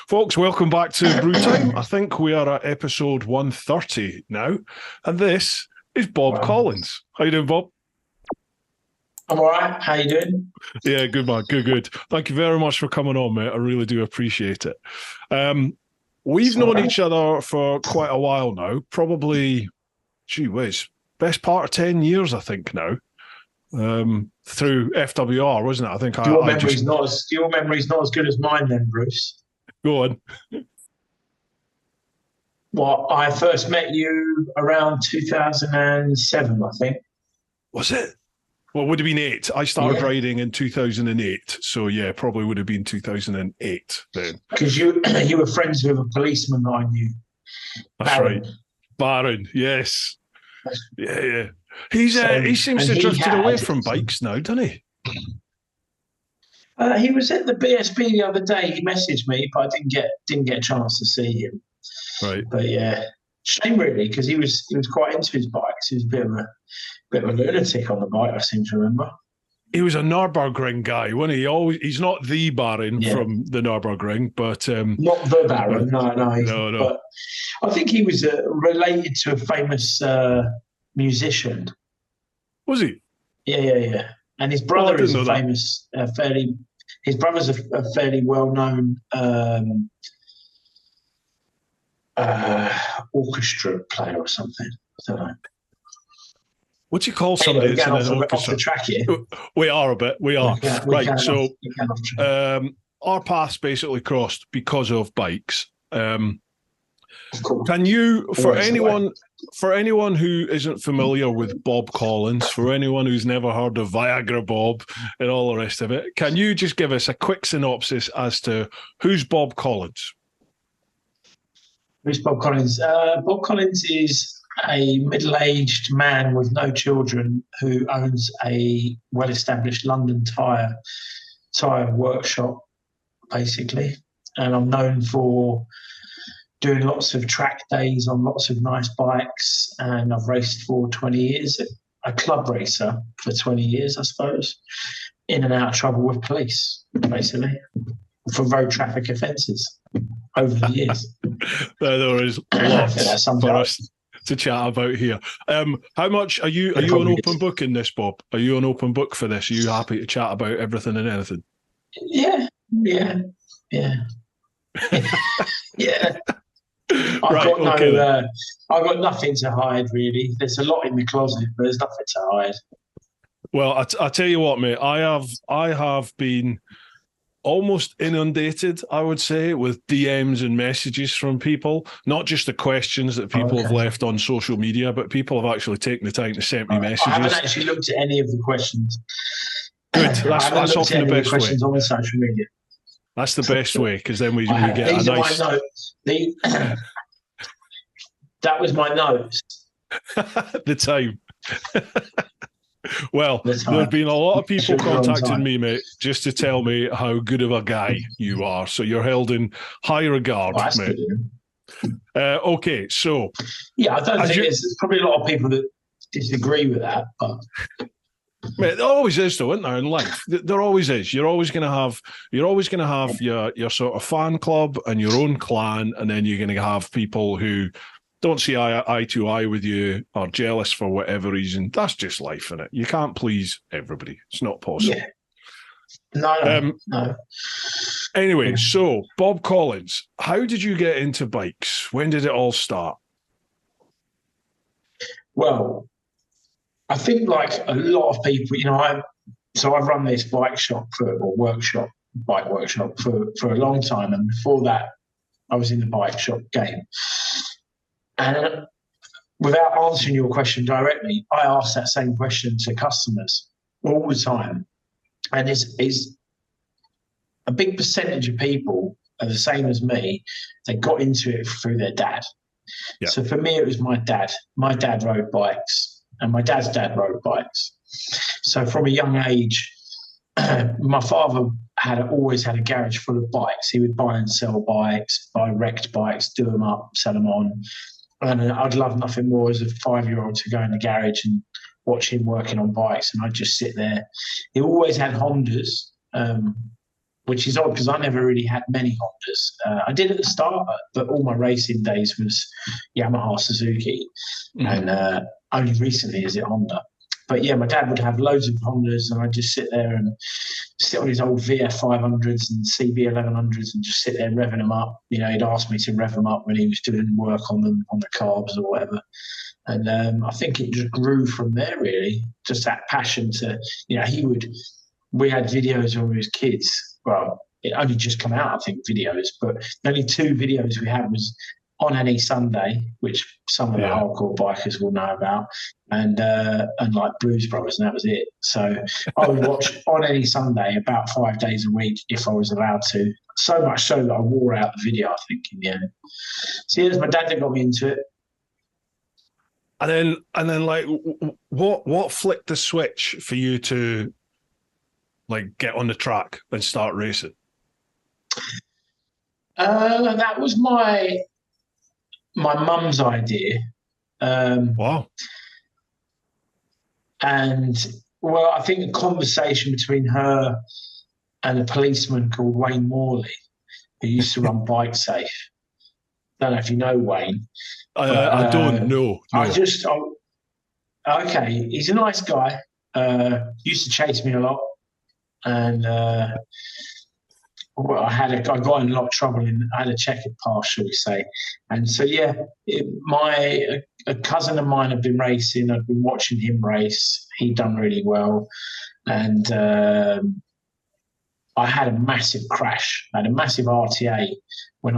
Folks, welcome back to Bru Time. I think we are at episode 130 now, and this is Bob Collins. How you doing, Bob? I'm all right. How you doing? Yeah, good, man. Good. Thank you very much for coming on, mate. I really do appreciate it. We've known each other for quite a while now, probably, gee whiz, best part of 10 years, I think, now. Through FWR, wasn't it? I think your memory's not as good as mine then, Bruce. Go on. Well, I first met you around 2007, I think. Was it? Well, it would have been 8. I started riding in 2008. So, yeah, probably would have been 2008 then. Because you were friends with a policeman I knew. That's right. Baron, yes. Yeah. He seems to have drifted away from bikes now, doesn't he? He was at the BSB the other day. He messaged me, but I didn't get a chance to see him. Right. But yeah, shame really, because he was quite into his bikes. He was a bit of a lunatic on the bike, I seem to remember. He was a Nürburgring guy, wasn't he? He's not the Baron from the Nürburgring, but not the Baron. No. But I think he was related to a famous musician. Was he? Yeah. And his brother is a famous, his brother's a fairly well-known orchestra player or something. I don't know. What do you call somebody that's in an orchestra? Off the track here. We are a bit. We are. Right. So our paths basically crossed because of bikes. Can you, for anyone who isn't familiar with Bob Collins, for anyone who's never heard of Viagra Bob and all the rest of it, can you just give us a quick synopsis as to who's Bob Collins? Who's Bob Collins? Bob Collins is a middle-aged man with no children who owns a well-established London tyre workshop, basically. And I'm known for doing lots of track days on lots of nice bikes, and I've raced for 20 years, a club racer for 20 years, I suppose, in and out of trouble with police, basically, for road traffic offences over the years. There is lots for us to chat about here. How much are you an open book in this, Bob? Are you an open book for this? Are you happy to chat about everything and anything? Yeah. I've got nothing to hide, really. There's a lot in the closet, but there's nothing to hide. Well, I tell you what, mate, I have been almost inundated, I would say, with DMs and messages from people, not just the questions that people have left on social media, but people have actually taken the time to send me messages. I haven't actually looked at any of the questions. Good. That's often the best way. Questions on social media. That's the best way, because then we get a nice... That was my notes. The time. Well, there have been a lot of people contacting me, mate, just to tell me how good of a guy you are. So you're held in high regard, mate. Okay, so... Yeah, I don't think there's probably a lot of people that disagree with that, but... Mate, there always is, though, isn't there, in life? There always is. You're always going to have your sort of fan club and your own clan, and then you're going to have people who don't see eye to eye with you, are jealous for whatever reason. That's just life, innit? You can't please everybody. It's not possible. Yeah. No. Anyway, so Bob Collins, how did you get into bikes? When did it all start? Well, I think like a lot of people, I've run this bike shop bike workshop for a long time, and before that, I was in the bike shop game. And without answering your question directly, I ask that same question to customers all the time. And is a big percentage of people are the same as me. They got into it through their dad. Yeah. So for me, it was my dad. My dad rode bikes, and my dad's dad rode bikes. So from a young age, my father always had a garage full of bikes. He would buy and sell bikes, buy wrecked bikes, do them up, sell them on. And I'd love nothing more as a 5-year-old to go in the garage and watch him working on bikes, and I'd just sit there. He always had Hondas, which is odd because I never really had many Hondas. I did at the start, but all my racing days was Yamaha, Suzuki, and only recently is it Honda. But yeah, my dad would have loads of Hondas, and I'd just sit there and sit on his old VF 500s and CB 1100s and just sit there revving them up. You know, he'd ask me to rev them up when he was doing work on them, on the carbs or whatever. And I think it just grew from there, really. Just that passion to, you know, we had videos when we was kids. Well, it only just come out, I think, videos, but the only 2 videos we had was On Any Sunday, which some of the hardcore bikers will know about, and like Blues Brothers, and that was it. So I would watch On Any Sunday about 5 days a week if I was allowed to. So much so that I wore out the video, I think, in the end. So yeah, it was my dad that got me into it. And then, like, what flicked the switch for you to, like, get on the track and start racing? That was my mum's idea. Wow. And, well, I think a conversation between her and a policeman called Wayne Morley, who used to run Bike Safe. Don't know if you know Wayne. I don't know. No. Okay, he's a nice guy. Used to chase me a lot. And well, I got in a lot of trouble. I had a checkered past, shall we say. And so, yeah, a cousin of mine had been racing. I'd been watching him race. He'd done really well. And I had a massive crash. I had a massive RTA when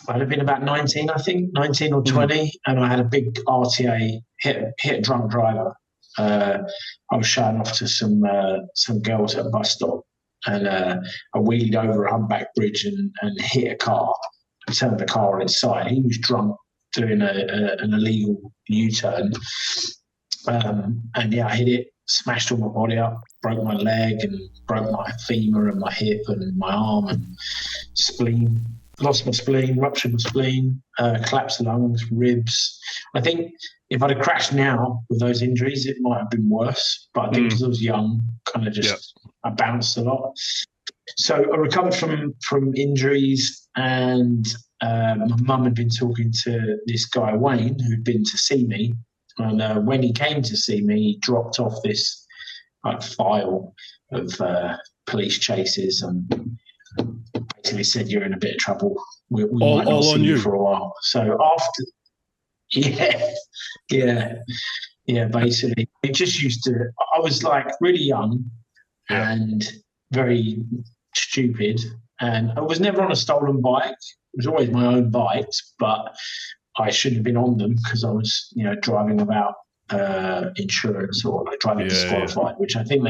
I'd have been about 19, I think, 19 or 20. And I had a big RTA, hit a drunk driver. I was showing off to some girls at a bus stop. And I wheeled over a humpback bridge and hit a car, and turned the car on its side. He was drunk doing an illegal U-turn. And yeah, I hit it, smashed all my body up, broke my leg and broke my femur and my hip and my arm and spleen. Lost my spleen, ruptured my spleen, collapsed the lungs, ribs. I think if I'd have crashed now with those injuries, it might have been worse. But I think because I was young, kind of just I bounced a lot. So I recovered from injuries, and my mum had been talking to this guy Wayne who'd been to see me, and when he came to see me, he dropped off this file of police chases and basically said, "You're in a bit of trouble. We might not see you for a while." So after, basically, it just used to. I was like really young and very stupid, and I was never on a stolen bike. It was always my own bikes, but I shouldn't have been on them because I was, driving without insurance or like driving disqualified, which I think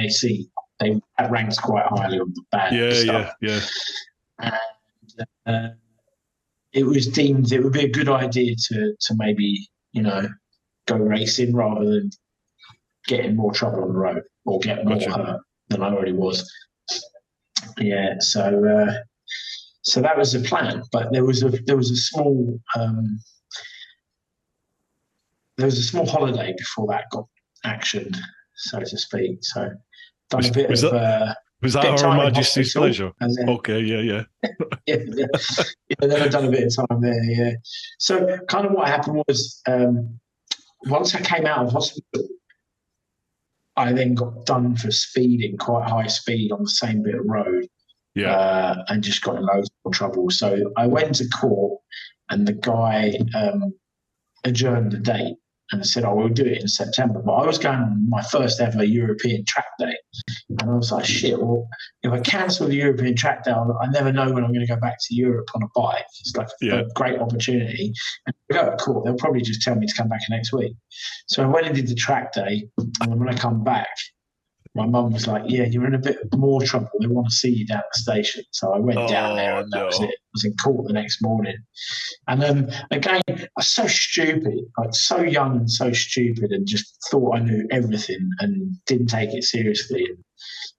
that ranks quite highly on the bad stuff. And it was deemed it would be a good idea to maybe go racing rather than get in more trouble on the road or get more hurt than I already was. So that was the plan, but there was a small holiday before that got actioned, so to speak. So done a bit of. Was that Her Majesty's pleasure? Okay, yeah. Then I've done a bit of time there, yeah. So kind of what happened was once I came out of hospital, I then got done for speeding, quite high speed on the same bit of road, and just got in loads of trouble. So I went to court, and the guy adjourned the date and said, we'll do it in September. But I was going on my first ever European track day. And I was like, shit, well, if I cancel the European track day, I never know when I'm going to go back to Europe on a bike. It's like a great opportunity. And I go, cool, they'll probably just tell me to come back next week. So I went and did the track day. And then when I come back, my mum was like, yeah, you're in a bit more trouble. They want to see you down at the station. So I went down there, and that was it. I was in court the next morning. And then, again, I was so stupid, like so young and so stupid, and just thought I knew everything and didn't take it seriously. And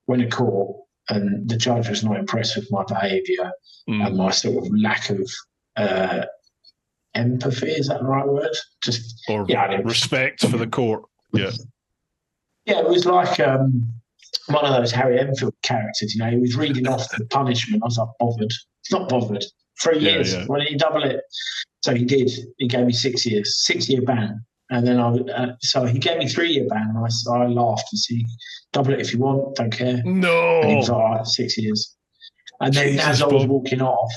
went to court, and the judge was not impressed with my behaviour and my sort of lack of empathy. Is that the right word? Respect for the court. Yeah. Yeah, it was like one of those Harry Enfield characters. You know, he was reading off the punishment. I was like, bothered. He's not bothered. 3 years. Yeah. Why didn't he double it? So he did. He gave me 6 years, 6-year ban. And then so he gave me 3-year ban. And I laughed and said, double it if you want, don't care. No. And he was like, all right, 6 years. And then Jesus, as I was walking off,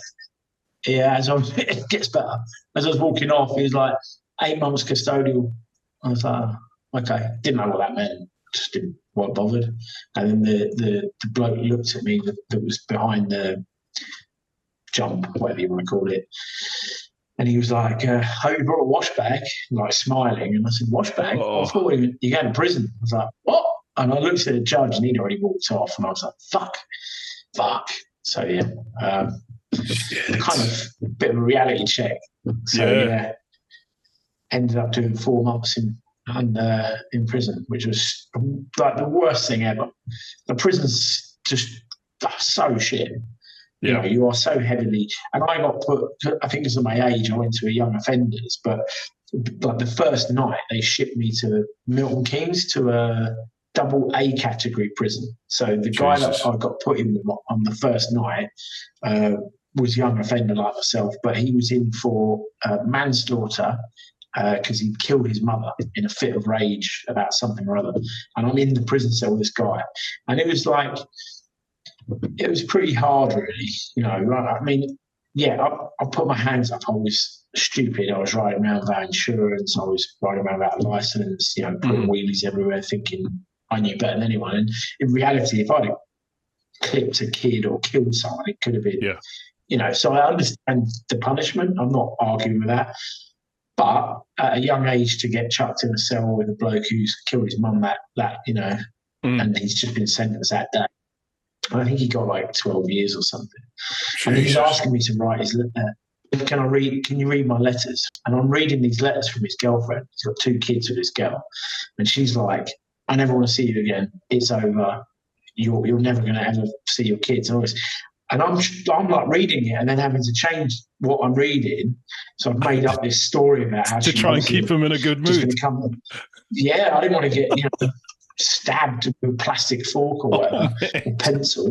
it gets better. As I was walking off, he was like, 8 months custodial. I was like, oh, okay. Didn't know what that meant. Just weren't bothered. And then the bloke looked at me that was behind the jump, whatever you want to call it. And he was like, oh, you brought a wash bag, like smiling. And I said, wash bag? I thought you go to prison. I was like, what? And I looked at the judge and he'd already walked off. And I was like, fuck. So, yeah, kind of a bit of a reality check. So, yeah, ended up doing 4 months in prison, which was like the worst thing ever. The prison's just so shit. Yeah. You know, you are so heavily, and I got put, I think because of my age, I went to a young offenders, but like the first night they shipped me to Milton Keynes to a double A category prison. So the guy that I got put in with on the first night was a young offender like myself, but he was in for manslaughter because he'd killed his mother in a fit of rage about something or other. And I'm in the prison cell with this guy. And it was like, it was pretty hard, really. You know, I mean, yeah, I put my hands up. I was stupid. I was riding around without insurance. I was riding around without a license, you know, putting wheelies everywhere, thinking I knew better than anyone. And in reality, if I'd have clipped a kid or killed someone, it could have been, you know, so I understand the punishment. I'm not arguing with that. But at a young age, to get chucked in a cell with a bloke who's killed his mum, that you know, and he's just been sentenced that day. I think he got like 12 years or something. Jesus. And he's asking me to write his letter. Can you read my letters? And I'm reading these letters from his girlfriend. He's got 2 kids with his girl. And she's like, I never want to see you again. It's over. You're never going to ever see your kids. And I'm like reading it and then having to change what I'm reading. So I've made up this story about how to try and keep him in a good mood. I didn't want to get stabbed with a plastic fork or whatever, or pencil.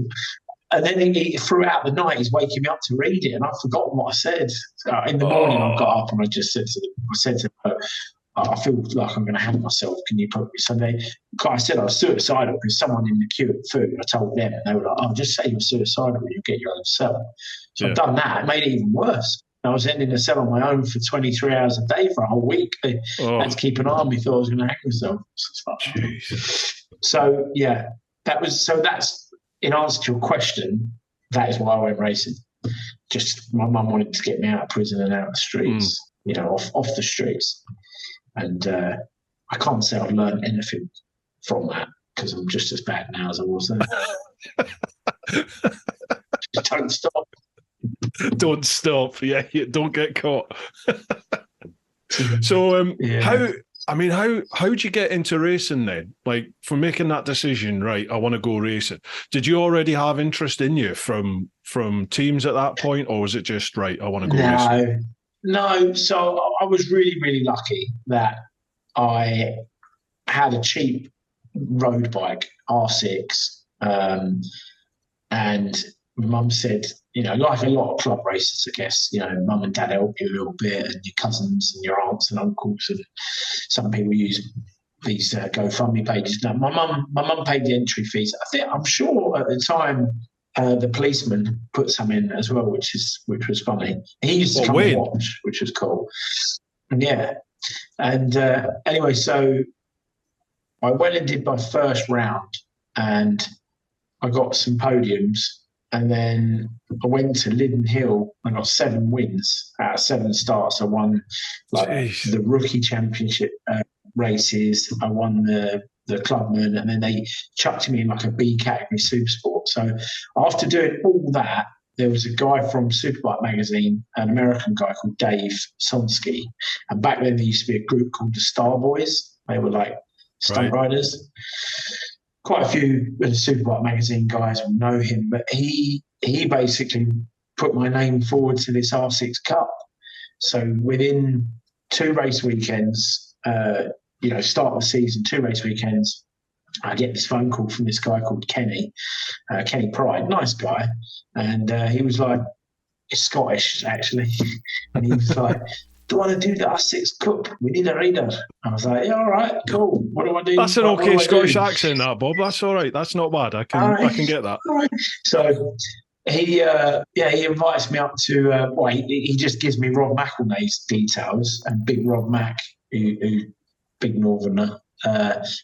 And then throughout the night, he's waking me up to read it, and I've forgotten what I said. So in the morning, I got up and I just said to her, I feel like I'm going to hang myself. Can you put me? So I said I was suicidal because someone in the queue at food, I told them, and they were like, oh, just say you're suicidal and you'll get your own cell. So I've done that. It made it even worse. I was in a cell on my own for 23 hours a day for a whole week. I had to keep an eye on me, thought I was going to hang myself. So, yeah, that's, in answer to your question, that is why I went racing. Just my mum wanted to get me out of prison and out of the streets, you know, off the streets. And I can't say I've learned anything from that because I'm just as bad now as I was then. Just don't stop. Don't stop. Yeah, don't get caught. So, how'd you get into racing then? Like, for making that decision, right, I want to go racing. Did you already have interest in you from teams at that point, or was it just, right, I want to go racing? No. So I was really, really lucky that I had a cheap road bike, R6, and Mum said, you know, like a lot of club races, I guess, you know, Mum and Dad help you a little bit, and your cousins and your aunts and uncles, and some people use these GoFundMe pages. Now, my mum paid the entry fees. I'm sure at the time the policeman put some in as well, which was funny. He used to come and watch, which was cool. Yeah, and anyway, so I went and did my first round, and I got some podiums. And then I went to Linden Hill and got 7 wins out of 7 starts. I won the rookie championship races. I won the clubman, and then they chucked me in like a B category super sport. So after doing all that, there was a guy from Superbike magazine, an American guy called Dave Sonsky. And back then there used to be a group called the Star Boys. They were like stunt riders. Quite a few Superbike magazine guys will know him, but he basically put my name forward to this R6 Cup. So within 2 race weekends, start of the season, 2 race weekends, I get this phone call from this guy called Kenny Pride, nice guy, and he was like, "It's Scottish actually," and he was like, "Do you want to do the Essex Cup? We need a reader." I was like, "Yeah, all right, cool. What do I do?" That's an What okay do I Scottish do? accent, that, Bob. That's all right. That's not bad. I can get that. All right. So he invites me up to. He just gives me Rob McElnay's details, and Big Rob Mac, who big northerner.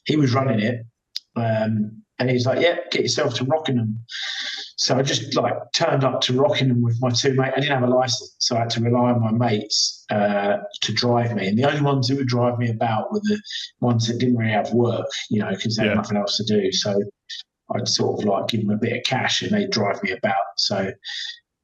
He was running it, and he's like, "Yeah, get yourself to Rockingham." So I just like turned up to Rockingham with my two mates. I didn't have a license, so I had to rely on my mates to drive me. And the only ones who would drive me about were the ones that didn't really have work, because they had nothing else to do. So I'd sort of like give them a bit of cash and they'd drive me about. So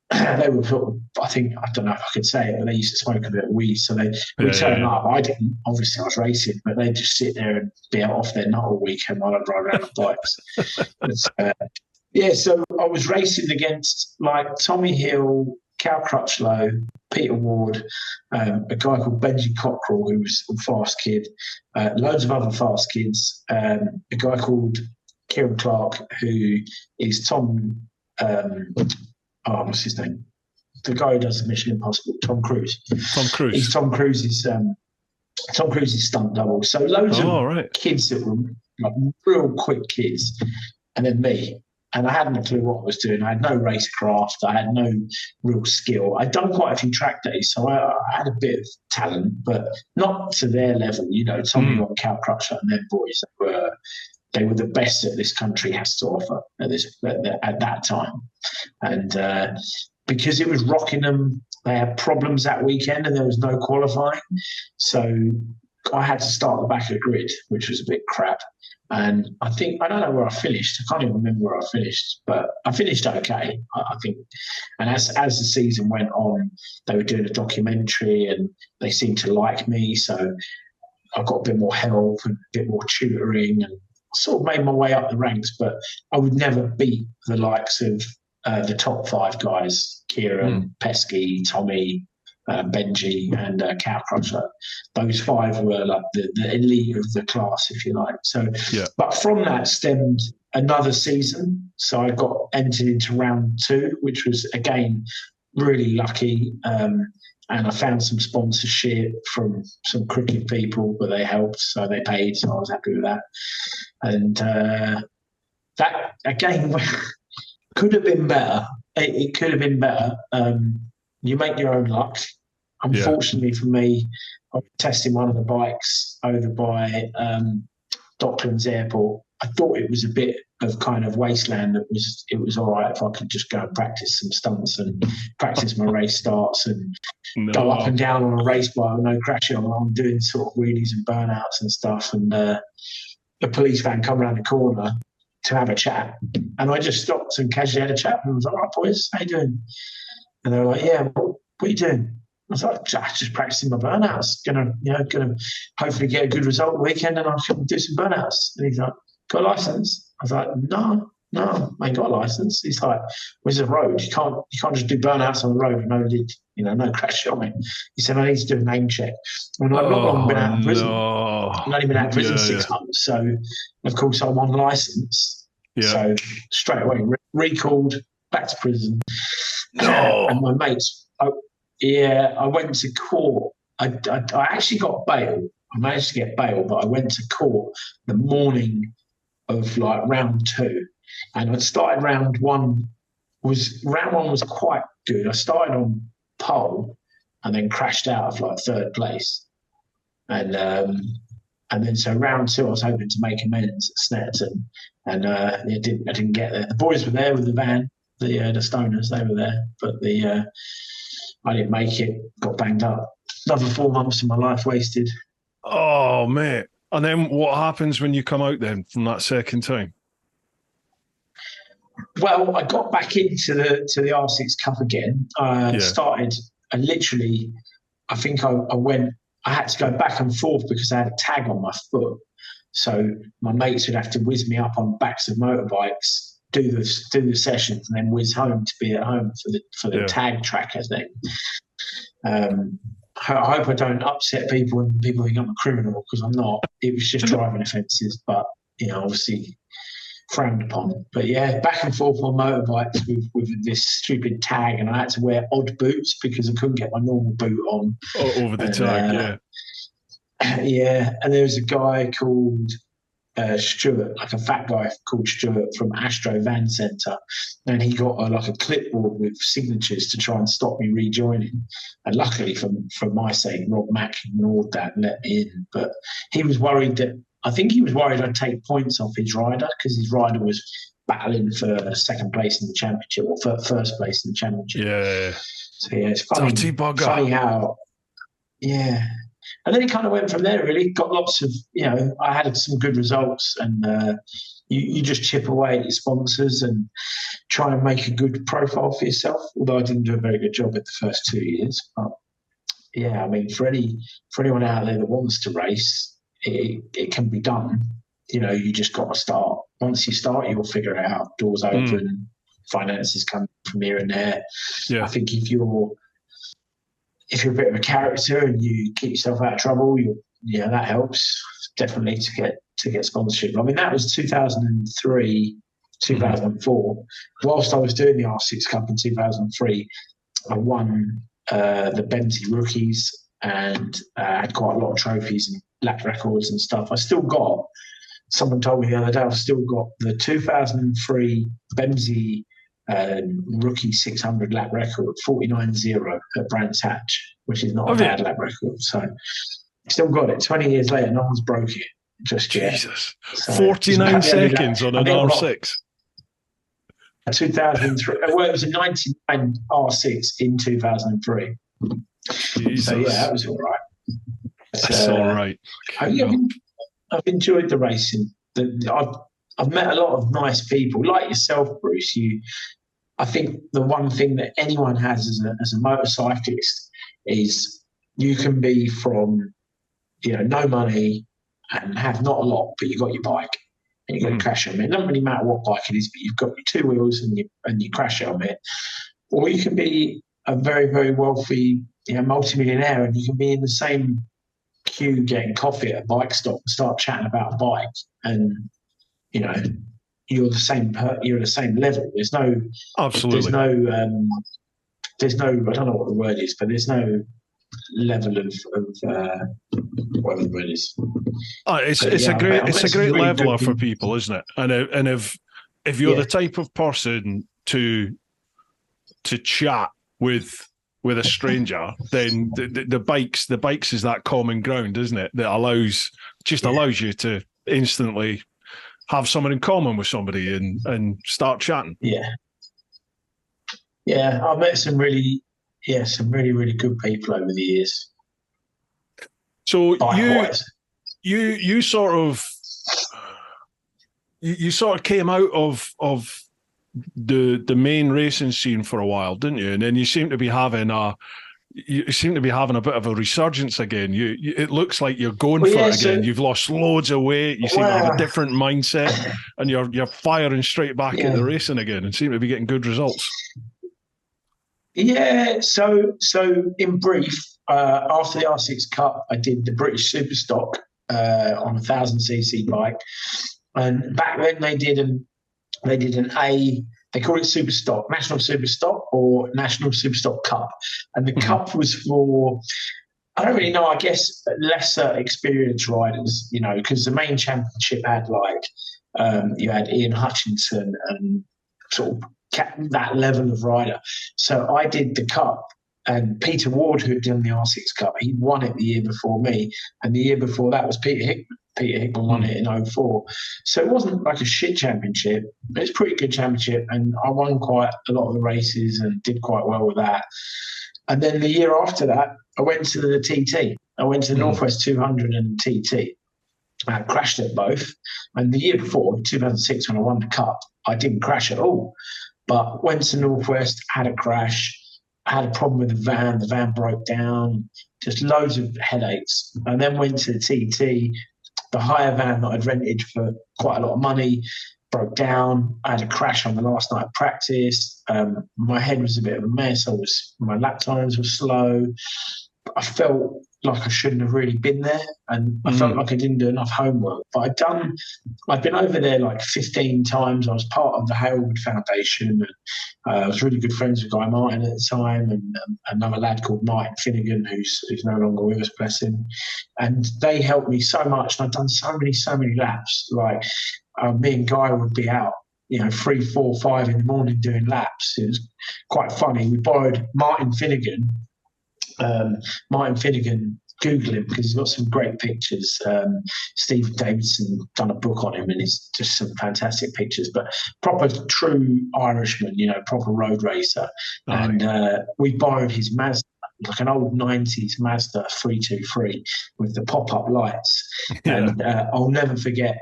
they were sort of, I don't know if I could say it, but they used to smoke a bit of weed. So we turn up. I didn't, obviously I was racing, but they'd just sit there and be off their nut all weekend while I drive around on bikes. So I was racing against like Tommy Hill, Cal Crutchlow, Peter Ward, a guy called Benji Cockrell, who was a fast kid, loads of other fast kids, a guy called Kieran Clark, who is Tom, what's his name? The guy who does the Mission Impossible, Tom Cruise. Tom Cruise. He's Tom Cruise's stunt double. So loads of kids that were like real quick kids, and then me. And I hadn't a clue what I was doing. I had no racecraft. I had no real skill. I'd done quite a few track days, so I had a bit of talent, but not to their level. Tommy and Cal Crutchlow and their boys, they were the best that this country has to offer at that time. And because it was Rockingham, they had problems that weekend and there was no qualifying. So I had to start at the back of the grid, which was a bit crap. And I don't know where I finished. I can't even remember where I finished, but I finished okay, I think. And as the season went on, they were doing a documentary and they seemed to like me. So I got a bit more help and a bit more tutoring and sort of made my way up the ranks. But I would never beat the likes of the top five guys, Kieran, Pesky, Tommy, Benji and Cal Crutchlow. Those five were like the elite of the class, if you like. So, but from that stemmed another season. So I got entered into round 2, which was again really lucky. And I found some sponsorship from some cricket people, but they helped, so they paid. So I was happy with that. And that again could have been better. It could have been better. You make your own luck. Unfortunately for me, I was testing one of the bikes over by Docklands Airport. I thought it was a bit of kind of wasteland. It was all right if I could just go and practice some stunts and practice my race starts and go up and down on a race bike with no crashing. I'm doing sort of wheelies and burnouts and stuff. And a police van come around the corner to have a chat. And I just stopped and casually had a chat. And I was like, "All right, boys, how you doing?" And they were like, "Yeah, what are you doing?" I was like, "Just practicing my burnouts. Gonna hopefully get a good result the weekend and I can do some burnouts." And he's like, "Got a license?" I was like, No, I ain't got a license." He's like, "Where's the road? You can't just do burnouts on the road with no lid, no crash on me." He said, "I need to do a name check." And I've not long been out of prison. I've only been out of prison 6 months. So of course I'm on license. So straight away recalled, back to prison. And my mates, I went to court. I actually got bail. I managed to get bail, but I went to court the morning of like round 2, and I'd started round one was quite good. I started on pole and then crashed out of like 3rd place, and then so round 2 I was hoping to make amends at Snetterton, and I didn't get there. The boys were there with the van, the stoners, they were there, but I didn't make it, got banged up. Another 4 months of my life wasted. Oh, mate. And then what happens when you come out then from that second time? Well, I got back into the R6 Cup again. Started, and literally, I think I had to go back and forth because I had a tag on my foot. So my mates would have to whiz me up on backs of motorbikes, do the sessions, and then whiz home to be at home for the tag tracker thing. I hope I don't upset people and people think I'm a criminal, because I'm not. It was just driving offences, but obviously frowned upon. But yeah, back and forth on motorbikes with this stupid tag, and I had to wear odd boots because I couldn't get my normal boot on. over the tag, yeah. Yeah, and there was a guy called Stuart, like a fat guy called Stuart from Astro Van Centre, and he got like a clipboard with signatures to try and stop me rejoining. And luckily, for my sake, Rob Mack ignored that and let me in. But he was worried I think he was worried I'd take points off his rider because his rider was battling for second place in the championship or first place in the championship. Yeah. So yeah, it's funny. Dirty bugger. Funny how, yeah. And then it kind of went from there, really. Got lots of, I had some good results, and you just chip away at your sponsors and try and make a good profile for yourself, although I didn't do a very good job at the first 2 years. But yeah, I mean, for anyone out there that wants to race, it can be done. You just got to start. Once you start, you'll figure it out. Doors open, finances come from here and there. Yeah. I think if you're a bit of a character and you keep yourself out of trouble, that helps definitely to get sponsorship. I mean, that was 2003, 2004. Whilst I was doing the R6 Cup in 2003, I won the Bentley Rookies and had quite a lot of trophies and lap records and stuff. I still got, someone told me the other day, I've still got the 2003 Bentley rookie 600 lap record, 49.0 at Brands Hatch, which is not a bad lap record. So still got it. 20 years later, no one's broke it just yet. Jesus. So 49 seconds on an R6. 2003. Well, it was a 99 R6 in 2003. Jesus. So yeah, that was all right. That's all right. I've enjoyed the racing. I've met a lot of nice people like yourself, Bruce. I think the one thing that anyone has as a motorcyclist is you can be from, no money and have not a lot, but you've got your bike and you're going to crash on it. It doesn't really matter what bike it is, but you've got your two wheels and you crash on it. Or you can be a very, very wealthy, multimillionaire, and you can be in the same queue getting coffee at a bike stop and start chatting about a bike, and you're the same. You're at the same level. There's no absolutely. There's no. I don't know what the word is, but there's no level of whatever the word is. Oh, it's a great really leveler for people, isn't it? And if you're the type of person to chat with a stranger, then the bikes is that common ground, isn't it? That allows you to instantly have someone in common with somebody and start chatting. Yeah, I've met some really, really good people over the years. So you sort of came out of the main racing scene for a while, didn't you? And then you seem to be having a bit of a resurgence again. It looks like you're going for it again. You've lost loads of weight. You seem to have a different mindset, and you're firing straight back at the racing again, and seem to be getting good results. Yeah. So in brief, after the R6 Cup, I did the British Superstock on a 1,000cc bike, and back then they did an A. They call it Superstock, National Superstock or National Superstock Cup. And the Cup was for, I don't really know, I guess lesser experienced riders, because the main championship had you had Ian Hutchinson and sort of that level of rider. So I did the Cup, and Peter Ward, who had done the R6 Cup, he won it the year before me. And the year before that was Peter Hickman. Peter Hickman won it in 2004. So it wasn't like a shit championship. It was a pretty good championship, and I won quite a lot of the races and did quite well with that. And then the year after that, I went to the TT. I went to the Northwest 200 and TT. I crashed at both. And the year before, 2006, when I won the Cup, I didn't crash at all. But went to Northwest, had a crash, had a problem with the van. The van broke down, just loads of headaches. And then went to the TT. The hire van that I'd rented for quite a lot of money broke down. I had a crash on the last night of practice. My head was a bit of a mess. My lap times were slow. I felt like I shouldn't have really been there, and I felt like I didn't do enough homework. But I'd been over there like 15 times. I was part of the Hailwood Foundation, and I was really good friends with Guy Martin at the time, and another lad called Martin Finnegan, who's no longer with us, bless him. And they helped me so much, and I'd done so many laps. Like me and Guy would be out, 3, 4, 5 in the morning doing laps. It was quite funny. We borrowed Martin Finnegan. Google him because he's got some great pictures. Stephen Davidson done a book on him, and it's just some fantastic pictures. But proper true Irishman, proper road racer. We borrowed his Mazda, like an old 90s Mazda 323 with the pop-up lights. Yeah. And I'll never forget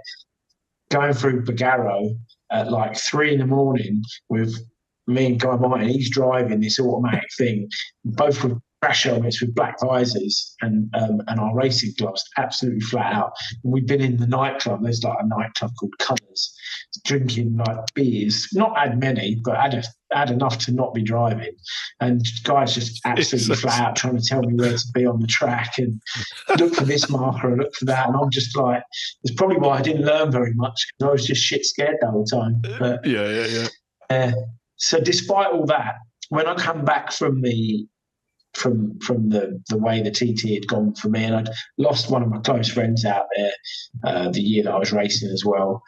going through Bagarrow at like 3 a.m. with me and Guy Martin. He's driving this automatic thing, both with crash helmets with black visors and our racing gloves, absolutely flat out. And we'd been in the nightclub. There's like a nightclub called Colours, drinking like beers. Not had many, but had enough to not be driving. And guys just absolutely flat out trying to tell me where to be on the track and look for this marker and look for that. And I'm just like, it's probably why I didn't learn very much, because I was just shit scared the whole time. But, so despite all that, when I come back from the way the TT had gone for me, and I'd lost one of my close friends out there the year that I was racing as well.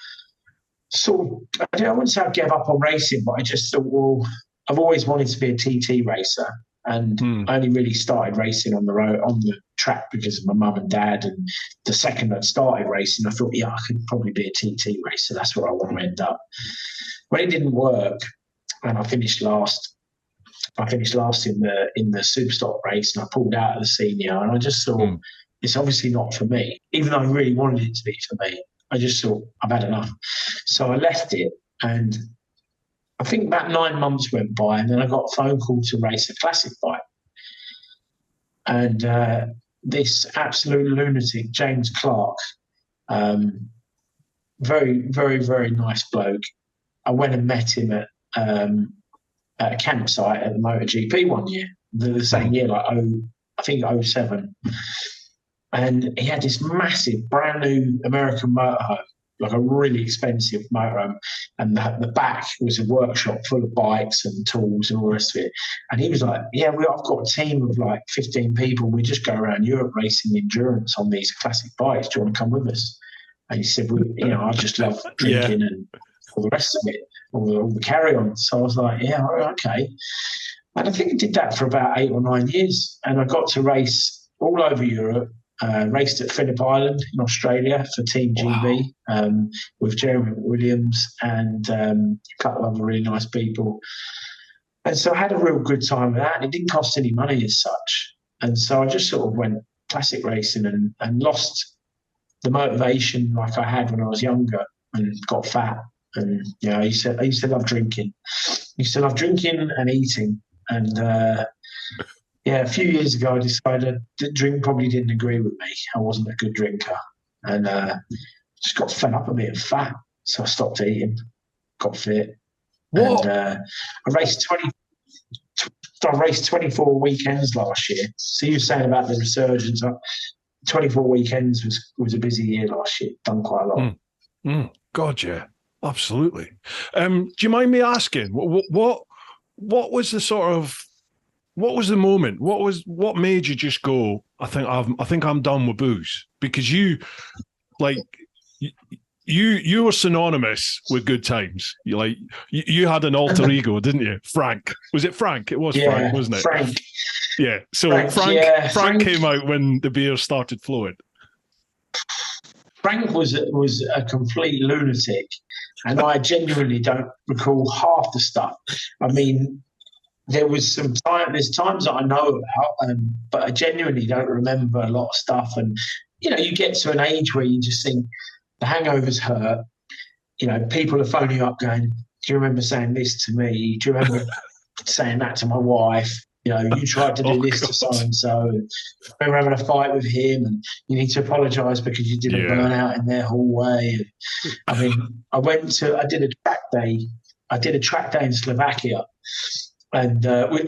So I wouldn't say I gave up on racing, but I just thought, well, I've always wanted to be a TT racer, and I only really started racing on the road, on the track, because of my mum and dad. And the second I'd started racing, I thought, I could probably be a TT racer. That's where I want to end up. When it didn't work, and I finished last in the Superstock race, and I pulled out of the senior, and I just thought, it's obviously not for me, even though I really wanted it to be for me. I just thought, I've had enough. So I left it, and I think about 9 months went by, and then I got a phone call to race a classic bike. And this absolute lunatic, James Clark, very, very, very nice bloke. I went and met him at a campsite at the MotoGP one year, the same year, like I think 07. And he had this massive, brand new American motorhome, like a really expensive motorhome. And the back was a workshop full of bikes and tools and all the rest of it. And he was like, I've got a team of like 15 people. We just go around Europe racing endurance on these classic bikes. Do you want to come with us? And he said, I just love drinking and all the rest of it, all the carry-on. So I was like, okay. And I think I did that for about 8 or 9 years. And I got to race all over Europe. Raced at Phillip Island in Australia for Team GB with Jeremy Williams and a couple of other really nice people. And so I had a real good time with that, and it didn't cost any money as such. And so I just sort of went classic racing and lost the motivation like I had when I was younger and got fat. And I used to love drinking. I used to love drinking and eating. And a few years ago, I decided that drink probably didn't agree with me. I wasn't a good drinker, and just got fed up a bit of fat. So I stopped eating, got fit. What? And I raced 24 weekends last year. So you were saying about the resurgence. 24 weekends was a busy year last year. Done quite a lot. God, yeah, absolutely. Do you mind me asking what was the sort of, what was the moment? What made you just go, I think I'm done with booze? Because you were synonymous with good times. You had an alter ego, didn't you? Frank. Was it Frank? It was Frank, wasn't it? Frank. Yeah. So Frank came out when the beer started flowing. Frank was a complete lunatic, and I genuinely don't recall half the stuff. I mean, there's times that I know about, but I genuinely don't remember a lot of stuff. And, you get to an age where you just think the hangovers hurt. People are phoning you up going, do you remember saying this to me? Do you remember saying that to my wife? You tried to do this to so-and-so. And we were having a fight with him, and you need to apologise because you did a burnout in their hallway. And, I mean, I did a track day. I did a track day in Slovakia. And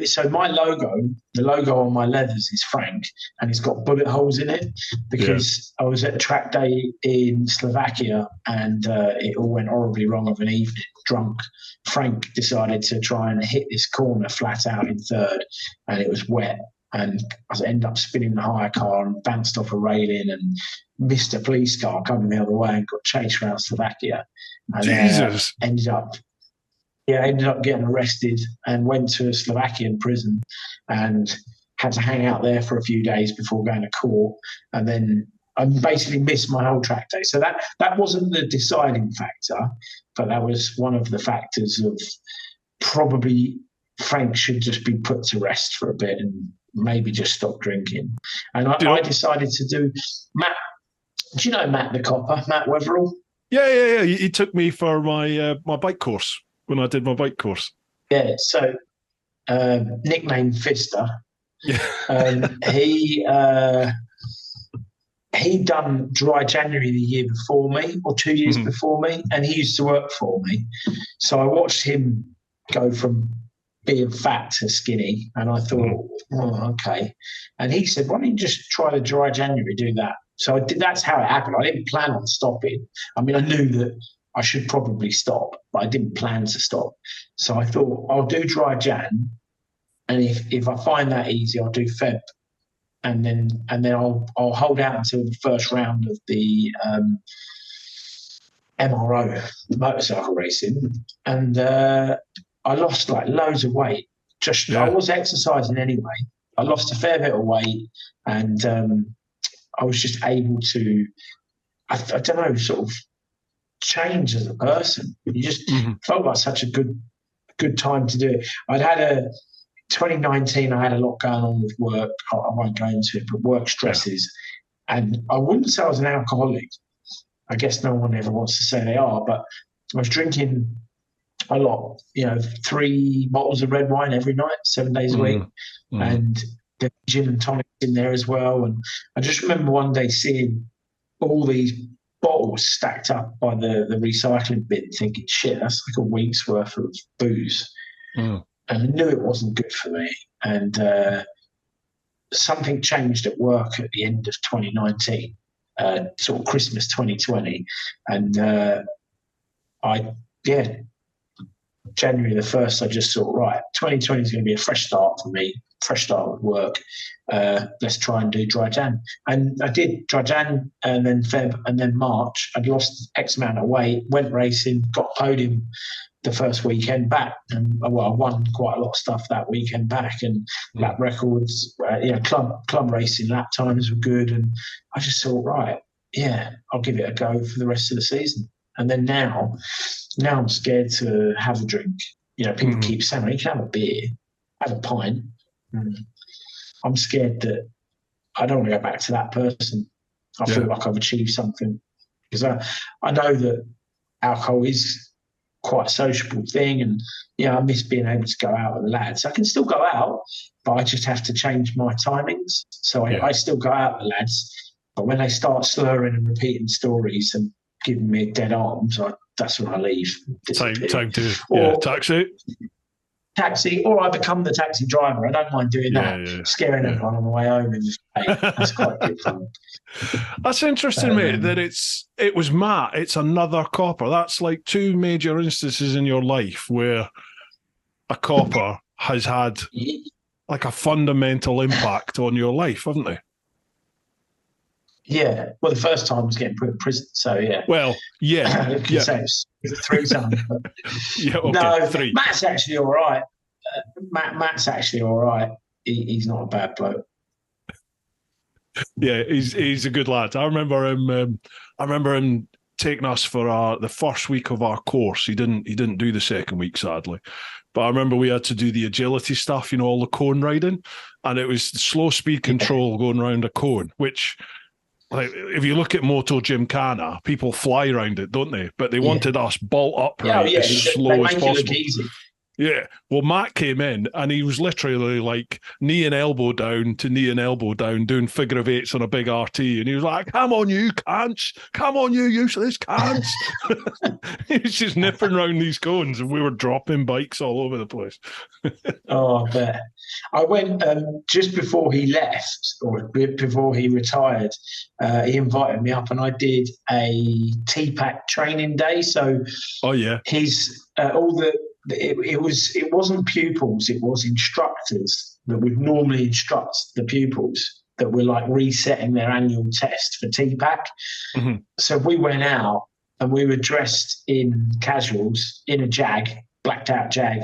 so my logo, the logo on my leathers is Frank, and it's got bullet holes in it because I was at a track day in Slovakia, and it all went horribly wrong of an evening. Drunk Frank decided to try and hit this corner flat out in third, and it was wet. And I ended up spinning the hire car and bounced off a railing and missed a police car coming the other way and got chased around Slovakia. And Jesus. ended up getting arrested and went to a Slovakian prison and had to hang out there for a few days before going to court. And then I basically missed my whole track day. So that wasn't the deciding factor, but that was one of the factors of probably Frank should just be put to rest for a bit and maybe just stop drinking. And I decided to do Matt. Do you know Matt the Copper, Matt Wetherall? Yeah. He took me for my my bike course when I did my bike course. Yeah, so nicknamed Fister. Yeah. He done Dry January the year before me, or 2 years before me, and he used to work for me. So I watched him go from being fat to skinny, and I thought, oh, okay. And he said, why don't you just try the Dry January, do that? So I did. That's how it happened. I didn't plan on stopping. I mean, I knew that I should probably stop, but I didn't plan to stop. So I thought I'll do Dry Jan, and if I find that easy, I'll do Feb, and then I'll hold out until the first round of the MRO, motorcycle racing, and I lost like loads of weight. I was exercising anyway. I lost a fair bit of weight, and I was just able to, I don't know, sort of change as a person. You just felt like such a good time to do it. 2019, I had a lot going on with work. I won't go into it, but work stresses. And I wouldn't say I was an alcoholic. I guess no one ever wants to say they are, but I was drinking a lot, 3 bottles of red wine every night, 7 days a week. And the gin and tonic in there as well. And I just remember one day seeing all these bottles stacked up by the recycling bin, thinking, shit, that's like a week's worth of booze. And I knew it wasn't good for me. And something changed at work at the end of 2019, sort of Christmas 2020. And January the 1st, I just thought, right, 2020 is going to be a fresh start for me, fresh start with work. Let's try and do Dry Jan. And I did Dry Jan, and then Feb, and then March. I'd lost X amount of weight, went racing, got podium the first weekend back. And I won quite a lot of stuff that weekend back, and lap records, club racing lap times were good. And I just thought, right, I'll give it a go for the rest of the season. And then now I'm scared to have a drink. People keep saying, you can have a beer, have a pint. I'm scared that I don't want to go back to that person. I feel like I've achieved something, because I know that alcohol is quite a sociable thing, and I miss being able to go out with the lads. I can still go out, but I just have to change my timings. So I still go out with the lads, but when they start slurring and repeating stories and giving me dead arms, that's when I leave. Time to taxi, or I become the taxi driver. I don't mind doing that, scaring everyone on the way home, and just, that's quite good fun. That's interesting, mate, that it was Matt, it's another copper. That's like 2 major instances in your life where a copper has had like a fundamental impact on your life, haven't they? Yeah. Well, the first time was getting put in prison, so yeah. Well, yeah. Say it's 3 times. No, 3. Matt's actually all right. Matt's actually all right. He's not a bad bloke. Yeah, he's a good lad. I remember him taking us for the first week of our course. He didn't do the second week, sadly. But I remember we had to do the agility stuff, all the cone riding, and it was slow speed control going around a cone, which, like, if you look at Moto Gymkhana, people fly around it, don't they? But they wanted us bolt upright as slow as possible. Yeah. Well, Matt came in and he was literally like knee and elbow down to knee and elbow down doing figure of eights on a big RT. And he was like, come on, you cunts. Come on, you useless cunts. He was just nipping around these cones and we were dropping bikes all over the place. Oh, I bet. I went just before he left, or before he retired. He invited me up, and I did a TPAC training day. So, oh yeah, it wasn't pupils, it was instructors that would normally instruct the pupils that were like resetting their annual test for TPAC. Mm-hmm. So we went out and we were dressed in casuals in a Jag, blacked out Jag.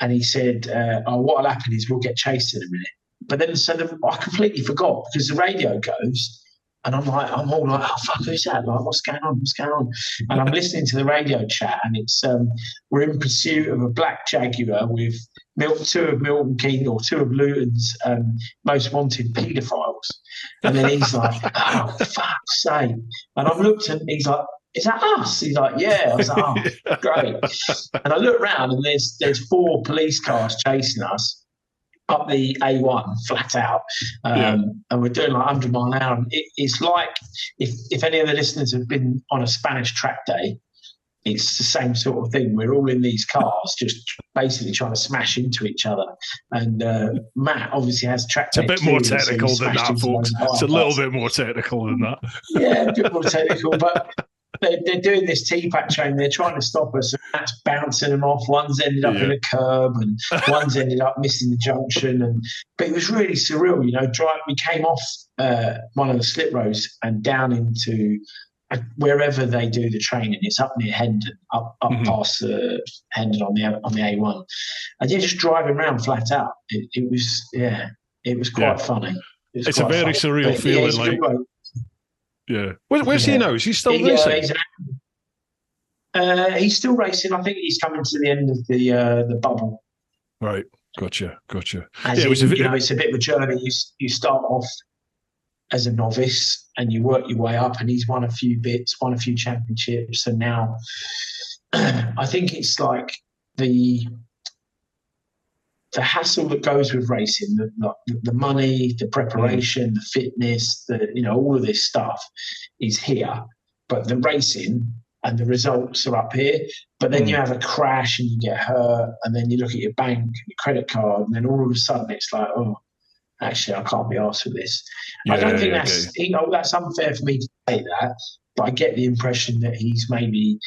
And he said, what'll happen is we'll get chased in a minute. But then I completely forgot because the radio goes and I'm all like, oh, fuck, who's that? Like, what's going on? What's going on? And I'm listening to the radio chat and it's, we're in pursuit of a black Jaguar with two of Milton Keynes or two of Luton's most wanted paedophiles. And then he's like, oh, fuck's sake. And I've looked and he's like, is that us? He's like, yeah. I was like, oh, great. And I look around and there's 4 police cars chasing us up the A1 flat out. And we're doing like 100 mile an hour. And it's like, if any of the listeners have been on a Spanish track day, it's the same sort of thing. We're all in these cars, just basically trying to smash into each other. And Matt obviously has track. It's a bit more technical than that, folks. It's a little bit more technical than that. Yeah, a bit more technical, but they're doing this TPAC train. They're trying to stop us. And Matt's bouncing them off. One's ended up in a curb, and one's ended up missing the junction. But it was really surreal, you know. We came off one of the slip roads and down into wherever they do the training. It's up near Hendon, up past Hendon on the A1, and you're just driving around flat out. It was quite funny. It's a very surreal feeling. Yeah. Where's he now? Is he still racing? He's still racing. I think he's coming to the end of the bubble. Right. Gotcha. It's a bit of a journey. You start off as a novice and you work your way up, and he's won a few championships. And now I think it's like the hassle that goes with racing, the money, the preparation, the fitness, all of this stuff is here. But the racing and the results are up here. But then you have a crash and you get hurt, and then you look at your bank and your credit card, and then all of a sudden it's like, oh, actually, I can't be arsed with this. I don't think that's unfair for me to say that, but I get the impression that he's maybe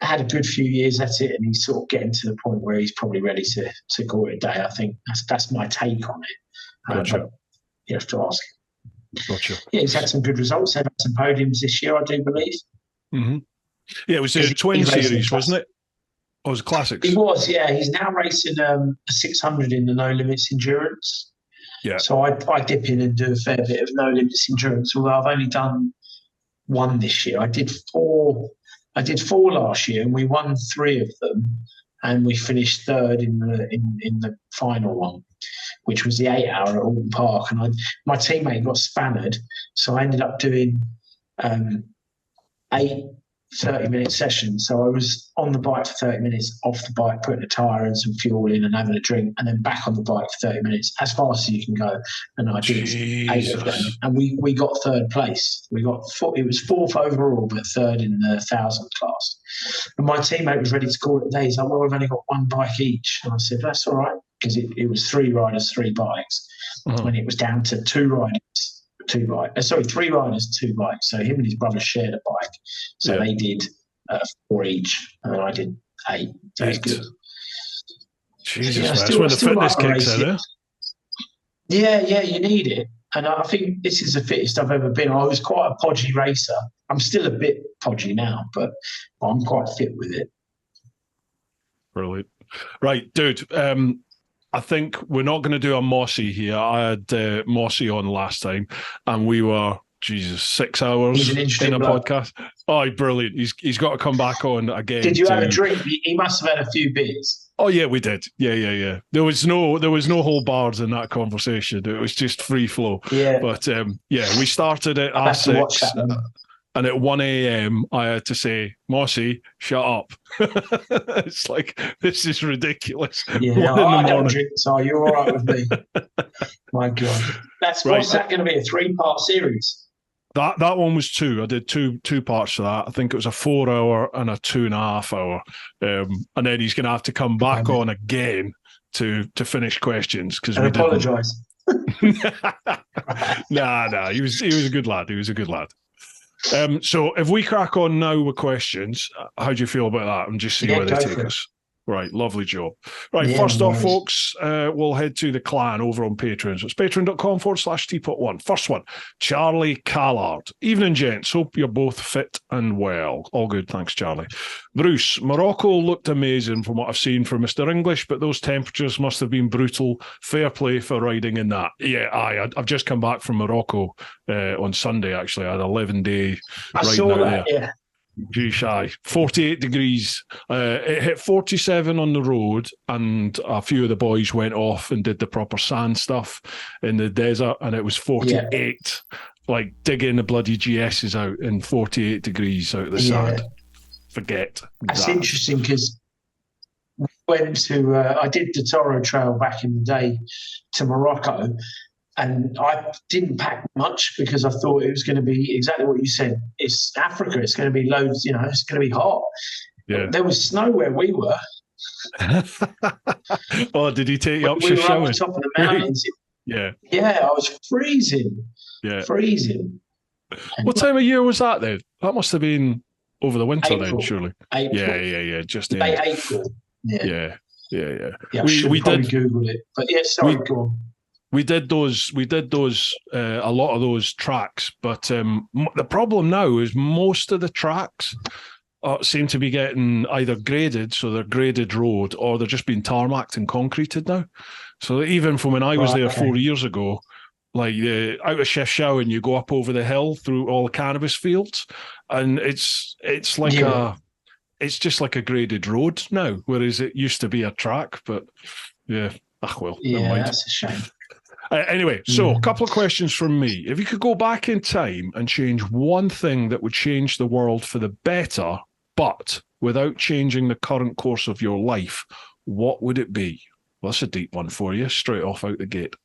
had a good few years at it, and he's sort of getting to the point where he's probably ready to call it a day. I think that's my take on it. Gotcha. You have to ask. Gotcha. Yeah, he's had some good results. Had some podiums this year, I do believe. Mm-hmm. Yeah, it was a twin series, wasn't it? Or was it classics? It was, yeah. He's now racing a 600 in the No Limits Endurance. Yeah. So I dip in and do a fair bit of No Limits Endurance, although I've only done one this year. I did four last year, and we won 3 of them, and we finished third in the final one, which was the 8 hour at Alton Park. And my teammate got spannered, so I ended up doing 8 30-minute sessions. So I was on the bike for 30 minutes, off the bike, putting a tyre and some fuel in and having a drink, and then back on the bike for 30 minutes, as fast as you can go. And I did 8 of them. And we got 3rd place. It was 4th overall, but 3rd in the 1,000 class. And my teammate was ready to call it a day. He's like, well, we've only got 1 bike each. And I said, that's all right, because it was 3 riders, 3 bikes. When it was down to 2 riders, 3 riders, 2 bikes. So him and his brother shared a bike. So they did 4 each, and I did 8. So it was good. Jesus, that's when the fitness kicks in, eh? Yeah, you need it. And I think this is the fittest I've ever been. I was quite a podgy racer. I'm still a bit podgy now, but I'm quite fit with it. Brilliant. Right, dude. I think we're not going to do a Mossy here. I had Mossy on last time, and we were, 6 hours in a podcast. Oh, brilliant. He's got to come back on again. Did you have a drink? He must have had a few beers. Oh, yeah, we did. Yeah. There was no whole bars in that conversation. It was just free flow. Yeah. But, we started at R6. And at 1 a.m., I had to say, Mossy, shut up. It's like, this is ridiculous. Yeah, 1 in the I don't morning. drink, so you're all right with me. My God. Right. What's that going to be, a 3-part series? That one was 2. I did two parts to that. I think it was a 4-hour and a 2.5 hour. And then he's going to have to come back on again to finish questions because we apologise. Nah. He was a good lad. He was a good lad. So if we crack on now with questions, how do you feel about that? And just see where they take us. Right, lovely job. Right, first off, folks, we'll head to the clan over on Patreon. So it's patreon.com/TeapotOne. First one, Charlie Callard. Evening, gents. Hope you're both fit and well. All good, thanks, Charlie. Bruce, Morocco looked amazing from what I've seen from Mr. English, but those temperatures must have been brutal. Fair play for riding in that. Yeah, I've just come back from Morocco on Sunday, actually. I had an 11-day riding out there. Yeah. Shy 48 degrees. It hit 47 on the road, and a few of the boys went off and did the proper sand stuff in the desert, and it was 48. Yeah. Like digging the bloody GSs out in 48 degrees out of the sand. Forget. That's interesting because went to I did the Toro Trail back in the day to Morocco. And I didn't pack much because I thought it was going to be exactly what you said. It's Africa. It's going to be loads, it's going to be hot. Yeah. There was snow where we were. Oh, did he take you up? We were on the top of the mountains. Yeah. Yeah, I was freezing. Yeah. Freezing. What time of year was that then? That must have been over the winter April. Then, surely. April. Yeah. Just late April. Yeah. We did Google it. But yeah, sorry, go on. We did those, a lot of those tracks, but the problem now is most of the tracks seem to be getting either graded, so they're graded road, or they're just being tarmacked and concreted now. So even from when I was there 4 years ago, like out of Chefchaouen, you go up over the hill through all the cannabis fields, and it's like it's just like a graded road now, whereas it used to be a track. But never mind. That's a shame. Anyway, so a couple of questions from me. If you could go back in time and change one thing that would change the world for the better, but without changing the current course of your life, what would it be? Well, that's a deep one for you, straight off out the gate.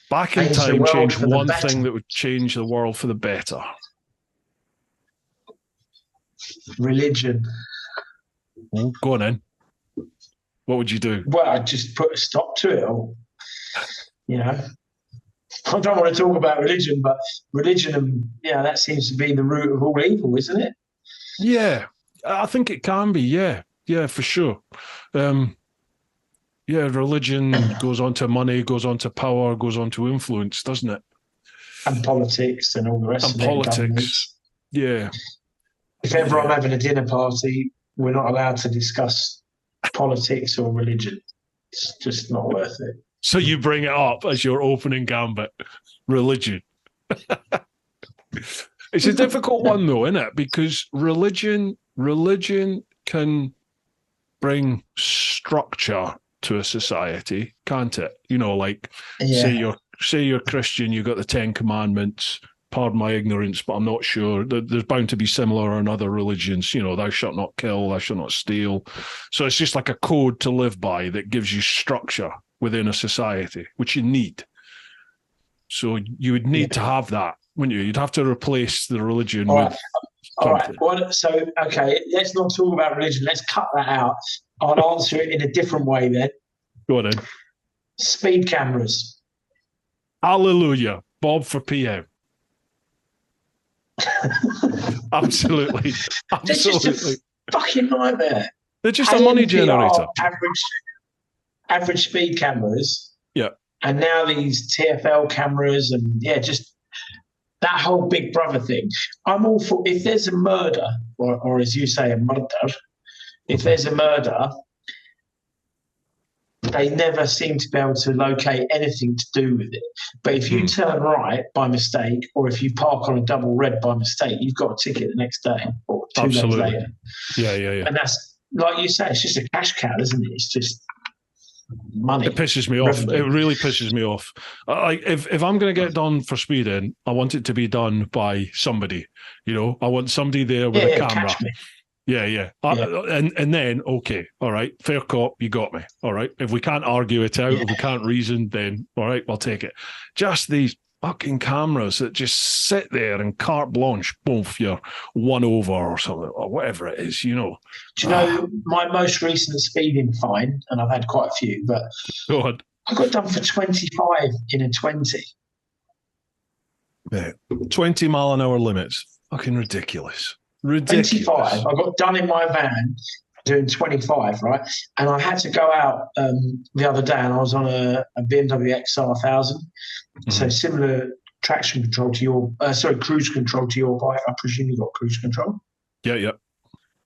Back in time, change one thing that would change the world for the better. Religion. Oh, go on then. What would you do? Well, I'd just put a stop to it all. I don't want to talk about religion, but religion, that seems to be the root of all evil, isn't it? Yeah, I think it can be. Yeah, for sure. Religion goes on to money, goes on to power, goes on to influence, doesn't it? And politics and all the rest of it. And politics, yeah. If ever I'm having a dinner party, we're not allowed to discuss politics or religion. It's just not worth it. So you bring it up as your opening gambit. Religion. It's a difficult one though, isn't it? Because religion can bring structure to a society, can't it? Say you're Christian, you've got the 10 Commandments. Pardon my ignorance, but I'm not sure. There's bound to be similar in other religions. Thou shalt not kill, thou shalt not steal. So it's just like a code to live by that gives you structure within a society, which you need. So you would need to have that, wouldn't you? You'd have to replace the religion with something. All right. Okay, let's not talk about religion. Let's cut that out. I'll answer it in a different way then. Go on then. Speed cameras. Hallelujah. Bob for PM. Absolutely. It's just a fucking nightmare. They're just a money generator. Average speed cameras. Yeah. And now these TFL cameras and just that whole Big Brother thing. I'm all for, if there's a murder, or as you say, a murder, if there's a murder, they never seem to be able to locate anything to do with it. But if you turn right by mistake, or if you park on a double red by mistake, you've got a ticket the next day or 2 days later. Yeah. And that's, like you say, it's just a cash cow, isn't it? It's just... money. It pisses me off. Revenue. It really pisses me off. Like if I'm going to get done for speeding, I want it to be done by somebody. You know, I want somebody there with a camera. Catch me. Yeah. And then, okay, all right, fair cop, you got me. All right. If we can't argue it out, if we can't reason, then all right, I'll take it. Just these fucking cameras that just sit there and carte blanche, boom, you're one over or something, or whatever it is, you know. Do you know my most recent speeding fine, and I've had quite a few, but Go on. I got done for 25 in a 20. Yeah. 20 mile an hour limits. Fucking ridiculous. Ridiculous. 25. I got done in my van doing 25, right? And I had to go out the other day, and I was on a BMW XR 1000. So similar traction control to your, cruise control to your bike. I presume you got cruise control. Yeah.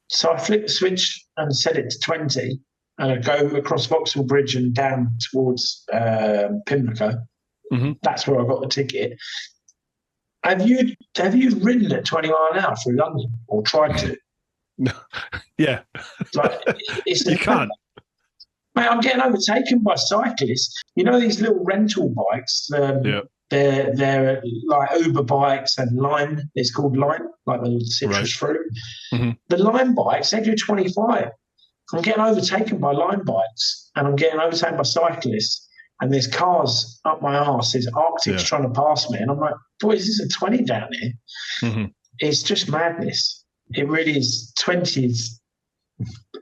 So I flipped the switch and set it to 20, and I go across Vauxhall Bridge and down towards Pimlico. That's where I got the ticket. Have you ridden at 20 mile an hour through London or tried to? Yeah. Like, you can't. Mate, I'm getting overtaken by cyclists. You know these little rental bikes? They're like Uber bikes and Lime. It's called Lime, like the citrus fruit. The Lime bikes, they do 25. I'm getting overtaken by Lime bikes, and I'm getting overtaken by cyclists. And there's cars up my arse. There's Arctics trying to pass me. And I'm like, boys, this is a 20 down here. It's just madness. It really is. 20 is,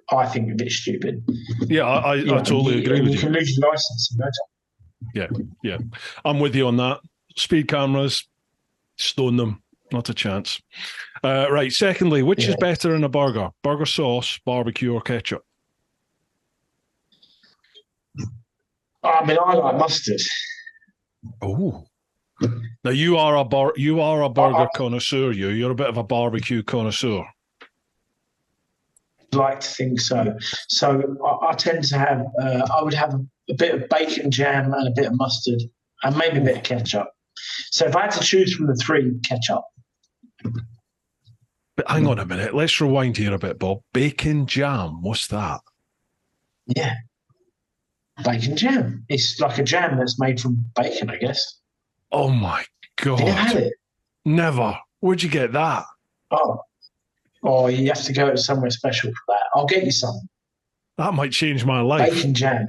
I think, a bit stupid. Yeah, I totally agree with you. You can lose your license in no time. Yeah. I'm with you on that. Speed cameras, stone them. Not a chance. Right. Secondly, which is better in a burger? Burger sauce, barbecue, or ketchup? I mean, I like mustard. Oh. Now you are a burger connoisseur. You're a bit of a barbecue connoisseur. Like to think so. So I tend to have. I would have a bit of bacon jam and a bit of mustard and maybe a bit of ketchup. So if I had to choose from the three, ketchup. But hang on a minute. Let's rewind here a bit, Bob. Bacon jam. What's that? Yeah. Bacon jam. It's like a jam that's made from bacon, I guess. Oh my God. You never had it? Never. Where'd you get that? Oh, you have to go somewhere special for that. I'll get you some. That might change my life. Bacon jam.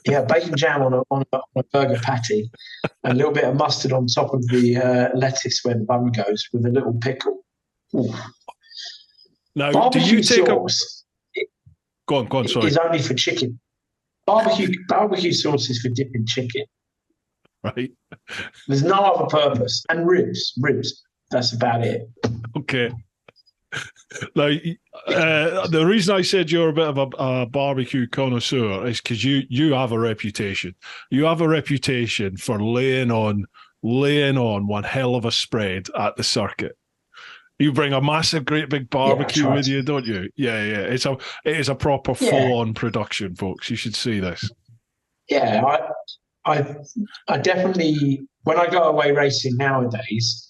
Yeah, bacon jam on a burger patty, and a little bit of mustard on top of the lettuce where the bun goes with a little pickle. Ooh. Now, barbecue do you take sauce? Go on. Sorry. It's only for chicken. Barbecue sauce is for dipping chicken. Right. There's no other purpose. And ribs. That's about it. Okay. Now, the reason I said you're a bit of a barbecue connoisseur is because you have a reputation. You have a reputation for laying on one hell of a spread at the circuit. You bring a massive, great big barbecue with you, don't you? Yeah. It is a proper full-on production, folks. You should see this. Yeah, I definitely, when I go away racing nowadays,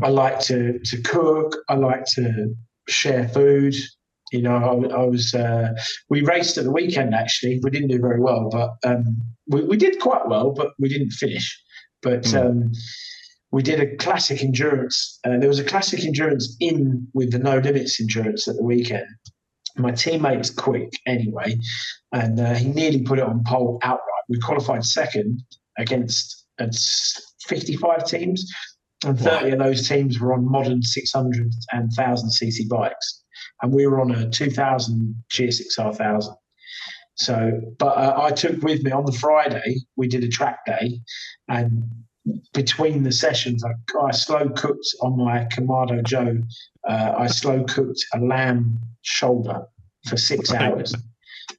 I like to cook. I like to share food. You know, we raced at the weekend, actually. We didn't do very well, but we did quite well, but we didn't finish. But we did a classic endurance. There was a classic endurance in with the No Limits endurance at the weekend. My teammate's quick anyway, and he nearly put it on pole outright. We qualified second against 55 teams, and 30 of those teams were on modern 600 and 1,000cc bikes, and we were on a 2000 GSXR 1000. So, but I took with me on the Friday, we did a track day, and between the sessions, I slow cooked on my Kamado Joe. I slow cooked a lamb shoulder for 6 hours.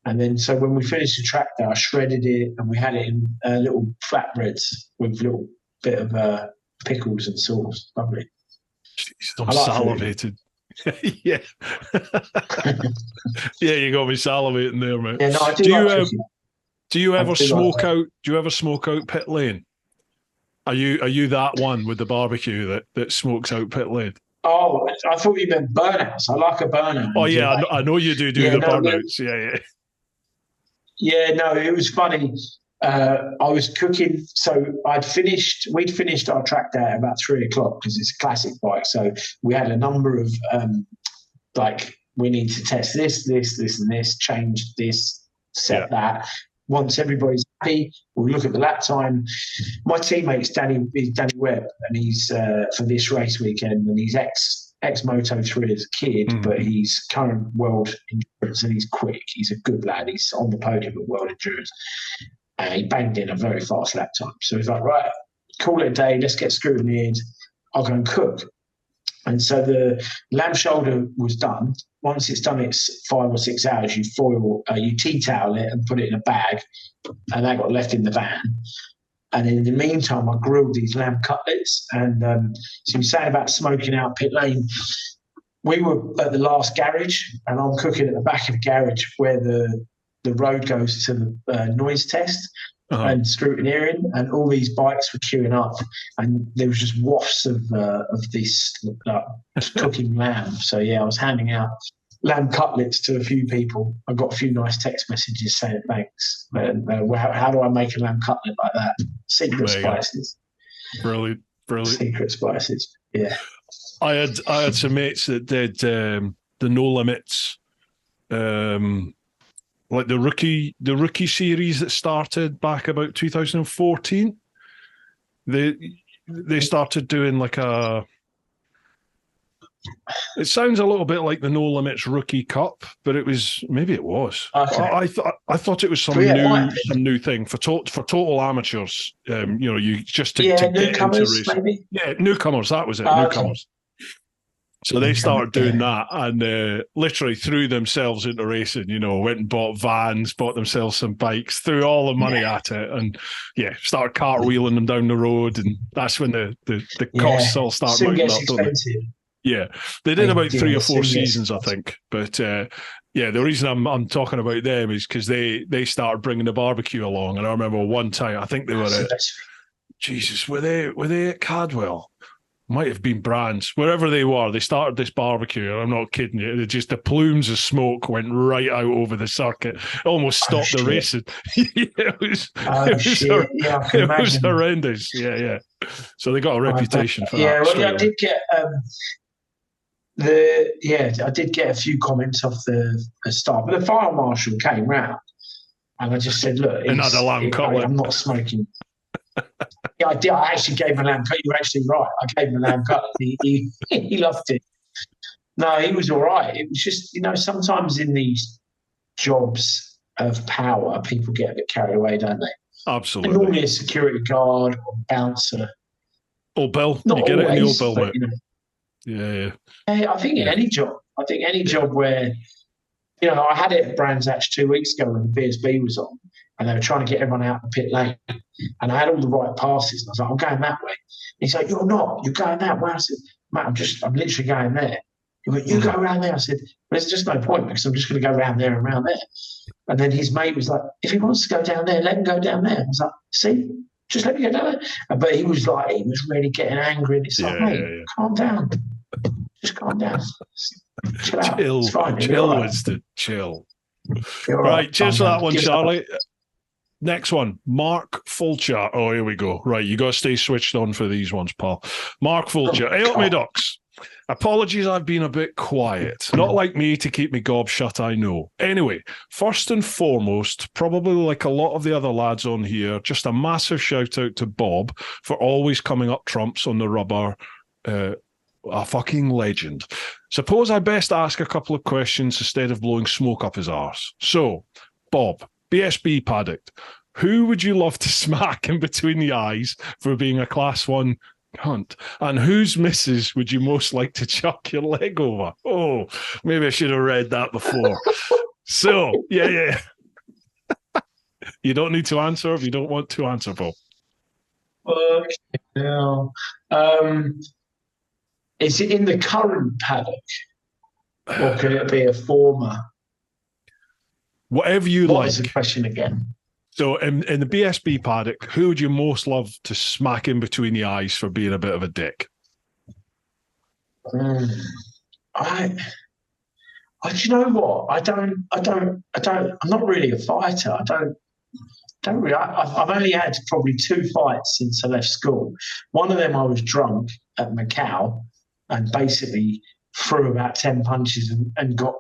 And then, so when we finished the track day, I shredded it, and we had it in little flatbreads with a little bit of pickles and sauce. Lovely. Jeez, I'm salivated. Yeah. Yeah, you got me salivating there, mate. Yeah, no, I do you ever smoke out? Do you ever smoke out pit lane? Are you that one with the barbecue that smokes out pit lane? Oh, I thought you meant burnouts. I like a burnout. Oh yeah, I know you do the burnouts. Yeah. Yeah, no, it was funny. I was cooking, so we'd finished our track day at about 3 o'clock because it's a classic bike. So we had a number of like, we need to test this, and this, change this, set that. Once everybody's happy, we'll look at the lap time. My teammate's Danny Webb, and he's for this race weekend, and he's ex Moto 3 as a kid, but he's current world endurance, and he's quick. He's a good lad. He's on the podium at world endurance. He banged in a very fast lap time. So he's like, right, call it a day. Let's get scrutineered. I'll go and cook. And so the lamb shoulder was done. Once it's done its 5 or 6 hours, you tea towel it and put it in a bag, and that got left in the van. And in the meantime, I grilled these lamb cutlets. And so you're saying about smoking out pit lane. We were at the last garage, and I'm cooking at the back of the garage where the road goes to the noise test. And scrutineering, and all these bikes were queuing up, and there was just wafts of this cooking lamb. So yeah, I was handing out lamb cutlets to a few people. I got a few nice text messages saying thanks. How do I make a lamb cutlet like that? Secret spices. Brilliant. Secret spices. Yeah. I had some mates that did the No Limits. Like the rookie series that started back about 2014, they started doing like it sounds a little bit like the No Limits Rookie Cup, but it was, maybe it was. Okay. I thought it was some new thing for total amateurs. You just to get into racing. Maybe? Yeah, newcomers. That was it. Newcomers. So they started doing that, and literally threw themselves into racing, went and bought vans, bought themselves some bikes, threw all the money at it, and started cartwheeling them down the road. And that's when the costs all start mounting up, don't they? Yeah. They did about 3 or 4 seasons, I think. But the reason I'm talking about them is because they started bringing the barbecue along. And I remember one time, I think they were at, were they at Cadwell? Might have been Brands, wherever they were. They started this barbecue, and I'm not kidding you. The plumes of smoke went right out over the circuit, almost stopped the racing. It was horrendous. Yeah. So they got a reputation for that. Yeah, well, I did get I did get a few comments off the start, but the fire marshal came round, and I just said, "Look, another lamb cutlet. I'm not smoking." Yeah, I did. I actually gave him a lamb cut. You're actually right. I gave him a lamb cut. He loved it. No, he was all right. It was just, sometimes in these jobs of power, people get a bit carried away, don't they? Absolutely. And normally a security guard or bouncer. Or Bill. Not you get always, it in the old Bill, mate. Yeah. I think in any job. I think any job where, I had it at Brands Hatch 2 weeks ago when the BSB was on, and they were trying to get everyone out of the pit lane. And I had all the right passes. And I was like, I'm going that way. And he's like, you're not. You're going that way. I said, mate, I'm literally going there. He went, you go around there. I said, well, there's just no point because I'm just going to go around there and around there. And then his mate was like, if he wants to go down there, let him go down there. I was like, see, just let me go down there. But he was really getting angry. And it's calm down. Just calm down. Chill out. It's fine. Chill, Winston. Chill. Right, cheers for that one, Charlie. Next one, Mark Fulcher. Oh, here we go. Right, you got to stay switched on for these ones, pal. Mark Fulcher. Hey up, me ducks. Apologies, I've been a bit quiet. Not like me to keep me gob shut, I know. Anyway, first and foremost, probably like a lot of the other lads on here, just a massive shout out to Bob for always coming up trumps on the rubber. A fucking legend. Suppose I best ask a couple of questions instead of blowing smoke up his arse. So, Bob, BSB paddock, who would you love to smack in between the eyes for being a Class 1 cunt? And whose missus would you most like to chuck your leg over? Oh, maybe I should have read that before. So, yeah. You don't need to answer if you don't want to answer, Bob. Okay, now, is it in the current paddock, or can it be a former? Whatever you like. What is the question again? So in the BSB paddock, who would you most love to smack in between the eyes for being a bit of a dick? I Do you know what? I'm not really a fighter. Don't really. I've only had probably 2 fights since I left school. One of them I was drunk at Macau and basically threw about 10 punches and got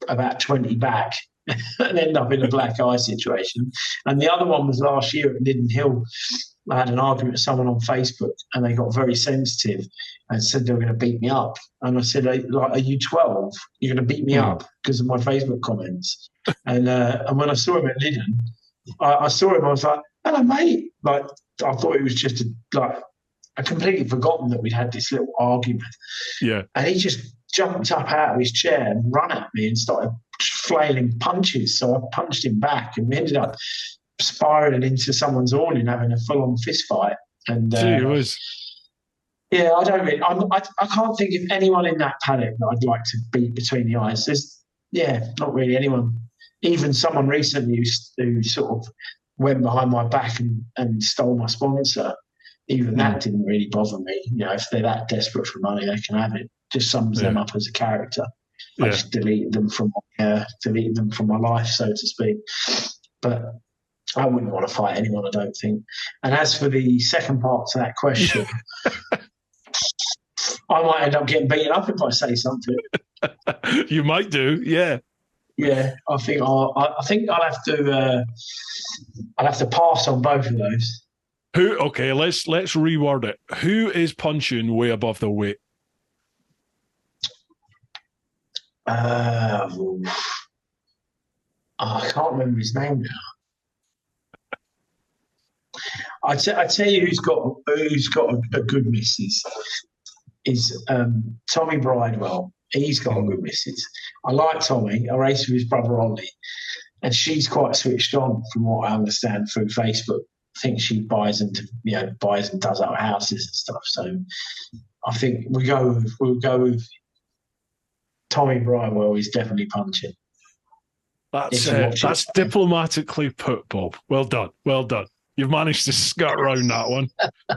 about 20 back and ended up in a black eye situation. And the other one was last year at Linden Hill. I had an argument with someone on Facebook and they got very sensitive and said they were going to beat me up. And I said, are you 12? You're going to beat me up because of my Facebook comments. And when I saw him at Linden, I saw him, I was like, hello, mate. Like, I thought it was just I completely forgotten that we'd had this little argument. Yeah. And he just jumped up out of his chair and ran at me and started flailing punches. So I punched him back and we ended up spiraling into someone's awning, having a full-on fist fight. And it was. Yeah, I don't really. I can't think of anyone in that paddock that I'd like to beat between the eyes. Not really anyone. Even someone recently who sort of went behind my back and stole my sponsor. Even that didn't really bother me. You know, if they're that desperate for money, they can have it. Just sums them up as a character. I just deleted them from my life, so to speak. But I wouldn't want to fight anyone, I don't think. And as for the second part to that question, I might end up getting beaten up if I say something. You might do, yeah. Yeah, I think I'll have to pass on both of those. Okay, let's reword it. Who is punching way above their weight? I can't remember his name now. I tell you who's got a good missus is Tommy Bridewell. He's got a good missus. I like Tommy. I race with his brother Ollie, and she's quite switched on from what I understand through Facebook. I think she buys and does up houses and stuff. So I think we'll go with Tommy Bridewell. He's definitely punching. That's diplomatically put, Bob. Well done. Well done. You've managed to skirt around that one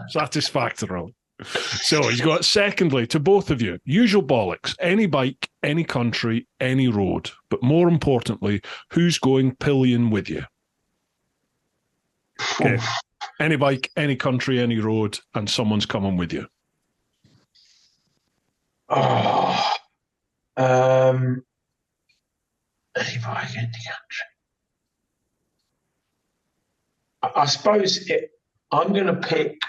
satisfactorily. So he's got, secondly, to both of you, usual bollocks, any bike, any country, any road. But more importantly, who's going pillion with you? Okay. Any bike, any country, any road, and someone's coming with you. Any bike, any country. I suppose I'm going to pick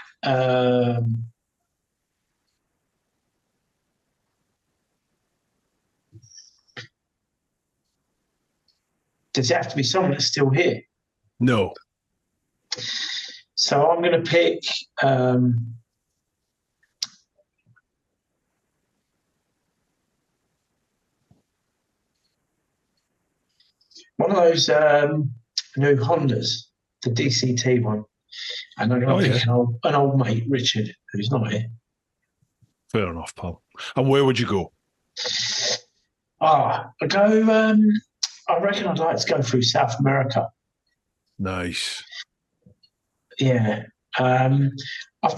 does it have to be someone that's still here? No. So I'm going to pick one of those new Hondas, the DCT one. And I'm going to pick an old mate, Richard, who's not here. Fair enough, pal. And where would you go? I reckon I'd like to go through South America. Nice. Yeah. I've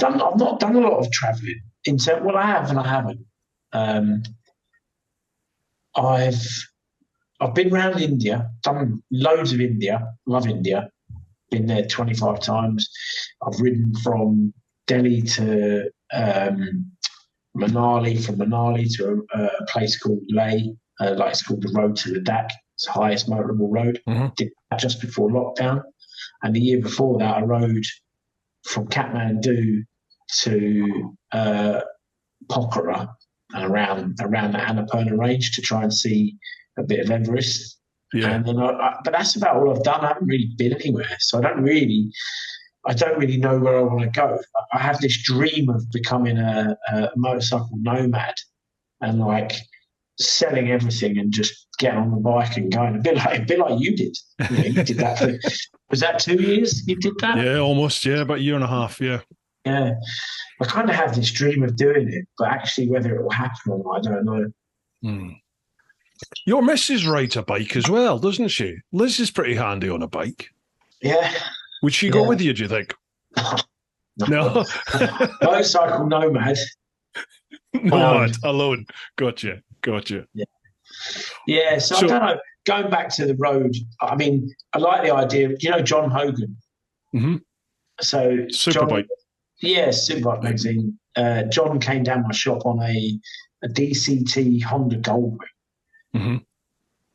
not done a lot of travelling. Well, I have and I haven't. I've been around India, done loads of India, love India, been there 25 times. I've ridden from Delhi to Manali, from Manali to a place called Leh, it's called the Road to Ladakh. It's the highest motorable road. Did that just before lockdown. And the year before that, I rode from Kathmandu to Pokhara and around the Annapurna range to try and see a bit of Everest. Yeah. And then but that's about all I've done. I haven't really been anywhere, so I don't really know where I want to go. I have this dream of becoming a motorcycle nomad and like selling everything and just getting on the bike and going a bit like you did. You did that was that 2 years you did that? Yeah, almost. Yeah, about a year and a half. Yeah. Yeah. I kind of have this dream of doing it, but actually whether it will happen or not, I don't know. Your missus rides a bike as well, doesn't she? Liz is pretty handy on a bike. Yeah. Would she go with you, do you think? No. Motorcycle nomad. Nomad, alone. Gotcha. Yeah. Yeah, so I don't know. Going back to the road, I mean, I like the idea. You know, John Hogan. Mm-hmm. So John, Superbike. yeah, Superbike magazine. John came down my shop on a DCT Honda Goldwing, Mm-hmm.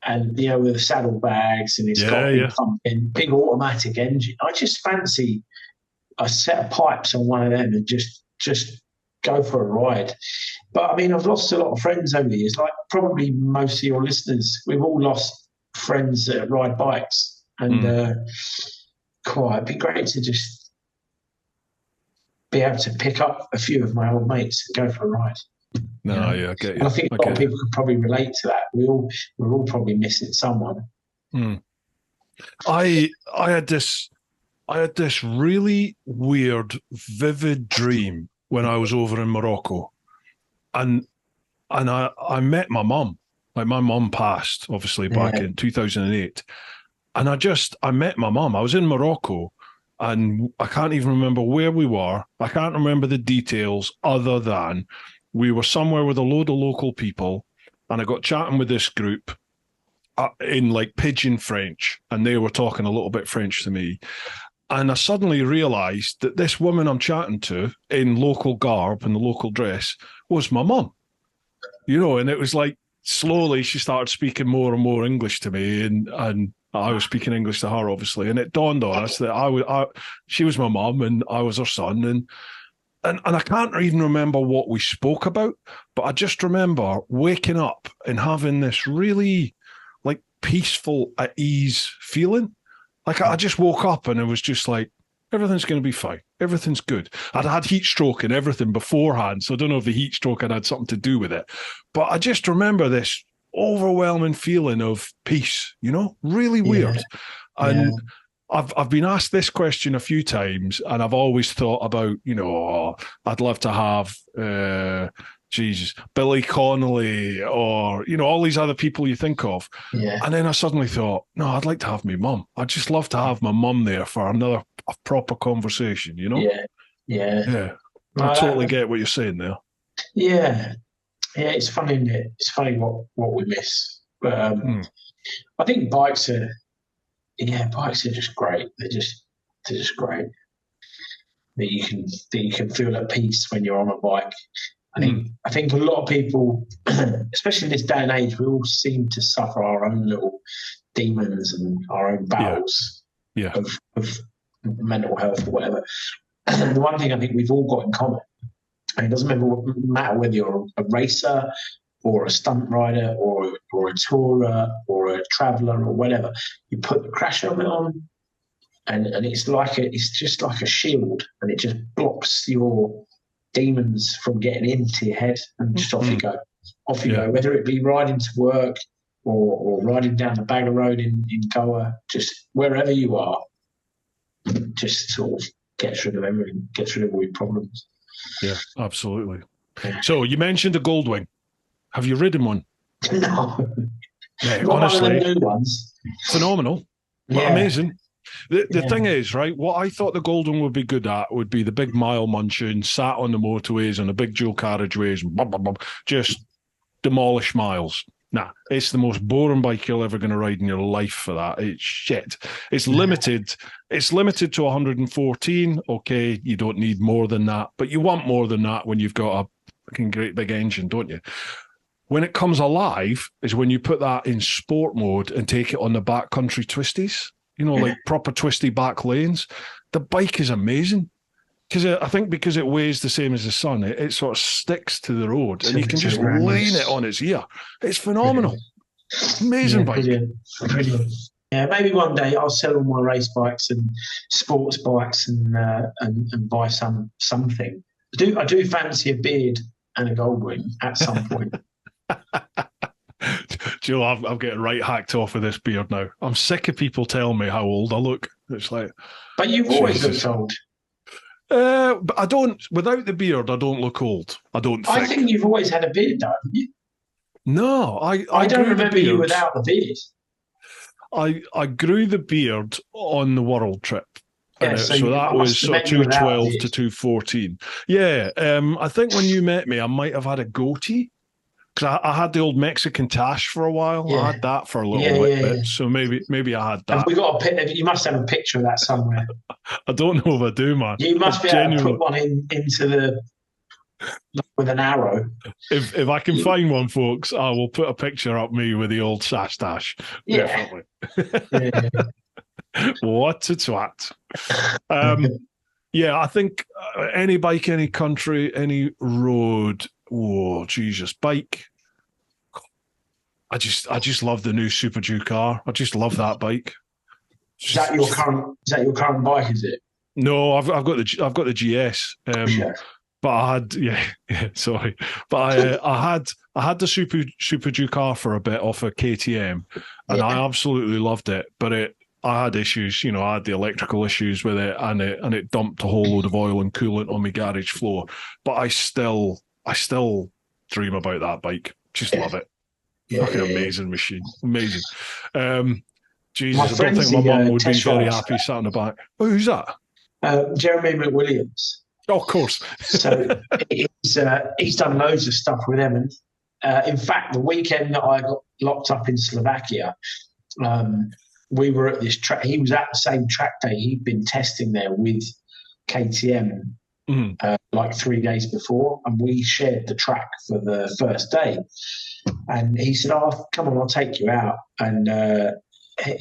and you know, with saddlebags, and it's got a big automatic engine. I just fancy a set of pipes on one of them and just go for a ride. But I mean, I've lost a lot of friends over the years. Like probably most of your listeners, we've all lost friends that ride bikes, and it'd be great to just be able to pick up a few of my old mates and go for a ride. No, yeah, I get you. And I think a lot of people could probably relate to that. We're all probably missing someone. I had this really weird, vivid dream when I was over in Morocco, and I met my mum. Like my mum passed obviously back in 2008, and I met my mum. I was in Morocco, and I can't even remember where we were. I can't remember the details other than we were somewhere with a load of local people, and I got chatting with this group in like pidgin French, and they were talking a little bit French to me. And I suddenly realised that this woman I'm chatting to in local garb and the local dress was my mum. You know, and it was like slowly she started speaking more and more English to me, and I was speaking English to her, obviously. And it dawned on us that she was my mum and I was her son. And I can't even remember what we spoke about, but I just remember waking up and having this really like peaceful, at ease feeling. Like I just woke up and it was just like, everything's going to be fine. Everything's good. I'd had heat stroke and everything beforehand, so I don't know if the heat stroke had something to do with it. But I just remember this overwhelming feeling of peace, you know, really weird. And I've been asked this question a few times, and I've always thought about, you know, I'd love to have Billy Connolly, or, you know, all these other people you think of. Yeah. And then I suddenly thought, no, I'd like to have my mum. I'd just love to have my mum there for a proper conversation, you know? Yeah. I totally get what you're saying there. Yeah. Yeah, it's funny, isn't it? It's funny what we miss. But I think bikes are just great. They're just great. That you can feel at peace when you're on a bike. I think a lot of people, especially in this day and age, we all seem to suffer our own little demons and our own battles of mental health or whatever. The one thing I think we've all got in common, and it doesn't matter whether you're a racer or a stunt rider or a tourer or a traveller or whatever, you put the crash helmet on, and it's just like a shield, and it just blocks your demons from getting into your head, and just off you go. Off you go, whether it be riding to work or riding down the Bagger Road in Goa, just wherever you are, just sort of gets rid of everything, gets rid of all your problems. Yeah, absolutely. Yeah. So you mentioned the Goldwing. Have you ridden one? No. Yeah, honestly, one of the new ones. Phenomenal. Yeah. Amazing. The thing is, right, what I thought the Goldwing would be good at would be the big mile munching, sat on the motorways and the big dual carriageways, and blah, blah, blah, just demolish miles. Nah, it's the most boring bike you're ever going to ride in your life for that. It's shit. It's limited. It's limited to 114. Okay, you don't need more than that, but you want more than that when you've got a fucking great big engine, don't you? When it comes alive is when you put that in sport mode and take it on the backcountry twisties, you know, like proper twisty back lanes. The bike is amazing. Because I think because it weighs the same as the sun, it sort of sticks to the road, and you can just lean it on its ear. It's phenomenal. Amazing bike. Brilliant. Yeah, maybe one day I'll sell all my race bikes and sports bikes and buy something. I do fancy a beard and a Goldwing at some point. Jill, I'm getting right hacked off with this beard now. I'm sick of people telling me how old I look. It's like, but you've always looked old. But I don't. Without the beard, I don't look old. I don't. I think you've always had a beard, though, haven't you? No, I don't remember you without the beard. I grew the beard on the world trip. Yeah, so that was sort of 212 to 214. Yeah, I think when you met me, I might have had a goatee. because I had the old Mexican Tash for a while. Yeah. I had that for a little Yeah. bit. So maybe I had Have that. we got you must have a picture of that somewhere. I don't know if I do, man. You must be able to put one into the with an arrow. If I can find one, folks, I will put a picture up me with the old Sash Tash. Yeah. Definitely. What a twat. Yeah, I think any bike, any country, any road. Oh, Jesus, bike. I just love the new Super Duke R. I just love that bike. Is that your current bike? Is it? No, I've got the GS. But I had sorry, but I had the Super Duke R for a bit off a KTM, and I absolutely loved it. But I had issues, I had the electrical issues with it, and it dumped a whole load of oil and coolant on my garage floor. But I still dream about that bike. Just love it. Fucking amazing machine, amazing. Jesus, I don't think my mum would be very happy sat in the back. Oh, who's that? Jeremy McWilliams. Oh, of course. So he's done loads of stuff with them. And in fact, the weekend that I got locked up in Slovakia, we were at this track. He was at the same track day. He'd been testing there with KTM like 3 days before, and we shared the track for the first day. And he said, "Oh, come on, I'll take you out." And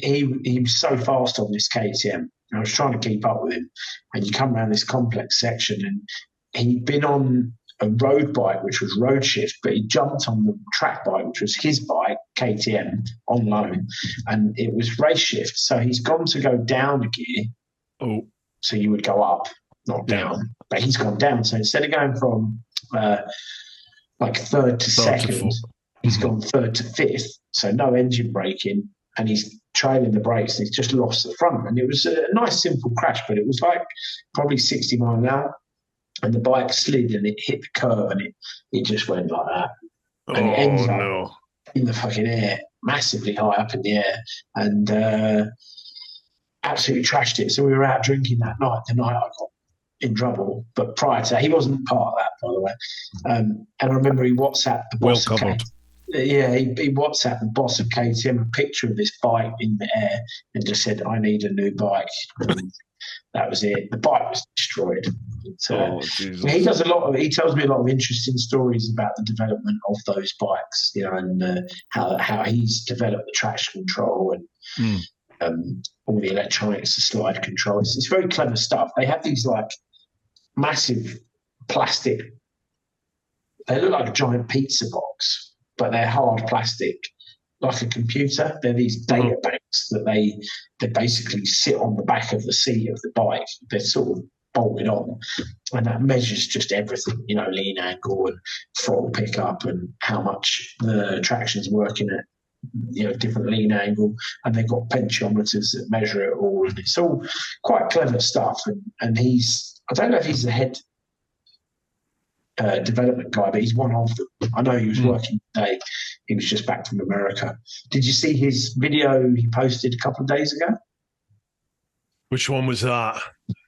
he was so fast on this KTM. I was trying to keep up with him, and you come around this complex section, and he'd been on a road bike, which was road shift, but he jumped on the track bike, which was his bike, KTM, on loan, and it was race shift. So he's gone to go down a gear. Oh. So you would go up, not down, but he's gone down. So instead of going from like third to second, he's gone third to fifth. So no engine braking, and he's trailing the brakes, and he's just lost the front. And it was a nice, simple crash, but it was like probably 60 miles an hour. And the bike slid and it hit the curve, and it just went like that. And it ends up in the fucking air, massively high up in the air, and absolutely trashed it. So we were out drinking that night. The night I got in trouble, but prior to that, he wasn't part of that, by the way. And I remember he WhatsApped the boss. Well covered. He WhatsApped the boss of KTM a picture of this bike in the air and just said, "I need a new bike." And that was it. The bike was destroyed. He does he tells me a lot of interesting stories about the development of those bikes, and how he's developed the traction control and all the electronics, the slide controls. It's very clever stuff. They have these like massive plastic. They look like a giant pizza box, but they're hard plastic, like a computer. They're these data banks that they basically sit on the back of the seat of the bike. They're sort of bolted on, and that measures just everything, lean angle and throttle pickup and how much the traction's working at, different lean angle. And they've got potentiometers that measure it all. And it's all quite clever stuff. And I don't know if he's the head development guy, but he's one of them. I know he was working today. He was just back from America. Did you see his video he posted a couple of days ago? Which one was that?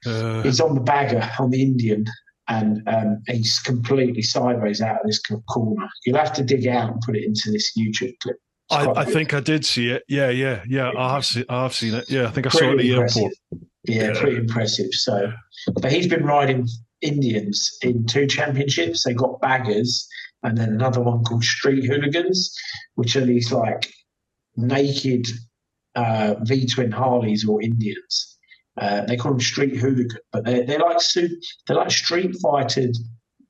He's on the bagger, on the Indian, and he's completely sideways out of this corner. You'll have to dig it out and put it into this YouTube clip. I think I did see it. Yeah. I have seen it. Yeah, I think I saw it at the airport. Yeah, pretty impressive. So, but he's been riding Indians in 2 championships. They got baggers, and then another one called Street Hooligans, which are these like naked V-twin Harleys or Indians. They call them Street Hooligan, but they're like Street Fighter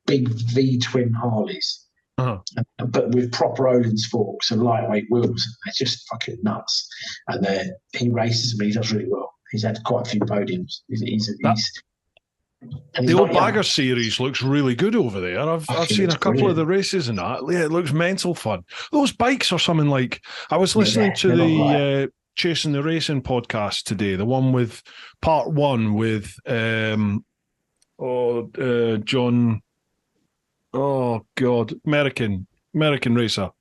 big V-twin Harleys. But with proper Öhlins forks and lightweight wheels. They're just fucking nuts. And he races them, and he does really well. He's had quite a few podiums. The old Bagger series looks really good over there. I've seen a couple of the races and that. Yeah, it looks mental fun. Those bikes are something like, I was listening to the Chasing the Racing podcast today, the one with part 1 with John. Oh God, American racer.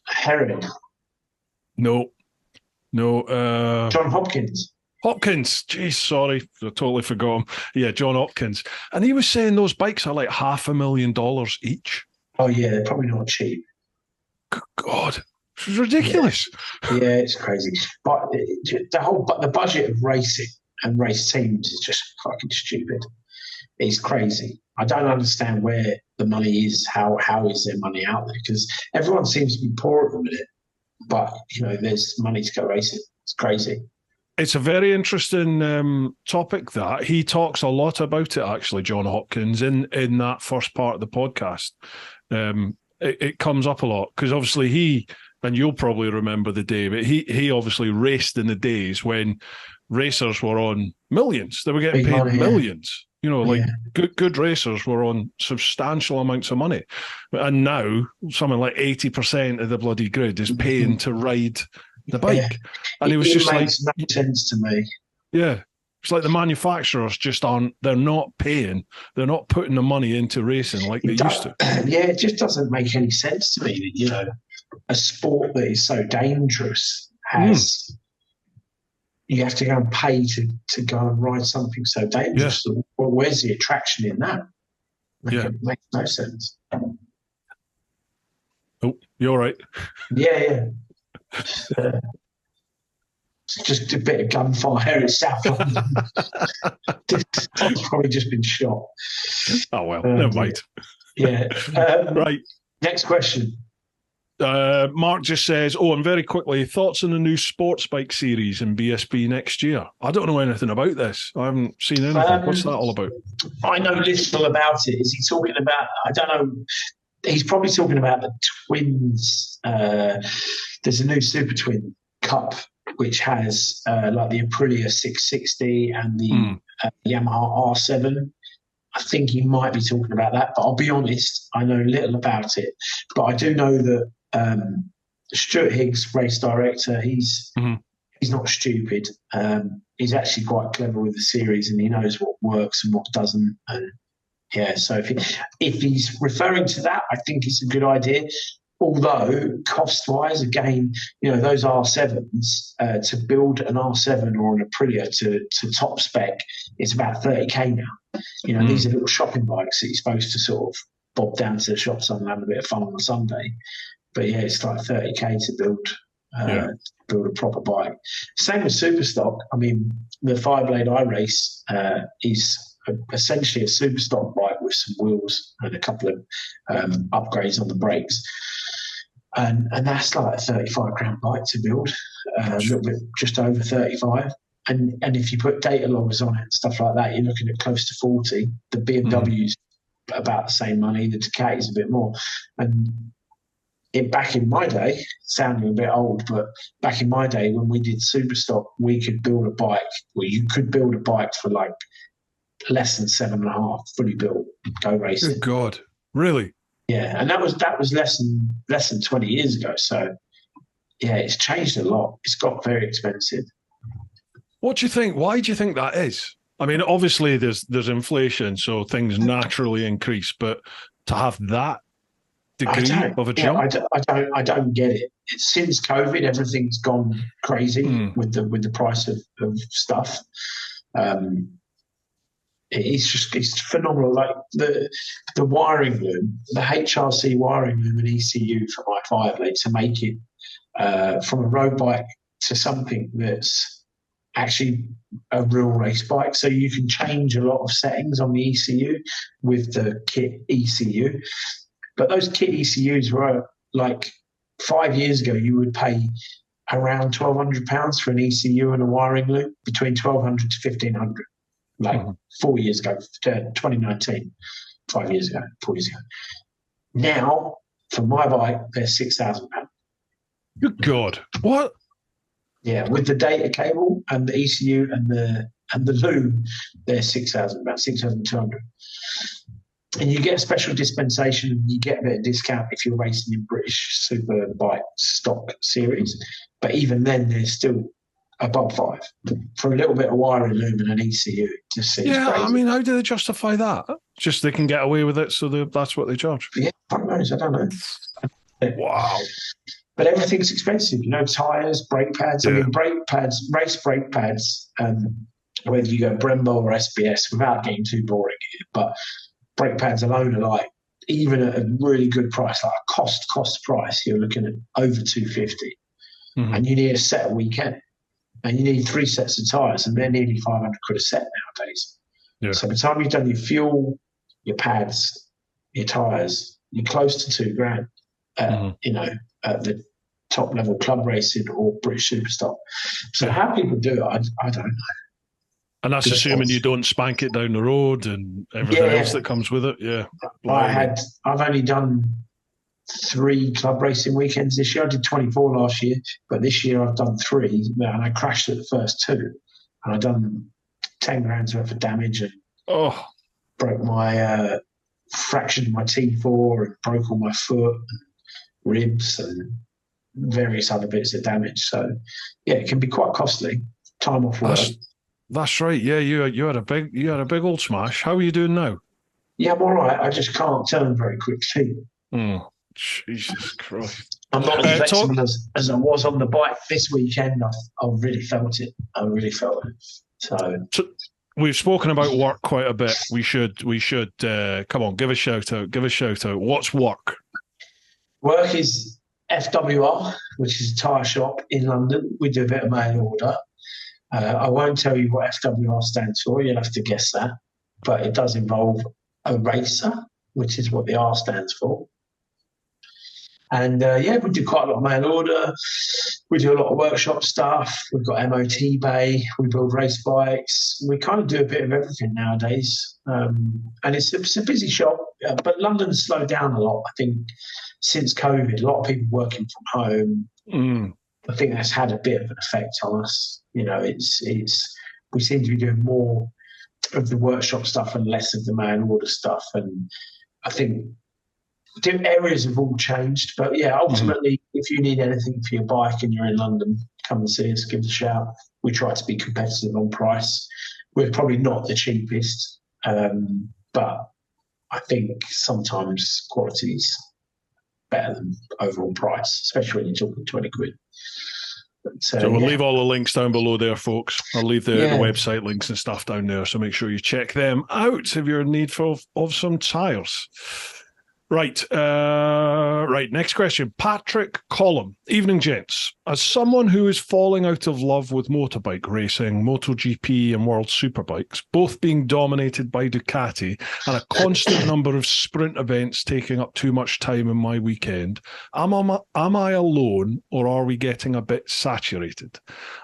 Herring. No. John Hopkins. Jeez, sorry, I totally forgot him. Yeah, John Hopkins. And he was saying those bikes are like $500,000 each. Oh yeah, they're probably not cheap. God, it's ridiculous. Yeah, it's crazy. But the budget of racing and race teams is just fucking stupid. It's crazy. I don't understand where the money is. How is there money out there? Because everyone seems to be poor at the minute, but there's money to go racing. It's crazy. It's a very interesting topic that he talks a lot about it. Actually, John Hopkins in that first part of the podcast, it comes up a lot because obviously he, and you'll probably remember the day, but he obviously raced in the days when racers were on millions. They were getting paid millions. Good racers were on substantial amounts of money. And now something like 80% of the bloody grid is paying to ride the bike. Yeah. And it was just makes no sense to me. Yeah. It's like the manufacturers just they're not paying, they're not putting the money into racing like they used to. Yeah, it just doesn't make any sense to me that, a sport that is so dangerous you have to go and pay to go and ride something so dangerous. Yeah. Well, where's the attraction in that? It makes no sense. Oh, you're right. Yeah. It's just a bit of gunfire in South London. It's probably just been shot. Oh, well, never mind. Yeah. Right. Next question. Mark just says, and very quickly, thoughts on the new sports bike series in BSB next year? I don't know anything about this. I haven't seen anything. What's that all about? I know little about it. Is he talking about, I don't know, he's probably talking about the twins. There's a new Super Twin Cup, which has like the Aprilia 660 and the Yamaha R7. I think he might be talking about that, but I'll be honest, I know little about it. But I do know that Stuart Higgs, race director, he's not stupid. He's actually quite clever with the series, and he knows what works and what doesn't. And yeah, so if he's referring to that, I think it's a good idea. Although cost-wise, again, those R7s, to build an R7 or an Aprilia to top spec, it's about 30k now. These are little shopping bikes that you're supposed to sort of bob down to the shops and have a bit of fun on a Sunday. But yeah, it's like 30k to build a proper bike. Same with Superstock. I mean, the Fireblade I race is essentially a Superstock bike with some wheels and a couple of upgrades on the brakes. And that's like a 35 grand bike to build, a little bit just over 35. And if you put data loggers on it and stuff like that, you're looking at close to 40. The BMW's about the same money. The Ducati's a bit more. And back in my day, sounding a bit old, but back in my day when we did Superstock, we could build a bike. Well, you could build a bike for like less than 7.5, fully built, go racing. Good God, really? Yeah, and that was less than 20 years ago. So yeah, it's changed a lot. It's got very expensive. What do you think? Why do you think that is? I mean, obviously there's inflation, so things naturally increase. But to have that degree of a jump, I don't get it. Since COVID, everything's gone crazy with the price of stuff. It's phenomenal. Like the wiring loom, the HRC wiring loom and ECU for my Fireblade to make it from a road bike to something that's actually a real race bike. So you can change a lot of settings on the ECU with the kit ECU. But those kit ECUs were like 5 years ago, you would pay around £1,200 for an ECU and a wiring loop, between £1,200 to £1,500. Like 4 years ago, 2019, 5 years ago, 4 years ago. Now, for my bike, they're £6,000. Good God. What? Yeah, with the data cable and the ECU and the loom, they're £6,000, about 6,200. And you get a special dispensation, and you get a bit of discount if you're racing in British Super Bike Stock Series. But even then, they're still above 5 for a little bit of wiring loom and an ECU. Just seems crazy. I mean, how do they justify that? Just they can get away with it, so that's what they charge. Yeah, fuck knows. I don't know. Wow. But everything's expensive, tyres, brake pads. Yeah. I mean, brake pads, race brake pads, whether you go Brembo or SBS, without getting too boring here, but brake pads alone are like even at a really good price, like a cost price, you're looking at over 250, and you need a set a weekend, and you need 3 sets of tyres, and they're nearly 500 quid a set nowadays. Yeah. So by the time you've done your fuel, your pads, your tyres, you're close to £2,000. You know, at the top level club racing or British Superstock. So how people do it, I don't know. And that's assuming you don't spank it down the road and everything else that comes with it. Yeah. I've only done 3 club racing weekends this year. I did 24 last year, but this year I've done 3, and I crashed at the first 2, and I've done 10 grand's worth of damage and broke my fractured my T4 and broke all my foot and ribs and various other bits of damage. So yeah, it can be quite costly. Time off work. That's right. Yeah, you had a big old smash. How are you doing now? Yeah, I'm all right. I just can't turn very quickly. Jesus Christ! I'm not as flexible as I was on the bike this weekend. I really felt it. So we've spoken about work quite a bit. We should come on, give a shout out. What's work? Work is FWR, which is a tyre shop in London. We do a bit of mail order. I won't tell you what FWR stands for. You'll have to guess that. But it does involve a racer, which is what the R stands for. And we do quite a lot of mail order. We do a lot of workshop stuff. We've got MOT bay. We build race bikes. We kind of do a bit of everything nowadays. And it's a busy shop. But London's slowed down a lot, I think, since COVID. A lot of people working from home. I think that's had a bit of an effect on us. You know, we seem to be doing more of the workshop stuff and less of the mail order stuff. And I think different areas have all changed. But yeah, ultimately, if you need anything for your bike and you're in London, come and see us, give us a shout. We try to be competitive on price. We're probably not the cheapest, but I think sometimes quality is better than overall price, especially when you're talking 20 quid. But, so we'll leave all the links down below there, folks. I'll leave the website links and stuff down there, so make sure you check them out if you're in need of some tyres. Right. Next question. Patrick Collum. Evening, gents. As someone who is falling out of love with motorbike racing, MotoGP and World Superbikes, both being dominated by Ducati and a constant number of sprint events taking up too much time in my weekend, am I alone or are we getting a bit saturated?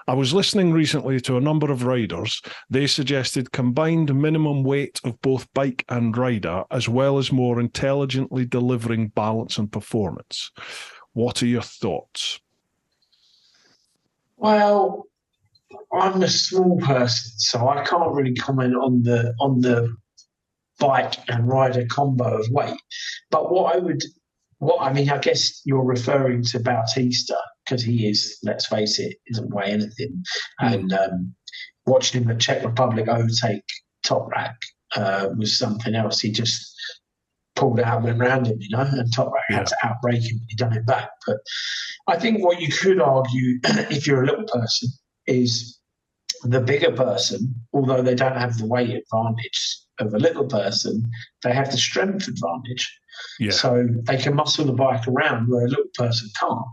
I was listening recently to a number of riders. They suggested combined minimum weight of both bike and rider, as well as more intelligently delivering balance and performance. What are your thoughts? Well, I'm a small person, so I can't really comment on the bike and rider combo of weight. But I guess you're referring to Bautista, because he is, let's face it, doesn't weigh anything. And watching him at Czech Republic overtake Toprak was something else. He just pulled out and went round him, and Toprak had to outbrake him. He done it back. But I think what you could argue, if you're a little person, is the bigger person, although they don't have the weight advantage of a little person, they have the strength advantage. Yeah. So they can muscle the bike around where a little person can't.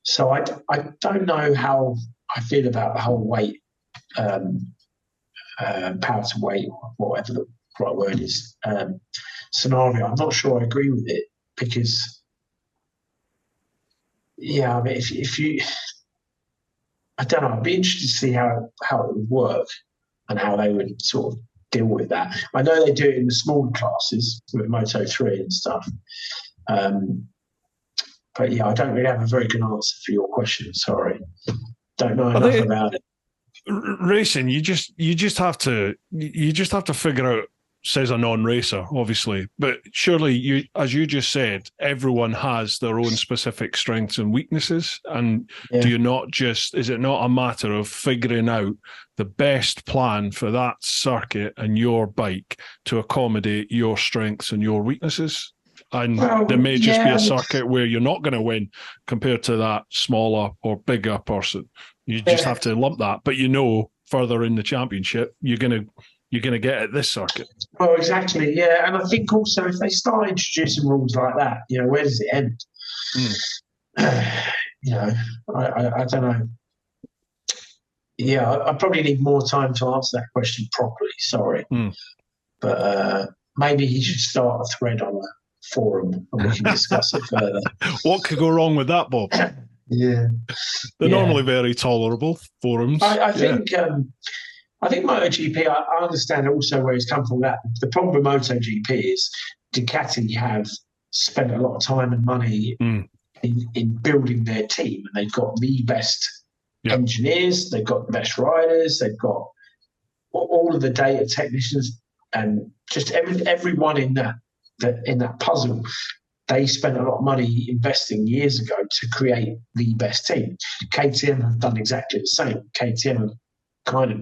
So I don't know how I feel about the whole weight, power to weight, or whatever the right word is, scenario. I'm not sure I agree with it because, if you, I don't know, I'd be interested to see how it would work and how they would sort of deal with that. I know they do it in the smaller classes with Moto3 and stuff. But yeah, I don't really have a very good answer for your question. Sorry. Don't know enough about it. Racing, you just have to figure out, says a non-racer, obviously, but surely as you just said, everyone has their own specific strengths and weaknesses. And is it not a matter of figuring out the best plan for that circuit and your bike to accommodate your strengths and your weaknesses? And there may just be a circuit where you're not going to win compared to that smaller or bigger person. You just have to lump that. But further in the championship, you're going to get at this circuit. Well, exactly, yeah. And I think also if they start introducing rules like that, where does it end? I don't know. Yeah, I probably need more time to answer that question properly. Sorry. But maybe he should start a thread on a forum and we can discuss it further. What could go wrong with that, Bob? Yeah. They're normally very tolerable forums. I think MotoGP, I understand also where it's come from. That the problem with MotoGP is Ducati have spent a lot of time and money in building their team, and they've got the best engineers, they've got the best riders, they've got all of the data technicians, and just everyone in that puzzle. They spent a lot of money investing years ago to create the best team. KTM have done exactly the same. KTM have kind of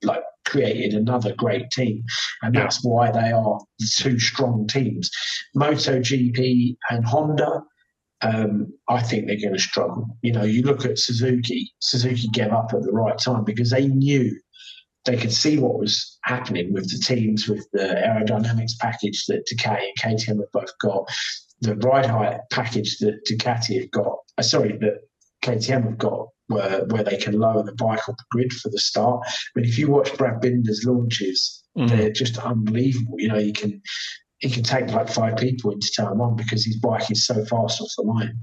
like created another great team, and that's why they are the two strong teams. MotoGP and Honda, I think they're going to struggle. You look at Suzuki gave up at the right time because they knew they could see what was happening with the teams, with the aerodynamics package that Ducati and KTM have both got, the ride height package that Ducati have got, that KTM have got, where they can lower the bike off the grid for the start. I mean, if you watch Brad Binder's launches, they're just unbelievable. He can take like 5 people into turn one because his bike is so fast off the line.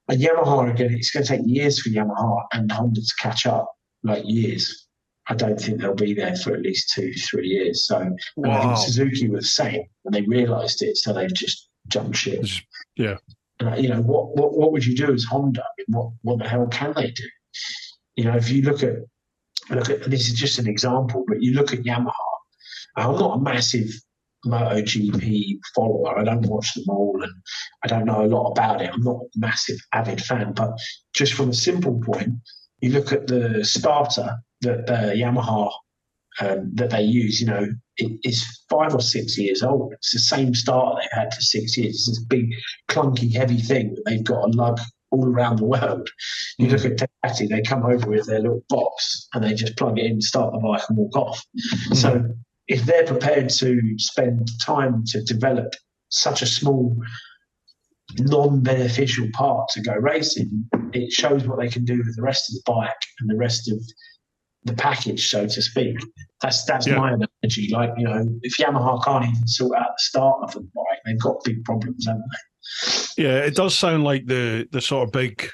And Yamaha, again, it's going to take years for Yamaha and Honda to catch up, like years. I don't think they'll be there for at least 2-3 years. So I think Suzuki was the same, and they realised it, so they've just jumped ship. Yeah. And, what would you do as Honda? I mean, what the hell can they do? If you look at this is just an example, but you look at Yamaha. I'm not a massive MotoGP follower. I don't watch them all, and I don't know a lot about it. I'm not a massive avid fan, but just from a simple point, you look at the starter that Yamaha that they use. It is 5 or 6 years old. It's the same starter they've had for 6 years. It's this big, clunky, heavy thing that they've got to lug all around the world. You look at Ducati, they come over with their little box and they just plug it in, start the bike and walk off. So if they're prepared to spend time to develop such a small, non-beneficial part to go racing, it shows what they can do with the rest of the bike and the rest of the package, so to speak. That's my analogy. Like, if Yamaha can't even sort out the starter for the bike, they've got big problems, haven't they? Yeah, it does sound like the sort of big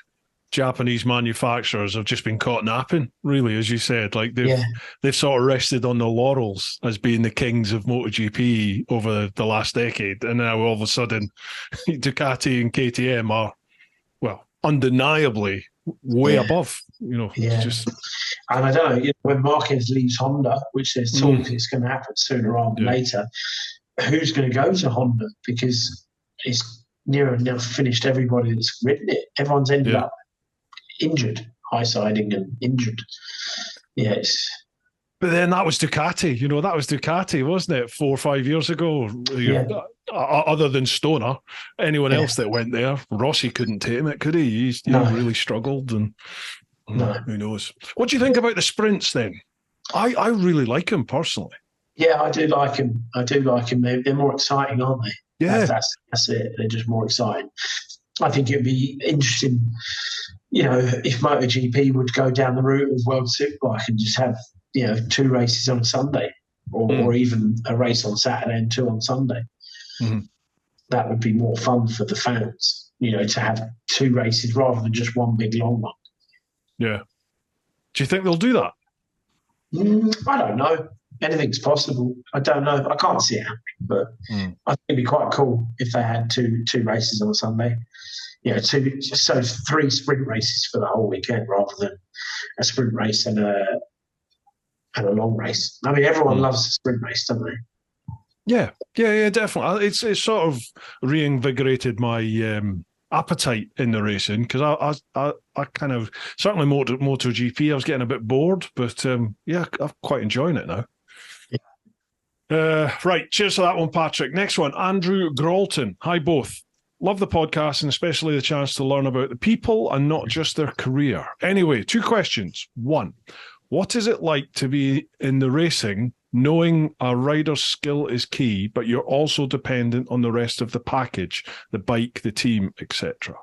Japanese manufacturers have just been caught napping, really, as you said. Like they've sort of rested on their laurels as being the kings of MotoGP over the last decade, and now all of a sudden Ducati and KTM are, well, undeniably way above. It's just. And I don't know, when Marquez leaves Honda, which there's talk it's going to happen sooner rather than later, who's going to go to Honda? Because it's near enough finished everybody that's ridden it. Everyone's ended up injured, high-siding and injured. Yes. But then that was Ducati. That was Ducati, wasn't it? 4 or 5 years ago. Other than Stoner, anyone else that went there, Rossi couldn't tame it, could he? He really struggled, and who knows? What do you think about the sprints then? I really like them personally. Yeah, I do like them. They're more exciting, aren't they? Yeah, that's it. They're just more exciting. I think it'd be interesting, if MotoGP would go down the route of World Superbike and just have 2 races on Sunday, or even a race on Saturday and 2 on Sunday. That would be more fun for the fans, to have 2 races rather than just one big long one. Yeah. Do you think they'll do that? I don't know. Anything's possible. I don't know. I can't see it happening, but I think it'd be quite cool if they had two races on a Sunday. 3 sprint races for the whole weekend rather than a sprint race and a long race. I mean, everyone loves a sprint race, don't they? Yeah, definitely. It's sort of reinvigorated my appetite in the racing, because I kind of, certainly MotoGP, I was getting a bit bored, but I'm quite enjoying it now. Right, cheers for that one, Patrick. Next one, Andrew Gralton. Hi both. Love the podcast, and especially the chance to learn about the people and not just their career. Anyway, 2 questions. 1, what is it like to be in the racing knowing a rider's skill is key, but you're also dependent on the rest of the package, the bike, the team, etc.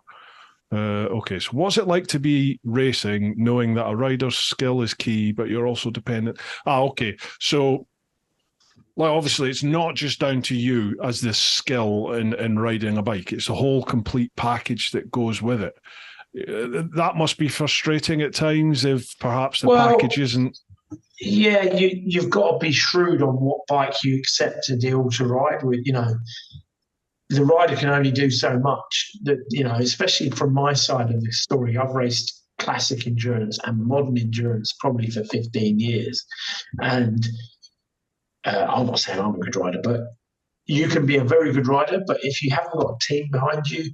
Okay, so what's it like to be racing, knowing that a rider's skill is key, but you're also dependent? Okay. So, like, obviously, it's not just down to you as the skill in riding a bike. It's a whole complete package that goes with it. That must be frustrating at times if perhaps the package isn't. Yeah, you've got to be shrewd on what bike you accept to deal to ride with. The rider can only do so much. That especially from my side of the story, I've raced classic endurance and modern endurance probably for 15 years, and I'm not saying I'm a good rider, but you can be a very good rider. But if you haven't got a team behind you,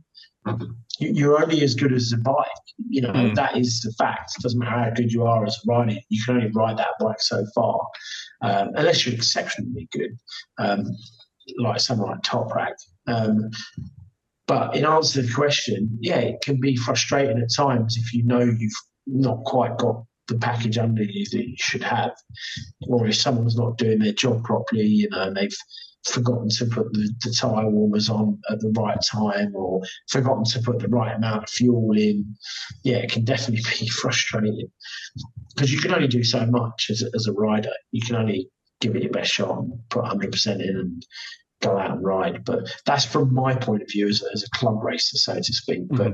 you're only as good as the bike. That is the fact. It doesn't matter how good you are as a rider, you can only ride that bike so far, unless you're exceptionally good, like someone like Toprak. But in answer to the question, yeah, it can be frustrating at times if you know you've not quite got the package under you that you should have, or if someone's not doing their job properly, and they've forgotten to put the tyre warmers on at the right time, or forgotten to put the right amount of fuel in. Yeah, it can definitely be frustrating because you can only do so much as a rider. You can only give it your best shot and put 100% in and go out and ride. But that's from my point of view as a club racer, so to speak. Mm-hmm. But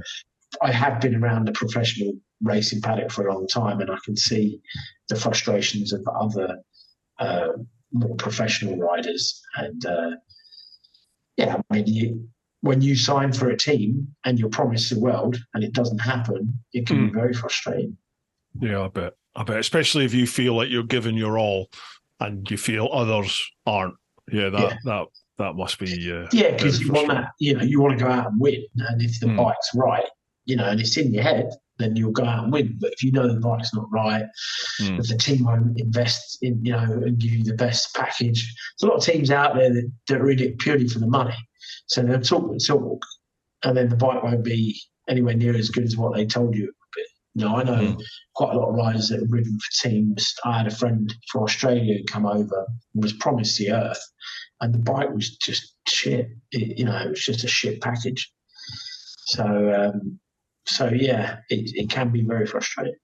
I have been around the professional racing paddock for a long time, and I can see the frustrations of other more professional riders. And when you sign for a team and you're promised the world and it doesn't happen, it can be very frustrating. Yeah, I bet. Especially if you feel like you're giving your all and you feel others aren't. Yeah, that must be. Because you want that. You want to go out and win, and if the bike's right, and it's in your head, then you'll go out and win. But if you know the bike's not right, if the team won't invest in, and give you the best package, there's a lot of teams out there that are in it purely for the money. So they'll talk and talk, and then the bike won't be anywhere near as good as what they told you it would be. I know quite a lot of riders that have ridden for teams. I had a friend from Australia come over and was promised the earth, and the bike was just shit. It was just a shit package. So yeah, it can be very frustrating.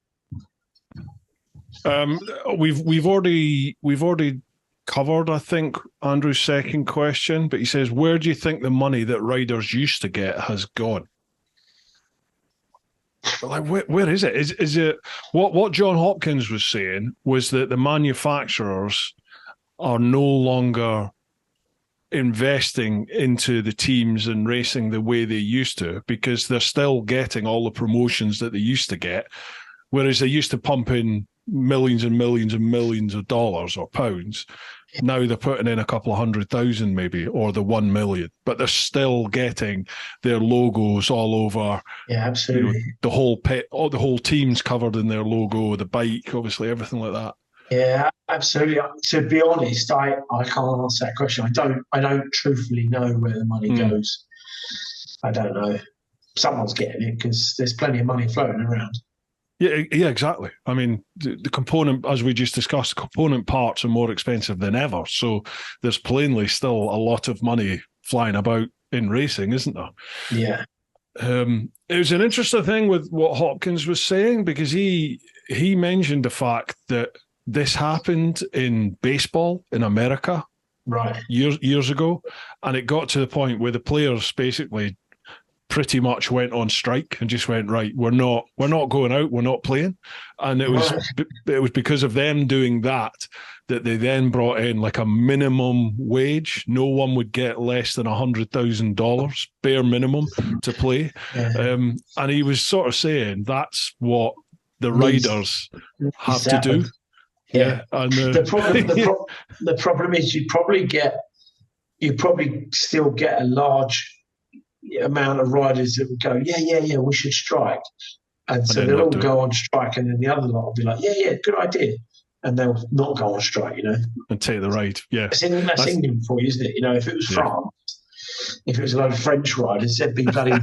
We've already covered, I think, Andrew's second question, but he says, where do you think the money that riders used to get has gone? Like, where is it? Is it what John Hopkins was saying was that the manufacturers are no longer investing into the teams and racing the way they used to, because they're still getting all the promotions that they used to get, whereas they used to pump in millions and millions and millions of dollars or pounds. Now they're putting in a couple of 100,000 maybe, or the 1 million, but they're still getting their logos all over. Yeah, absolutely. The whole pit, all the whole team's covered in their logo, the bike, obviously, everything like that. Yeah, absolutely. To be honest, I can't answer that question. I don't truthfully know where the money goes. I don't know. Someone's getting it because there's plenty of money floating around. Yeah, exactly. I mean, the component, as we just discussed, component parts are more expensive than ever. So there's plainly still a lot of money flying about in racing, isn't there? Yeah. It was an interesting thing with what Hopkins was saying, because he mentioned the fact that this happened in baseball in America, right, years ago, and it got to the point where the players basically pretty much went on strike and just went, right, we're not going out, we're not playing. And it was because of them doing that they then brought in like a minimum wage. No one would get less than $100,000 bare minimum to play. Yeah. And he was sort of saying that's what the riders have to do. Yeah. And the problem is you probably still get a large amount of riders that would go, yeah, we should strike. And so they'll all go on strike, and then the other lot will be like, yeah, good idea. And they'll not go on strike, And take the ride, yeah. That's England for you, isn't it? If it was France, if it was a load of French riders, they'd be bloody...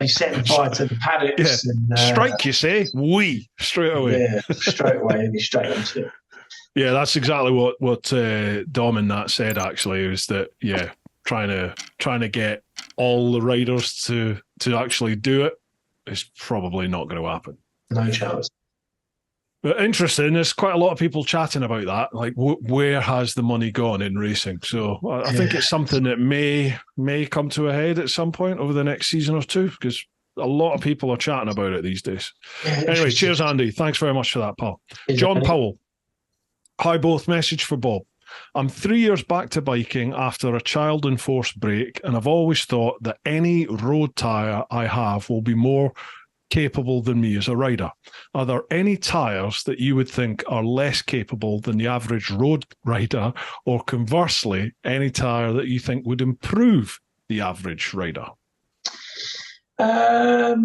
They set fire to the paddocks. Yeah. And, strike, you say? Oui, straight away. Yeah, straight away, and be straight into it. Yeah, that's exactly what Dom and that said. Actually, is that trying to get all the riders to actually do it is probably not going to happen. No chance. But interesting, there's quite a lot of people chatting about that. Like, where has the money gone in racing? So I think it's something that may come to a head at some point over the next season or two, because a lot of people are chatting about it these days. Yeah, anyway, cheers, Andy. Thanks very much for that, pal. John Powell. Hi, both. Message for Bob. I'm 3 years back to biking after a child-enforced break, and I've always thought that any road tyre I have will be more capable than me as a rider. Are there any tyres that you would think are less capable than the average road rider, or conversely, any tyre that you think would improve the average rider? No,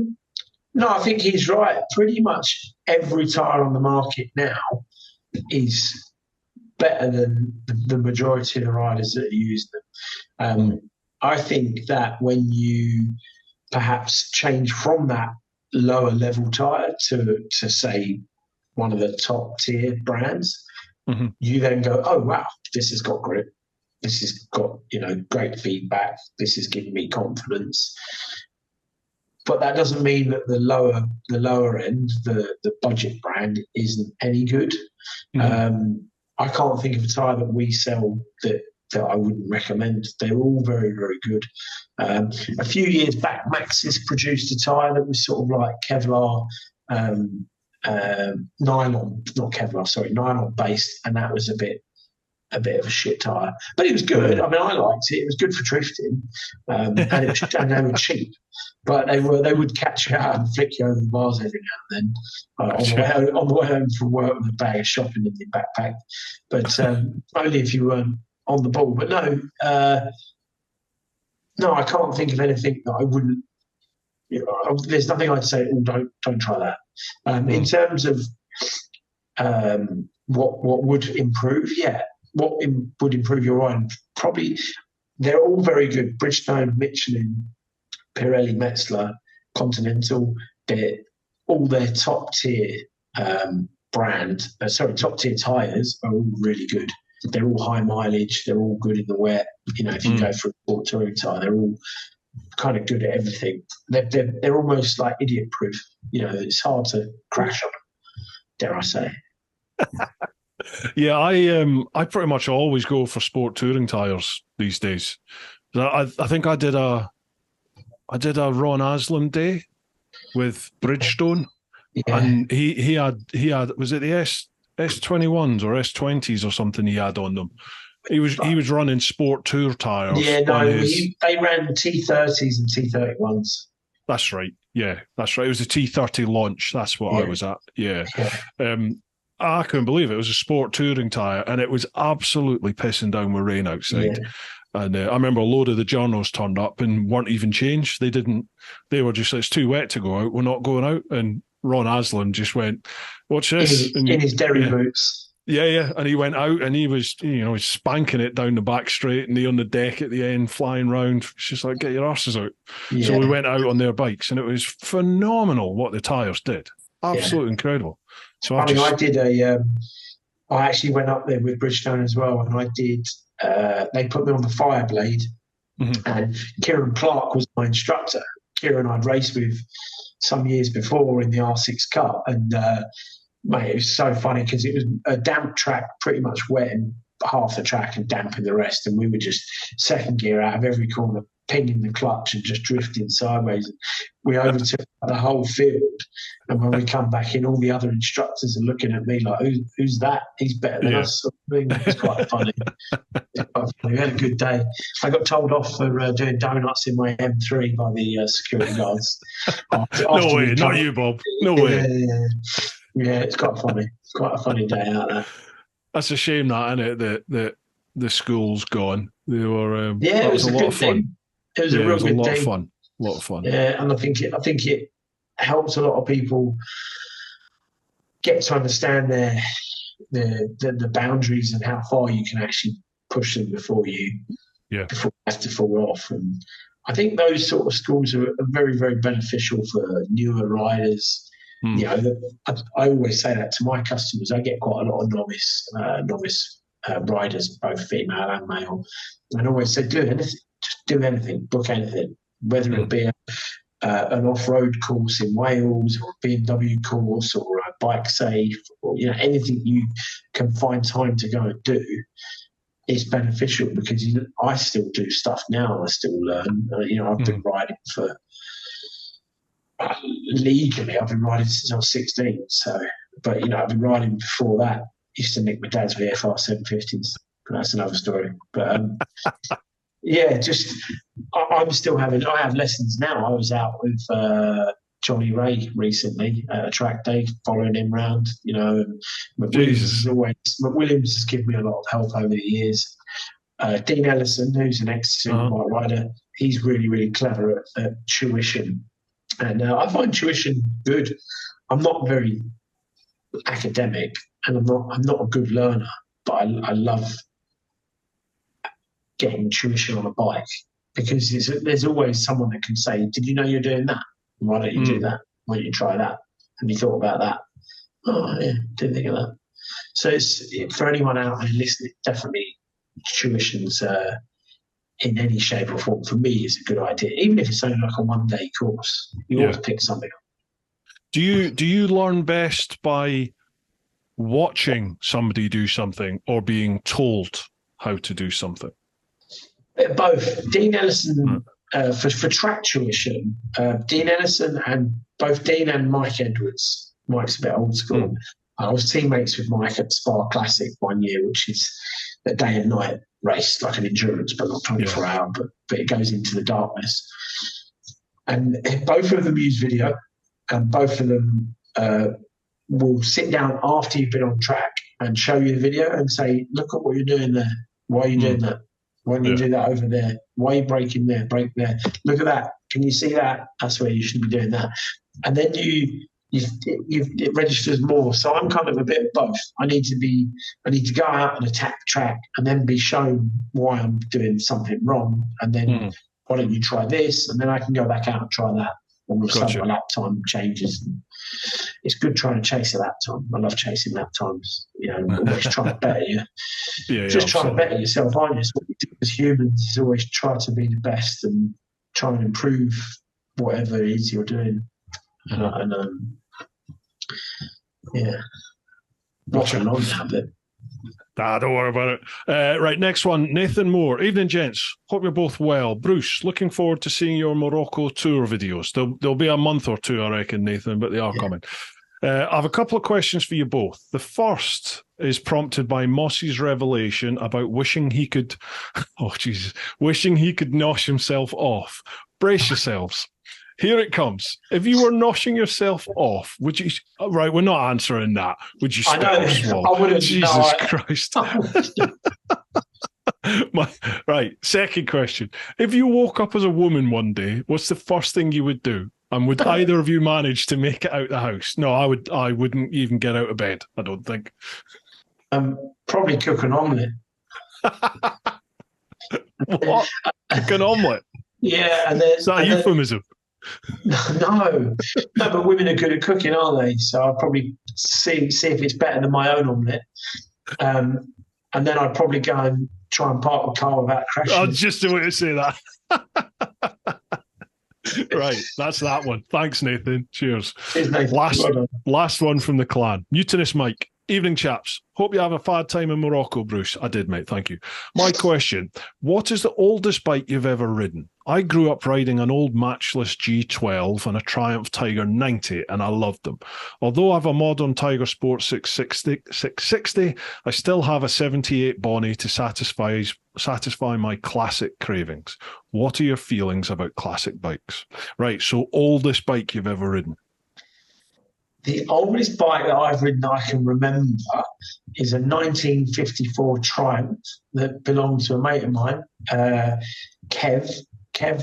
I think he's right. Pretty much every tyre on the market now is better than the majority of the riders that use them. I think that when you perhaps change from that lower level tyre to say one of the top tier brands, you then go, oh wow, this has got grip, this has got great feedback, this is giving me confidence. But that doesn't mean that the lower end, the budget brand, isn't any good. I can't think of a tyre that we sell that I wouldn't recommend. They're all very, very good. A few years back, Maxxis produced a tyre that was sort of like Kevlar, nylon, not Kevlar, sorry, nylon based, and that was a bit of a shit tyre. But it was good. I mean, I liked it. It was good for drifting, and they were cheap. But they would catch you out and flick you over the bars every now and then on the way home from work with a bag of shopping in your backpack. But only if you weren't on the ball. But no, I can't think of anything that I wouldn't. There's nothing I'd say. Oh, don't try that. In terms of what would improve, would improve your riding? Probably they're all very good. Bridgestone, Michelin, Pirelli, Metzler, Continental. They're all their top tier top tier tyres are all really good. They're all high mileage. They're all good in the wet. If you go for a sport touring tyre, they're all kind of good at everything. They're almost like idiot proof. It's hard to crash on them, dare I say. Yeah, I pretty much always go for sport touring tyres these days. I think I did a Ron Aslam day with Bridgestone, and he had was it the S21s or S20s or something he had on them. He was running sport tour tyres. Yeah, no, they ran T30s and T31s. That's right. Yeah, that's right. It was a T30 launch. That's what I was at. Yeah. I couldn't believe it. It was a sport touring tyre, and it was absolutely pissing down with rain outside. Yeah. And I remember a load of the journos turned up and weren't even changed. They were just, it's too wet to go out. We're not going out. And Ron Aslan just went, watch this. In his Derry boots. Yeah. And he went out and he was, spanking it down the back straight and he on the deck at the end, flying round. It's just like, get your arses out. Yeah. So we went out on their bikes and it was phenomenal what the tyres did. Absolutely incredible. So I actually went up there with Bridgestone as well, and I did. They put me on the Fireblade, and Kieran Clark was my instructor. Kieran I'd raced with some years before in the R6 Cup, and mate, it was so funny because it was a damp track, pretty much wet in half the track and damp in the rest, and we were just second gear out of every corner, pinging the clutch and just drifting sideways. We overtook the whole field, and when we come back in, all the other instructors are looking at me like, who's that? He's better than us. It's quite funny. We had a good day. I got told off for doing donuts in my M3 by the security guards. No way, not you, Bob. No way. Yeah, it's quite funny. It's quite a funny day out there. That's a shame, that, isn't it? That the school's gone. They were. It was a lot of fun. It was a real good day. A lot of fun. Yeah, and I think it helps a lot of people get to understand the boundaries and how far you can actually push them before you have to fall off. And I think those sort of schools are very, very beneficial for newer riders You know, I always say that to my customers. I get quite a lot of novice riders, both female and male, and I always say, do anything, just do anything, book anything, whether it be an off-road course in Wales or a BMW course or a bike safe, or anything you can find time to go and do. It's beneficial because I still do stuff now. I still learn. I've been riding for legally. I've been riding since I was 16. So, but I've been riding before that. Used to nick my dad's VFR 750s. That's another story. But just I'm still having. I have lessons now. I was out with Johnny Ray recently at a track day, following him round. And McWilliams has given me a lot of help over the years. Dean Ellison, who's an ex-superbike rider, he's really, really clever at tuition. And I find tuition good. I'm not very academic, and I'm not a good learner, but I love getting tuition on a bike because there's always someone that can say, "Did you know you're doing that? Why don't you do that? Why don't you try that? Have you thought about that?" Oh yeah, didn't think of that. So it's for anyone out there listening, definitely tuition's in any shape or form for me is a good idea, even if it's only like a one-day course. You ought to pick something up. Do you learn best by watching somebody do something or being told how to do something? Both. Dean Ellison for track tuition. Dean Ellison and both Dean and Mike Edwards. Mike's a bit old school. I was teammates with Mike at Spa Classic one year, which is a day and night race, like an endurance, but not 24 hour, but it goes into the darkness. And both of them use video, and both of them will sit down after you've been on track and show you the video and say, look at what you're doing there. Why are you doing that? Why don't you do that over there? Why are you braking there? Brake there. Look at that. Can you see that? That's where you should be doing that. And then it registers more. So I'm kind of a bit of both. I need to go out and attack the track and then be shown why I'm doing something wrong. And then why don't you try this? And then I can go back out and try that. All of a sudden my lap time changes. It's good trying to chase a lap time. I love chasing lap times. Always trying to better you. Trying to better yourself, aren't you? It's what we do as humans is always try to be the best and try and improve whatever it is you're doing. Watching on now, but don't worry about it. Right, next one, Nathan Moore. Evening, gents. Hope you're both well. Bruce, looking forward to seeing your Morocco tour videos. There'll be a month or two, I reckon, Nathan, but they are coming. I have a couple of questions for you both. The first is prompted by Moss's revelation about wishing he could nosh himself off. Brace yourselves. Here it comes. If you were noshing yourself off, would you? Right, we're not answering that. Would you spit or swallow? I wouldn't. Jesus Christ. Right, second question. If you woke up as a woman one day, what's the first thing you would do? And would either of you manage to make it out the house? No, I wouldn't even get out of bed, I don't think. Probably cook an omelette. What? Cook an omelette? Yeah, and there's. Is that a euphemism? No, but women are good at cooking, aren't they? So I'll probably see if it's better than my own omelette. And then I'd probably go and try and park the car without crashing. I was just about to say that. Right, that's that one. Thanks, Nathan. Cheers. Cheers, Nathan. Last one from the clan. Mutinous Mike. Evening, chaps. Hope you have a fad time in Morocco, Bruce. I did, mate. Thank you. My question, what is the oldest bike you've ever ridden? I grew up riding an old matchless G12 and a Triumph Tiger 90, and I loved them. Although I have a modern Tiger Sport 660, I still have a 78 Bonnie to satisfy my classic cravings. What are your feelings about classic bikes? Right, so oldest bike you've ever ridden. The oldest bike that I've ridden that I can remember is a 1954 Triumph that belonged to a mate of mine, Kev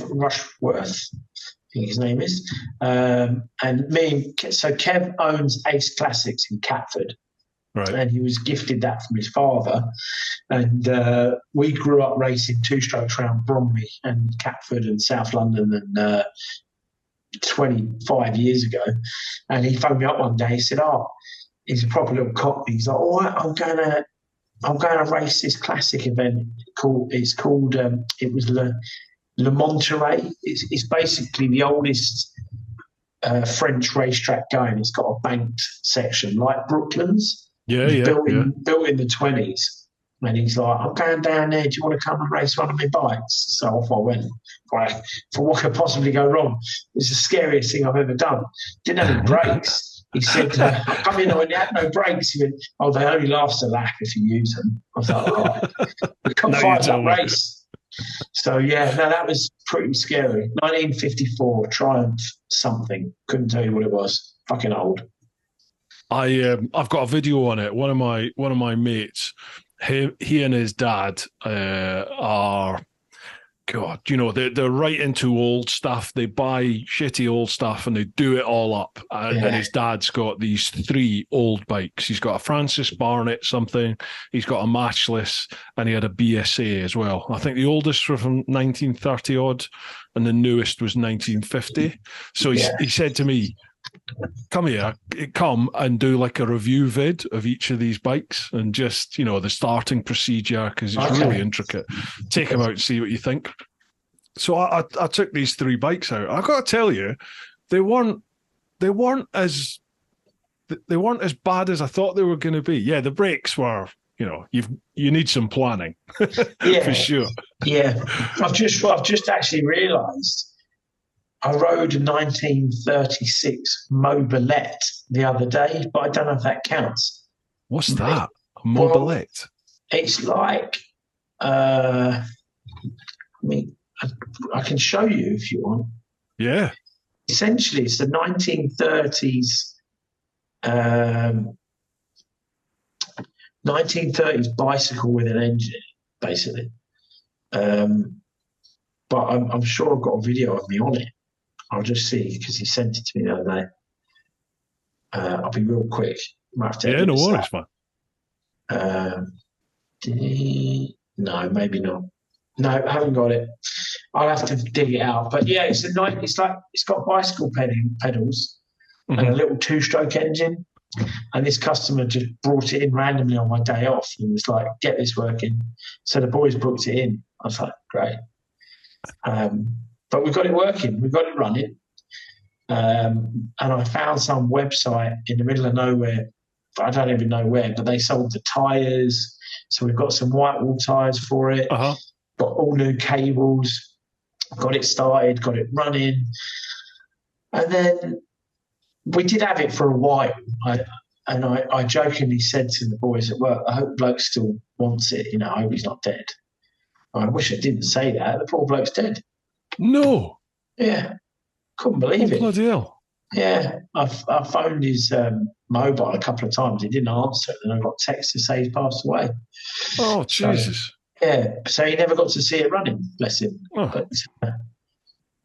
Rushworth, I think his name is. So Kev owns Ace Classics in Catford. Right. And he was gifted that from his father. And we grew up racing two-strokes around Bromley and Catford and South London. And 25 years ago, and he phoned me up one day. He said, "Oh, he's a proper little cockney." He's like, "All right, I'm going to race this classic event it was Le Monterey. It's basically the oldest French racetrack going. It's got a banked section like Brooklands. Built in the 20s." And he's like, "I'm going down there. Do you want to come and race one of my bikes?" So off I went. For what could possibly go wrong? It was the scariest thing I've ever done. Didn't have any brakes. He said, "I come in when you had no brakes." He went, "Oh, they only last a lap if you use them." I was like, "Oh, we can't find that race." So yeah, no, that was pretty scary. 1954 Triumph something. Couldn't tell you what it was. Fucking old. I've got a video on it. One of my mates, he and his dad are, God, they're right into old stuff. They buy shitty old stuff and they do it all up. And his dad's got these 3 old bikes. He's got a Francis Barnett something. He's got a Matchless, and he had a BSA as well. I think the oldest were from 1930 odd, and the newest was 1950. So he said to me, come and do like a review vid of each of these bikes and just, the starting procedure, because it's really intricate. Take them out and see what you think. So I took these 3 bikes out. I got to tell you, they weren't as bad as I thought they were going to be. Yeah, the brakes were, you need some planning for sure. Yeah, I've just actually realised I rode a 1936 Mobilette the other day, but I don't know if that counts. What's that? A Mobilette? Well, it's like, I can show you if you want. Yeah. Essentially, it's the 1930s, 1930s bicycle with an engine, basically. But I'm sure I've got a video of me on it. I'll just see, because he sent it to me the other day. I'll be real quick. No worries, man. No, maybe not. No, I haven't got it. I'll have to dig it out. But yeah, it's got bicycle pedals and a little 2-stroke engine. And this customer just brought it in randomly on my day off and was like, "Get this working." So the boys booked it in. I was like, great. But we've got it working. We've got it running. And I found some website in the middle of nowhere. I don't even know where, but they sold the tyres. So we've got some white wall tyres for it. Got all new cables. Got it started. Got it running. And then we did have it for a while. I jokingly said to the boys at work, "I hope bloke still wants it. I hope he's not dead." I wish I didn't say that. The poor bloke's dead. No. Yeah. Couldn't believe it. Bloody hell. Yeah. I phoned his mobile a couple of times. He didn't answer. And I got a text to say he's passed away. Oh, Jesus. So he never got to see it running, bless him. Oh. But,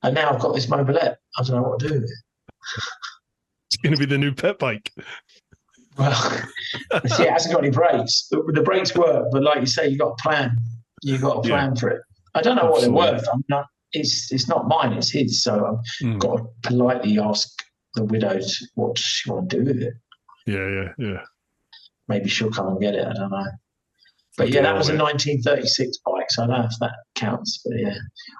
and now I've got this Mobilette. I don't know what to do with it. It's going to be the new pit bike. Well, it hasn't got any brakes. The brakes work, but like you say, you got a plan. You got a plan for it. I don't know what they're worth. I'm not. It's not mine. It's his. So I've got to politely ask the widow what she want to do with it. Yeah. Maybe she'll come and get it. I don't know. But that was a 1936 bike, so I don't know if that counts. But yeah,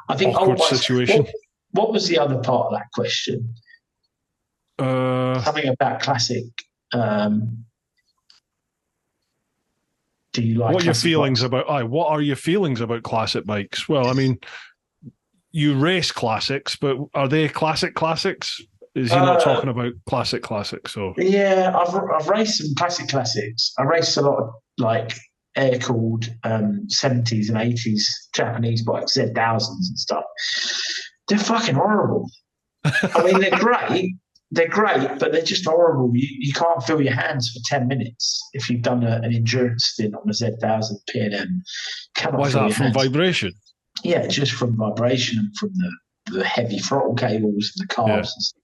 I think awkward situation. What was the other part of that question? Something about classic. Do you like? What are your feelings about? What are your feelings about classic bikes? Well, I mean, you race classics, but are they classics? Is he not talking about classics? So yeah, I've raced some classics. I raced a lot of like air-cooled 70s and 80s Japanese bikes, Z1000s and stuff. They're fucking horrible. I mean, they're great, but they're just horrible. You can't feel your hands for 10 minutes if you've done an endurance stint on a Z1000 P&M. Why is that? From vibration? Yeah, just from vibration and from the heavy throttle cables and the carbs. And stuff.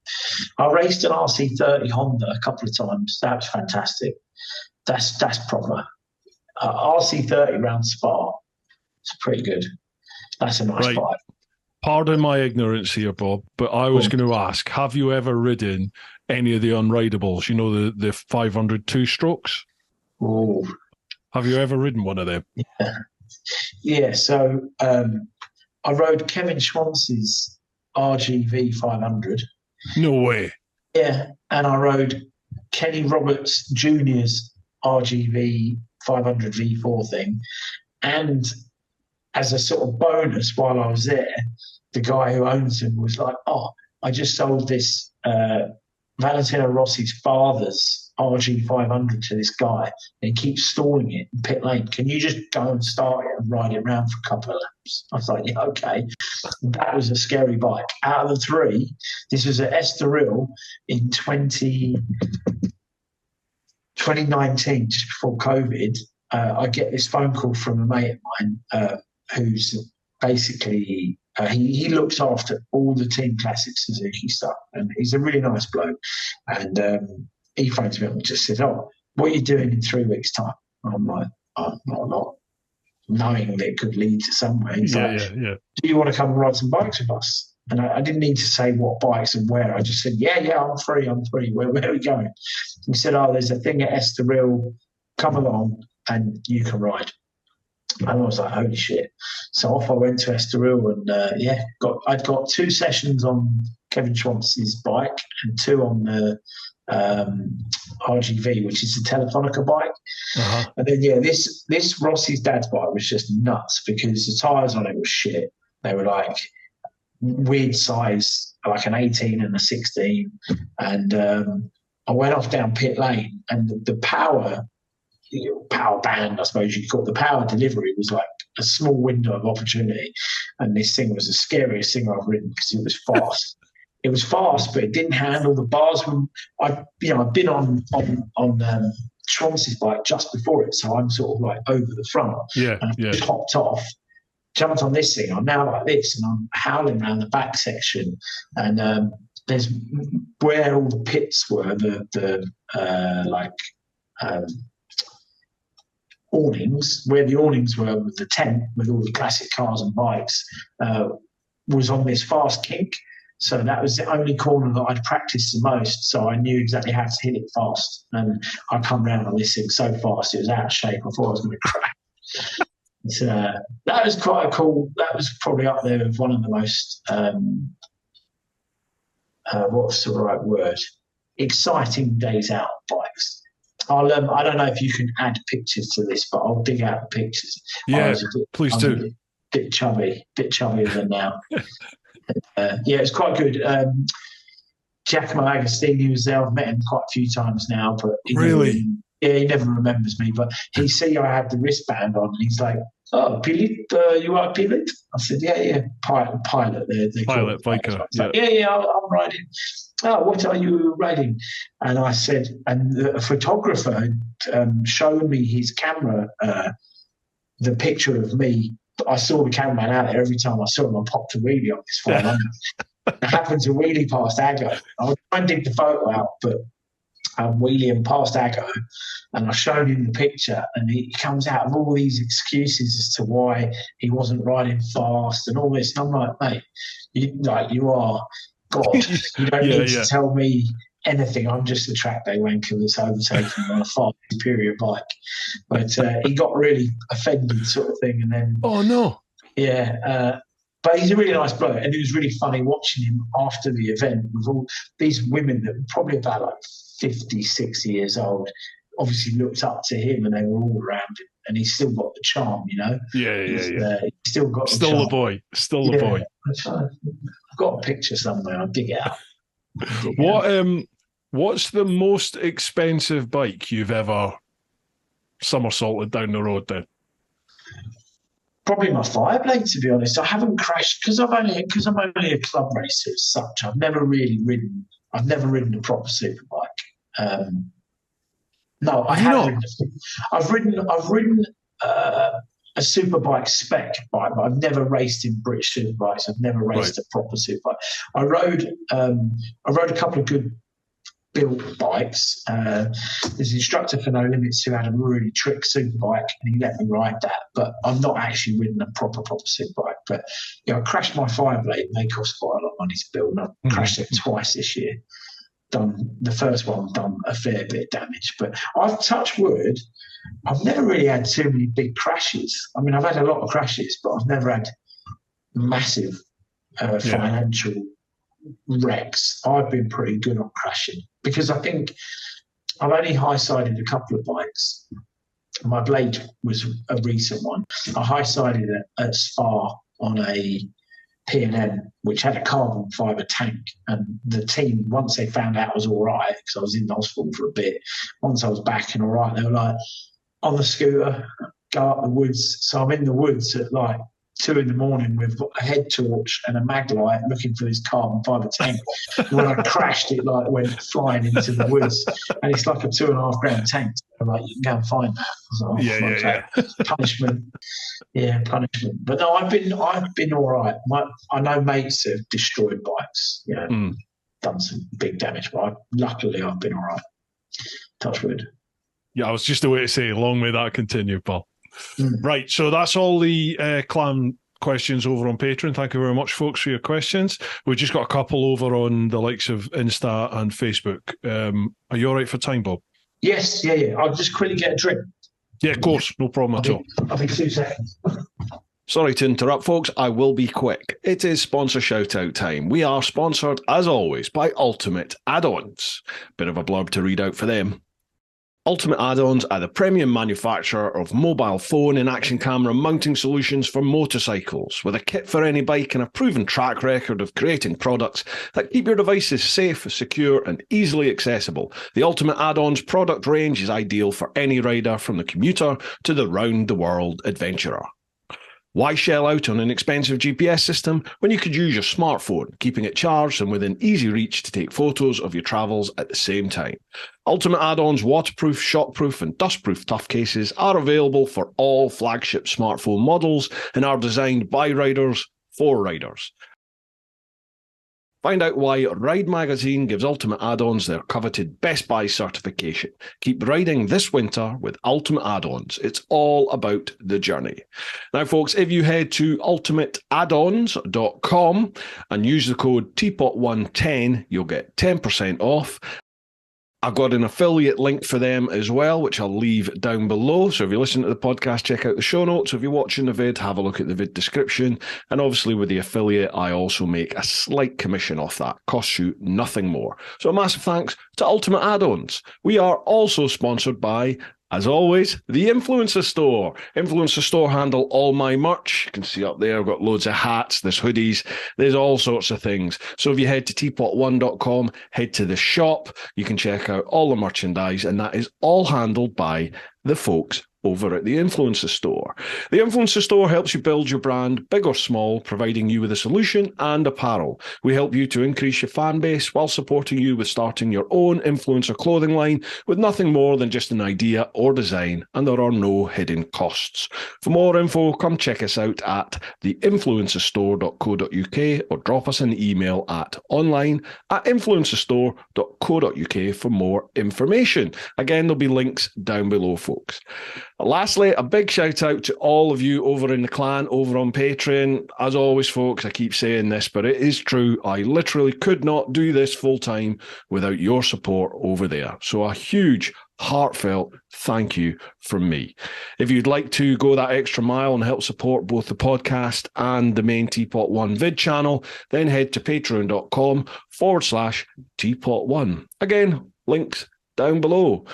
I raced an RC30 Honda a couple of times. That was fantastic. That's proper. RC30 round Spa. It's pretty good. That's a nice bike. Pardon my ignorance here, Bob, but I was going to ask, have you ever ridden any of the unridables? You know, the 500 two-strokes? Oh, Have you ever ridden one of them? yeah. So I rode Kevin Schwantz's RGV 500. No way. Yeah, and I rode Kenny Roberts Jr.'s RGV 500 V4 thing. And as a sort of bonus while I was there, the guy who owns him was like, "Oh, I just sold this Valentino Rossi's father's RG 500 to this guy, and he keeps stalling it in pit lane. Can you just go and start it and ride it around for a couple of laps?" I was like, "Yeah, okay." That was a scary bike. Out of the three, this was at Estoril in 2019, just before COVID. I get this phone call from a mate of mine who's basically he looks after all the Team Classic Suzuki stuff, and he's a really nice bloke. And he phones me up and just says, "Oh, what are you doing in 3 weeks' time?" I'm like, "Oh, not a lot," knowing that it could lead to somewhere. He's like, "Do you want to come and ride some bikes with us?" And I didn't need to say what bikes and where. I just said, yeah, I'm free. Where are we going? He said, "Oh, there's a thing at Estoril. Come along and you can ride." And I was like, holy shit. So off I went to Estoril and I'd got 2 sessions on Kevin Schwantz's bike and 2 on the RGV, which is the Telefonica bike. Uh-huh. And then, this Rossi's dad's bike was just nuts because the tyres on it were shit. They were like weird size, like an 18 and a 16. And I went off down pit lane and the power band, I suppose you could call it, the power delivery was like a small window of opportunity. And this thing was the scariest thing I've ridden because it was fast. It was fast, but it didn't handle the bars. I've been on Schwantz's bike just before it, so I'm sort of like over the front. Yeah, and I just hopped off, jumped on this thing. I'm now like this, and I'm howling around the back section. And there's where all the pits were, awnings, where the awnings were with the tent with all the classic cars and bikes, was on this fast kink. So that was the only corner that I'd practiced the most. So I knew exactly how to hit it fast. And I come round on this thing so fast, it was out of shape. I thought I was going to crash. That was quite a cool, that was probably up there with one of the most, what's the right word? Exciting days out bikes. I don't know if you can add pictures to this, but I'll dig out the pictures. Yeah, please do. A bit chubbier than now. It's quite good. Giacomo Agostini was there. I've met him quite a few times now, but he never remembers me. But he see I had the wristband on, and he's like, "Oh, Pilot, you are Pilot?" I said, "Yeah, pilot." Pilot biker. Like, I'm riding. "Oh, what are you riding?" And I said, and the photographer showed me his camera, the picture of me. I saw the cameraman out there every time I saw him. I popped a wheelie on this 500. I happened to wheelie past Aggo. I was trying to dig the photo out, but I'm wheeling past Aggo, and I showed him the picture, and he comes out of all these excuses as to why he wasn't riding fast and all this. And I'm like, mate, you are God. You don't need to tell me anything. I'm just a track day wanker that's overtaken on a far superior bike. But he got really offended, sort of thing. And then, oh no, but he's a really nice bloke, and it was really funny watching him after the event with all these women that were probably about like 50, 60 years old. Obviously looked up to him, and they were all around him. And he's still got the charm, you know. He's still got the charm. Still the boy. I've got a picture somewhere. I'll dig it out. What's the most expensive bike you've ever somersaulted down the road then? Probably my Fireblade, to be honest. I haven't crashed because I'm only a club racer as such. I've never ridden a proper superbike. No, I haven't. I've ridden a superbike spec bike, but I've never raced in British superbikes. I've never raced a proper superbike. I rode a couple of good built bikes. There's an instructor for No Limits who had a really trick super bike, and he let me ride that. But I've not actually ridden a proper super bike. But I crashed my Fireblade, and they cost quite a lot of money to build. And I crashed it twice this year. Done a fair bit of damage. But I've touched wood. I've never really had too many big crashes. I mean, I've had a lot of crashes, but I've never had massive financial wrecks. I've been pretty good on crashing because I think I've only high-sided a couple of bikes. My blade was a recent one. I high-sided it at Spa on a P&M, which had a carbon fibre tank. And the team, once they found out I was all right, because I was in the hospital for a bit, once I was back and all right, they were like, on the scooter, go up the woods. So I'm in the woods at like 2 a.m. with a head torch and a mag light looking for this carbon fibre tank. When I crashed, it like went flying into the woods, and it's like a 2.5 grand tank. So I'm like, you can go and find that. I was like, okay. Punishment. Yeah, punishment. But no, I've been all right. I know mates have destroyed bikes, done some big damage, but luckily I've been all right. Touch wood. Yeah, I was just the way to say, long may that continue, Paul. Right, so that's all the clan questions over on Patreon. Thank you very much, folks, for your questions. We've just got a couple over on the likes of Insta and Facebook. Are you all right for time, Bob? Yes, yeah. I'll just quickly get a drink. Yeah, of course, no problem at all. I'll be 2 seconds. Sorry to interrupt, folks. I will be quick. It is sponsor shout-out time. We are sponsored, as always, by Ultimate Add-ons. Bit of a blurb to read out for them. Ultimate Add-ons are the premium manufacturer of mobile phone and action camera mounting solutions for motorcycles, with a kit for any bike and a proven track record of creating products that keep your devices safe, secure, and easily accessible. The Ultimate Add-ons product range is ideal for any rider, from the commuter to the round-the-world adventurer. Why shell out on an expensive GPS system when you could use your smartphone, keeping it charged and within easy reach to take photos of your travels at the same time? Ultimate Add-ons waterproof, shockproof and dustproof tough cases are available for all flagship smartphone models and are designed by riders for riders. Find out why Ride Magazine gives Ultimate Add-ons their coveted Best Buy certification. Keep riding this winter with Ultimate Add-ons. It's all about the journey. Now, folks, if you head to ultimateaddons.com and use the code TeapotOne10, you'll get 10% off. I've got an affiliate link for them as well, which I'll leave down below. So if you listen to the podcast, check out the show notes. If you're watching the vid, have a look at the vid description. And obviously with the affiliate, I also make a slight commission off that. Costs you nothing more. So a massive thanks to Ultimate Add-ons. We are also sponsored by, as always, the Influencer Store. Influencer Store handle all my merch. You can see up there, I've got loads of hats, there's hoodies, there's all sorts of things. So if you head to TeapotOne.com, head to the shop, you can check out all the merchandise, and that is all handled by the folks over at the Influencer Store. The Influencer Store helps you build your brand, big or small, providing you with a solution and apparel. We help you to increase your fan base while supporting you with starting your own influencer clothing line with nothing more than just an idea or design, and there are no hidden costs. For more info, come check us out at theinfluencerstore.co.uk or drop us an email at online@influencerstore.co.uk for more information. Again, there'll be links down below, folks. Lastly, a big shout out to all of you over in the clan, over on Patreon. As always, folks, I keep saying this, but it is true. I literally could not do this full time without your support over there. So a huge, heartfelt thank you from me. If you'd like to go that extra mile and help support both the podcast and the main TeapotOne vid channel, then head to patreon.com/TeapotOne. Again, links down below.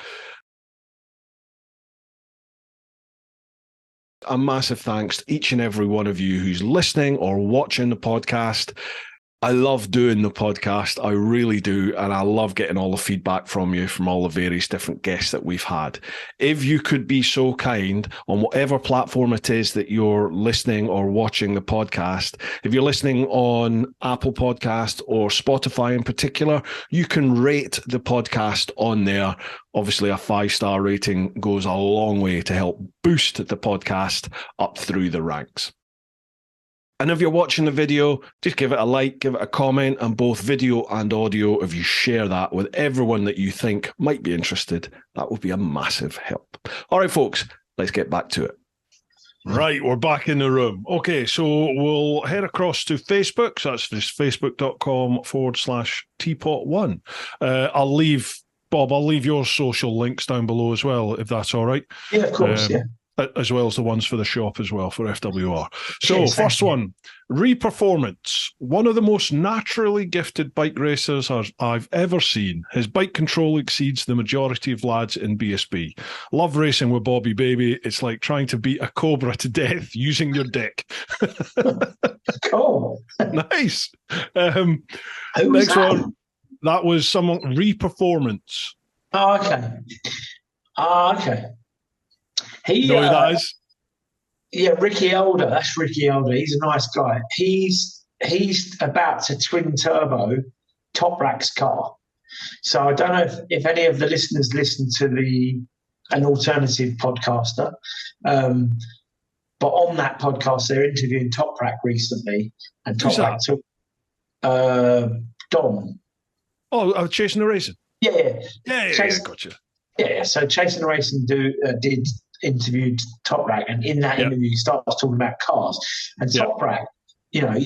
A massive thanks to each and every one of you who's listening or watching the podcast. I love doing the podcast. I really do. And I love getting all the feedback from you, from all the various different guests that we've had. If you could be so kind, on whatever platform it is that you're listening or watching the podcast, if you're listening on Apple Podcast or Spotify in particular, you can rate the podcast on there. Obviously, a 5-star rating goes a long way to help boost the podcast up through the ranks. And if you're watching the video, just give it a like, give it a comment on both video and audio. If you share that with everyone that you think might be interested, that would be a massive help. All right, folks, let's get back to it. Right, we're back in the room. Okay, so we'll head across to Facebook. So that's just facebook.com/TeapotOne. I'll leave your social links down below as well, if that's all right. Yeah, of course, yeah. As well as the ones for the shop as well, for FWR. So, first one, Reperformance. One of the most naturally gifted bike racers I've ever seen. His bike control exceeds the majority of lads in BSB. Love racing with Bobby Baby. It's like trying to beat a cobra to death using your dick. Cool. Nice. Who was next that? one, that was someone, Reperformance. Oh, okay. Okay. You know who that is? Yeah, Ricky Elder. That's Ricky Elder. He's a nice guy. He's about to twin turbo Top Rack's car. So I don't know if any of the listeners listen to an alternative podcaster, but on that podcast they're interviewing Top Rack recently, and Top Rack took Dom. Oh, Chasing the Racing. Yeah, Gotcha. Yeah, so Chasing the Racing did interviewed Top Rack, and in that interview he starts talking about cars. And Top Rack, I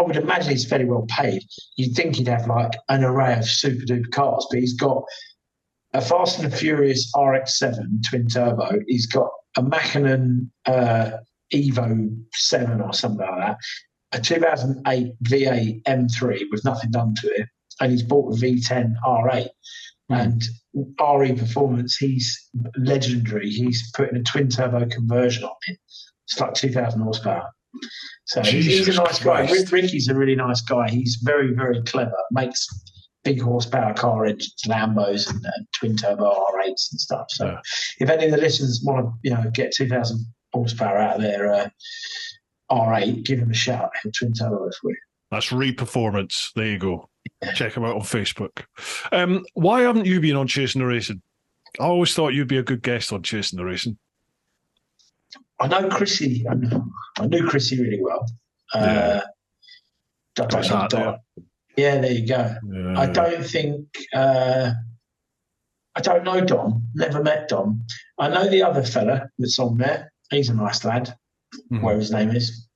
would imagine he's very well paid. You'd think he'd have like an array of super duper cars, but he's got a Fast and Furious RX-7 twin turbo. He's got a Mackinnon Evo 7 or something like that, a 2008 V8 M3 with nothing done to it, and he's bought a V10 R8. And RE Performance, he's legendary. He's putting a twin turbo conversion on it. It's like 2,000 horsepower. So he's a nice guy. Ricky's a really nice guy. He's very, very clever. Makes big horsepower car engines, Lambos and twin turbo R8s and stuff. So if any of the listeners want to, get 2,000 horsepower out of their R8, give him a shout. Twin turbo for you. That's Reperformance. There you go. Check him out on Facebook. Why haven't you been on Chasing the Racing? I always thought you'd be a good guest on Chasing the Racing. I know Chrissy. I knew Chrissy really well. Yeah, there you go. Yeah. I don't think. I don't know Dom. Never met Dom. I know the other fella that's on there. He's a nice lad. Whatever his name is.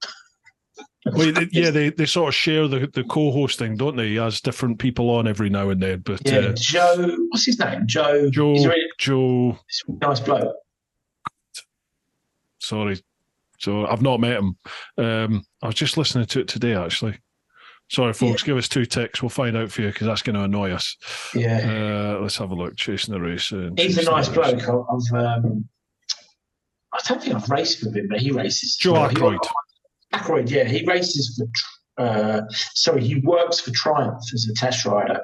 Well, they sort of share the co-hosting, don't they? He has different people on every now and then. But Joe, what's his name? Joe. Joe. He's a nice bloke. Sorry, so I've not met him. I was just listening to it today, actually. Sorry, folks. Give us 2 ticks. We'll find out for you because that's going to annoy us. Yeah. Let's have a look. Chasing the Racing. He's a nice bloke. I don't think I've raced with him, but he races. Joe Ackroyd. Ackroyd, yeah, he races for. He works for Triumph as a test rider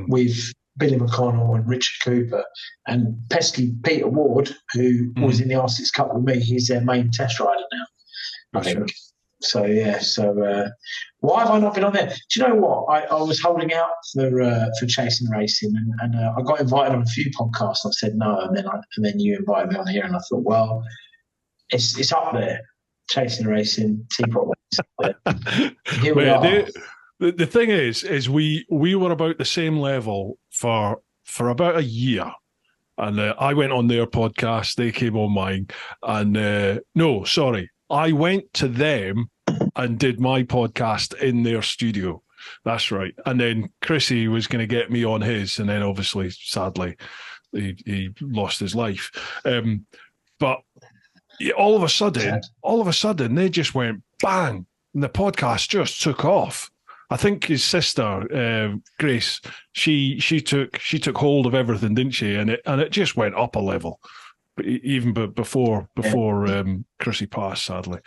with Billy McConnell and Richard Cooper, and pesky Peter Ward, who was in the R6 Cup with me. He's their main test rider now, I think. So why have I not been on there? Do you know what? I was holding out for Chasing Racing, and I got invited on a few podcasts. I said no, and then you invited me on here, and I thought, well, it's up there. Chasing Racing, TeapotOne. Here we are. The thing is we were about the same level for about a year, and I went on their podcast. They came on mine, and I went to them and did my podcast in their studio. That's right. And then Chrissy was going to get me on his, and then obviously, sadly, he lost his life. But all of a sudden, they just went bang, and the podcast just took off. I think his sister, Grace, she took hold of everything, didn't she? And it just went up a level, even before Chrissy passed, sadly.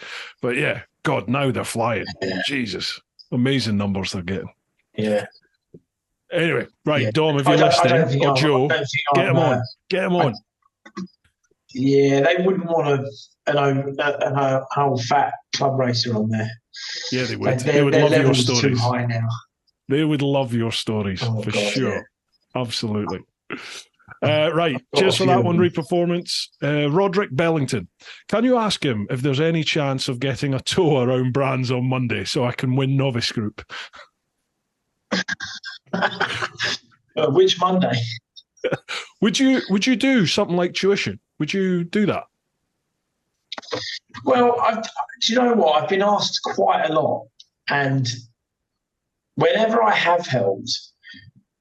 But yeah, God, now they're flying. Jesus, amazing numbers they're getting. Yeah. Anyway, right, Dom, if you're listening, or Joe, get him on. Yeah, they wouldn't want an old fat club racer on there. Yeah, they would. They would love your stories. Too high now. They would love your stories for sure. Yeah. Absolutely. Right. Cheers for that one, Reperformance. Roderick Bellington. Can you ask him if there's any chance of getting a tow around Brands on Monday so I can win novice group? Which Monday? Would you do something like tuition? Would you do that? Well, do you know what? I've been asked quite a lot, and whenever I have held,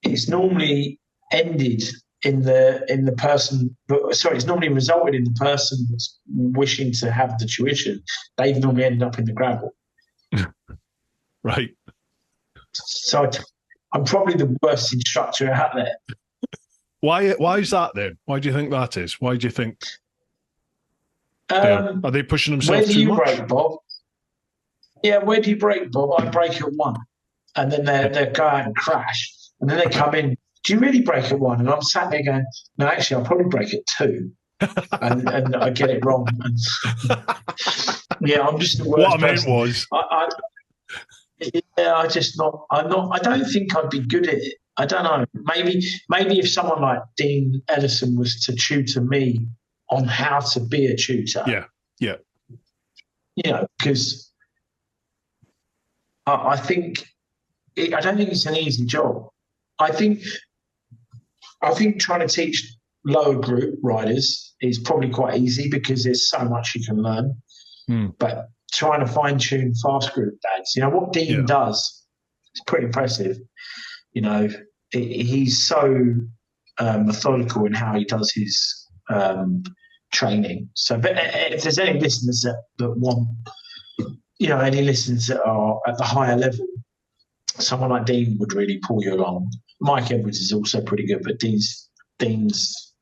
it's normally ended in the person. Sorry, it's normally resulted in the person that's wishing to have the tuition. They've normally ended up in the gravel. Right. So I'm probably the worst instructor out there. Why is that then? Why do you think that is? Why do you think? Are they pushing themselves too much? Where do you brake, Bob? Yeah, where do you brake, Bob? I brake at 1, and then they go out and crash, and then they come in. Do you really brake at 1? And I'm sat there going, no, actually, I'll probably brake at 2, and I get it wrong. And, yeah, I'm just the worst. What I meant was, I don't think I'd be good at it. I don't know. Maybe if someone like Dean Ellison was to tutor me on how to be a tutor. Yeah. You know, because I think I don't think it's an easy job. I think trying to teach lower group riders is probably quite easy because there's so much you can learn. But trying to fine tune fast group lads, you know what Dean does, it's pretty impressive. You know, he's so methodical in how he does his training. So, but if there's any listeners that want, you know, any listeners that are at the higher level, someone like Dean would really pull you along. Mike Edwards is also pretty good, but Dean's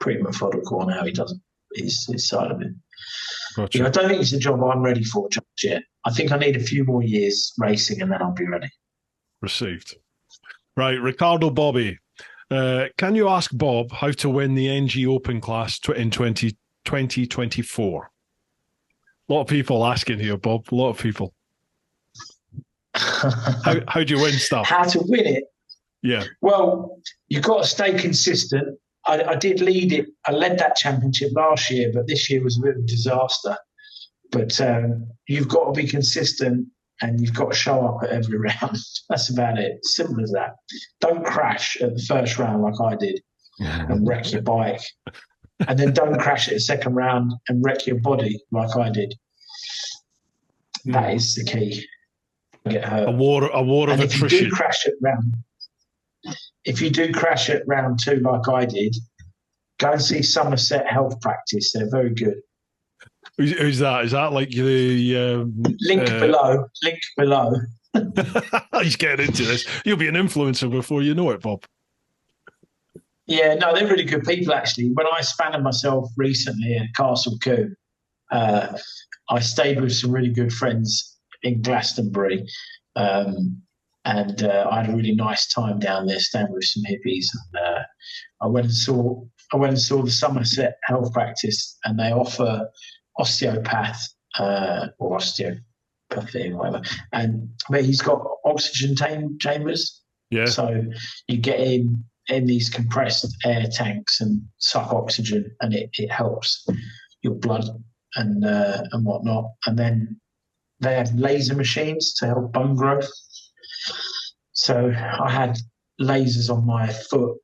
pretty methodical on how he does his side of it. Gotcha. You know, I don't think it's a job I'm ready for just yet. I think I need a few more years racing and then I'll be ready. Received. Right, Ricardo Bobby. Can you ask Bob how to win the NG Open class in 2024? A lot of people asking here, Bob. A lot of people. How do you win stuff? How to win it? Yeah. Well, you've got to stay consistent. I did lead it. I led that championship last year, but this year was a bit of a disaster. But you've got to be consistent and you've got to show up at every round. That's about it. Simple as that. Don't crash at the first round like I did and wreck your bike. And then don't crash at the second round and wreck your body like I did. That is the key. Get hurt. A war of attrition. If you do crash at round 2 like I did, go and see Somerset Health Practice. They're very good. Who's that? Is that like the link below? Link below. He's getting into this. You'll be an influencer before you know it, Bob. Yeah, no, they're really good people actually. When I spanned myself recently at Castle Combe, I stayed with some really good friends in Glastonbury. And I had a really nice time down there, staying with some hippies. And I went and saw the Somerset Health Practice, and they offer osteopath or osteopathy or whatever. But he's got oxygen chambers. Yeah. So you get in these compressed air tanks and suck oxygen, and it helps your blood and whatnot. And then they have laser machines to help bone growth. So I had lasers on my foot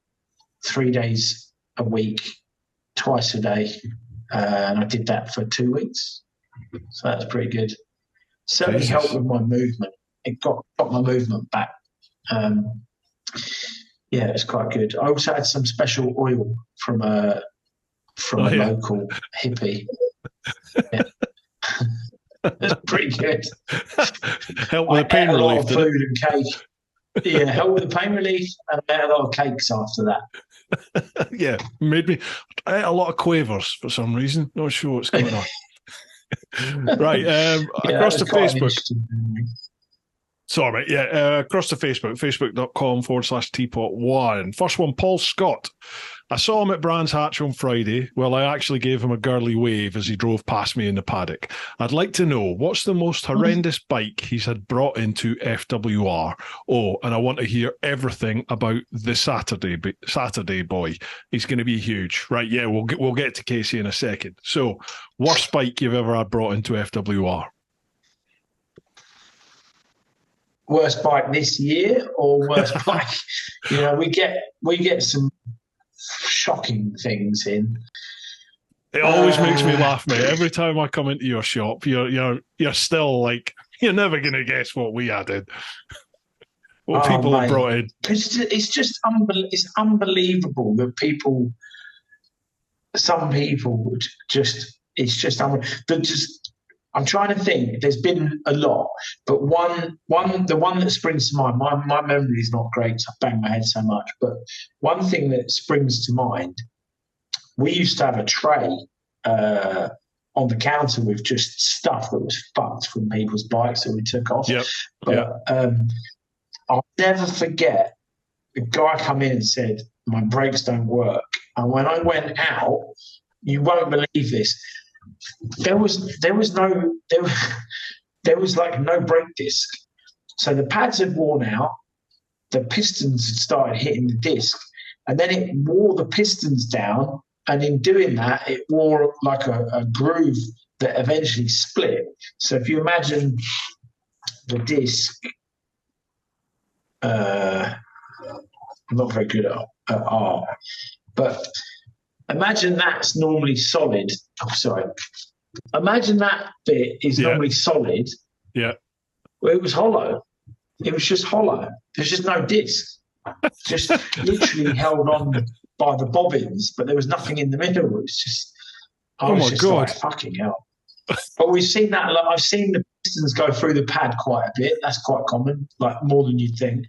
3 days a week, twice a day, and I did that for 2 weeks. So that's pretty good. Certainly helped with my movement. It got my movement back. Yeah, it's quite good. I also had some special oil from a local hippie. Yeah. It's pretty good. Help with the pain relief. Food and cake. Yeah, help with the pain relief, and I ate a lot of cakes after that. Yeah, I ate a lot of quavers for some reason. Not sure what's going on. Right, across the Facebook. Sorry, mate. Yeah, across to Facebook, facebook.com/TeapotOne. First one, Paul Scott. I saw him at Brands Hatch on Friday. Well, I actually gave him a girly wave as he drove past me in the paddock. I'd like to know, what's the most horrendous bike he's had brought into FWR? Oh, and I want to hear everything about the Saturday boy. He's going to be huge. Right, yeah, we'll get to Casey in a second. So, worst bike you've ever had brought into FWR? Worst bike this year or worst bike? You know, we get some shocking things in. It always makes me laugh, mate. Every time I come into your shop, you're still like, you're never going to guess what we added. What people have brought in. It's just unbelievable that some people it's just unbelievable. I'm trying to think. There's been a lot, but the one that springs to mind. My memory is not great, so I bang my head so much. But one thing that springs to mind, we used to have a tray on the counter with just stuff that was fucked from people's bikes that we took off. Yep. But I'll never forget the guy come in and said, "My brakes don't work," and when I went out, you won't believe this. There was like no brake disc, so the pads had worn out, the pistons had started hitting the disc, and then it wore the pistons down, and in doing that, it wore like a groove that eventually split. So if you imagine the disc, I'm not very good at art, but imagine that's normally solid. Oh, sorry. Imagine that bit is normally solid. Yeah. Well, it was hollow. It was just hollow. There's just no disc. Just literally held on by the bobbins, but there was nothing in the middle. It was just, oh my God. Like, fucking hell. But we've seen that. Like, I've seen the pistons go through the pad quite a bit. That's quite common, like more than you'd think.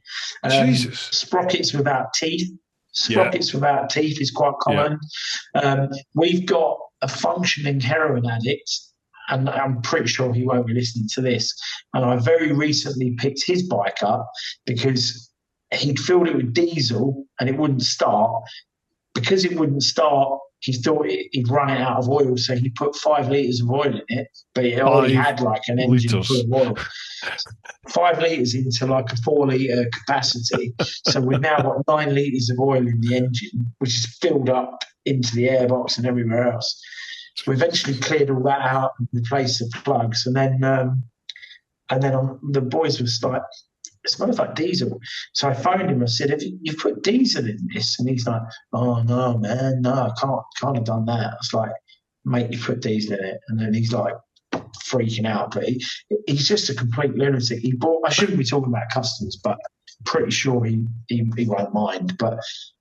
Jesus. Sprockets without teeth. Sprockets without teeth is quite common. We've got a functioning heroin addict, and I'm pretty sure he won't be listening to this. And I very recently picked his bike up because he'd filled it with diesel and it wouldn't start. Because it wouldn't start, he thought he'd run it out of oil, so he put 5 litres of oil in it, but it already had like an engine full of oil. 5 litres into like a 4 litre capacity. So we've now got 9 litres of oil in the engine, which is filled up into the airbox and everywhere else. So we eventually cleared all that out and replaced the plugs. And then the boys were like, it smells like diesel. So I phoned him. I said, "Have you put diesel in this?" And he's like, "Oh no, man, no, I can't have done that." I was like, "Mate, you put diesel in it." And then he's like freaking out. But he's just a complete lunatic. I shouldn't be talking about customers, but pretty sure he won't mind. But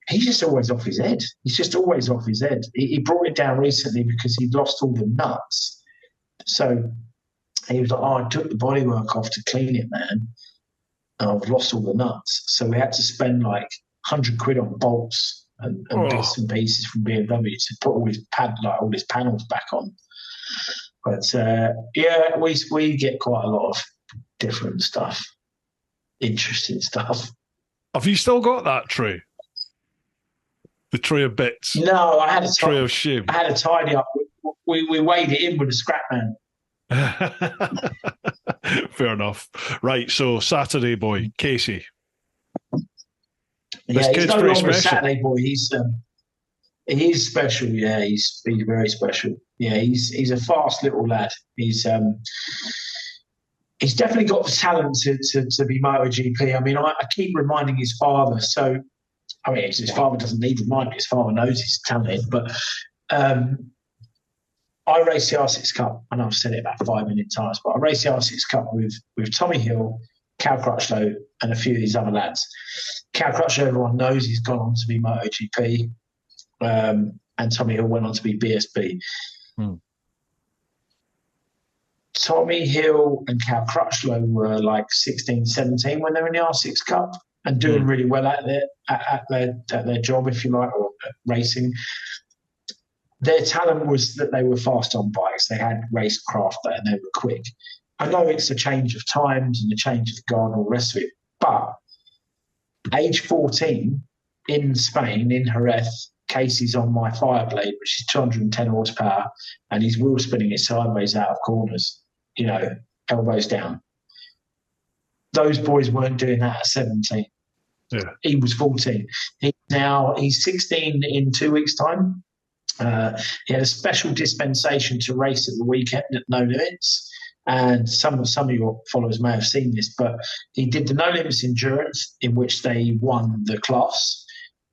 he's just always off his head. He's just always off his head. He brought it down recently because he'd lost all the nuts. So he was like, "Oh, I took the bodywork off to clean it, man. I've lost all the nuts." So we had to spend like 100 quid on bolts and bits and pieces from BMW to put all his panels back on. But we get quite a lot of different stuff, interesting stuff. Have you still got that tray? The tray of bits? No, I had a tray of shame. I had a tidy up. We weighed it in with a scrap man. Fair enough. Right, so Saturday boy, Casey. He's no longer a Saturday boy. He is special. Yeah, he's very special. Yeah, he's a fast little lad. He's definitely got the talent to be MotoGP. I mean, I keep reminding his father. So, I mean, his father doesn't need reminding. His father knows he's talented, but. I raced the R6 Cup, and I've said it about 5 million times, but I raced the R6 Cup with Tommy Hill, Cal Crutchlow, and a few of these other lads. Cal Crutchlow, everyone knows he's gone on to be MotoGP, and Tommy Hill went on to be BSB. Tommy Hill and Cal Crutchlow were like 16, 17 when they were in the R6 Cup and doing really well at their job, if you like, or racing. Their talent was that they were fast on bikes. They had racecraft and they were quick. I know it's a change of times and a change of guard and all the rest of it, but age 14 in Spain, in Jerez, Casey's on my Fireblade, which is 210 horsepower, and he's wheel spinning it sideways out of corners, elbows down. Those boys weren't doing that at 17. Yeah. He was 14. He's 16 in 2 weeks' time. He had a special dispensation to race at the weekend at No Limits. And some of your followers may have seen this, but he did the No Limits Endurance, in which they won the class,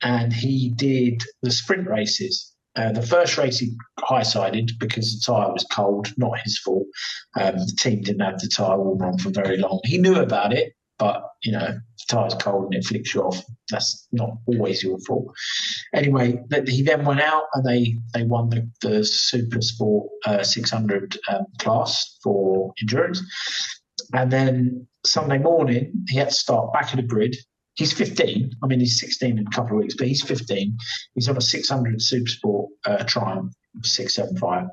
and he did the sprint races. The first race he high-sided because the tyre was cold, not his fault. The team didn't have the tyre warm on for very long. He knew about it, but, the tyre's cold and it flicks you off. That's not always your fault. Anyway, he then went out and they won the Super Sport 600 class for endurance. And then Sunday morning, he had to start back of the grid. He's 15. I mean, he's 16 in a couple of weeks, but he's 15. He's on a 600 Super Sport Triumph 675.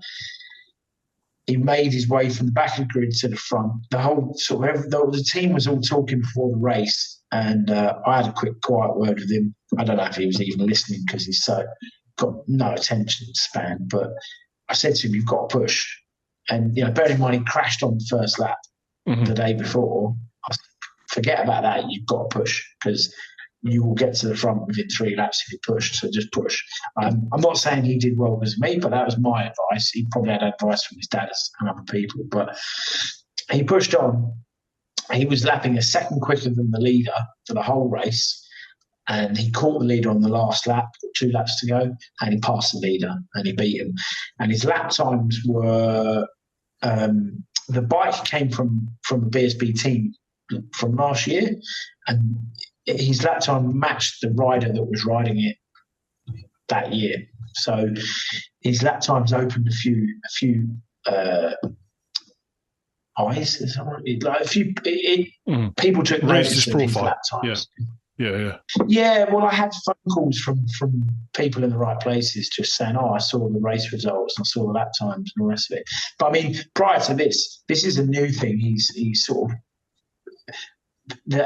He made his way from the back of the grid to the front. The whole the team was all talking before the race, and I had a quick, quiet word with him. I don't know if he was even listening because he's got no attention span. But I said to him, "You've got to push." And bear in mind, he crashed on the first lap the day before. I said, forget about that. You've got to push because you will get to the front within 3 laps if you push. So just push. I'm not saying he did well as me, but that was my advice. He probably had advice from his dad and other people. But he pushed on. He was lapping a second quicker than the leader for the whole race. And he caught the leader on the last lap, 2 laps to go, and he passed the leader and he beat him. And his lap times were the bike came from a BSB team from last year, and his lap time matched the rider that was riding it that year. So his lap times opened a few eyes. Is that right? Like a few people took notice of his lap times. Yeah. Well, I had phone calls from people in the right places just saying, "Oh, I saw the race results, I saw the lap times, and all the rest of it." But I mean, prior to this is a new thing. He's sort of the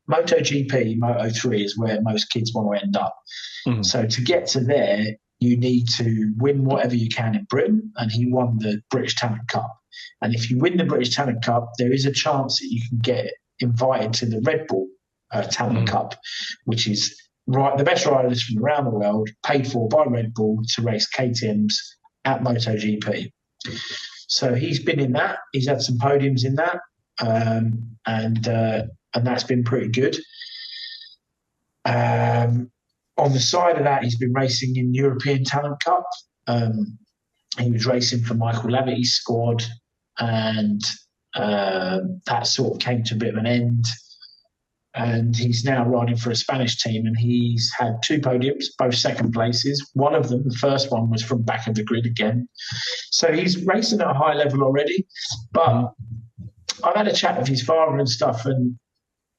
MotoGP, Moto3 is where most kids want to end up. So to get to there, you need to win whatever you can in Britain, and he won the British Talent Cup. And if you win the British Talent Cup, there is a chance that you can get invited to the Red Bull Talent Cup, which is the best riders from around the world paid for by Red Bull to race KTMs at MotoGP. So he's been in that. He's had some podiums in that. And that's been pretty good. On the side of that, he's been racing in European Talent Cup. He was racing for Michael Lavity's squad, and that sort of came to a bit of an end. And he's now riding for a Spanish team, and he's had 2 podiums, both second places. One of them, the first one, was from back of the grid again. So he's racing at a high level already, but I've had a chat with his father and stuff, and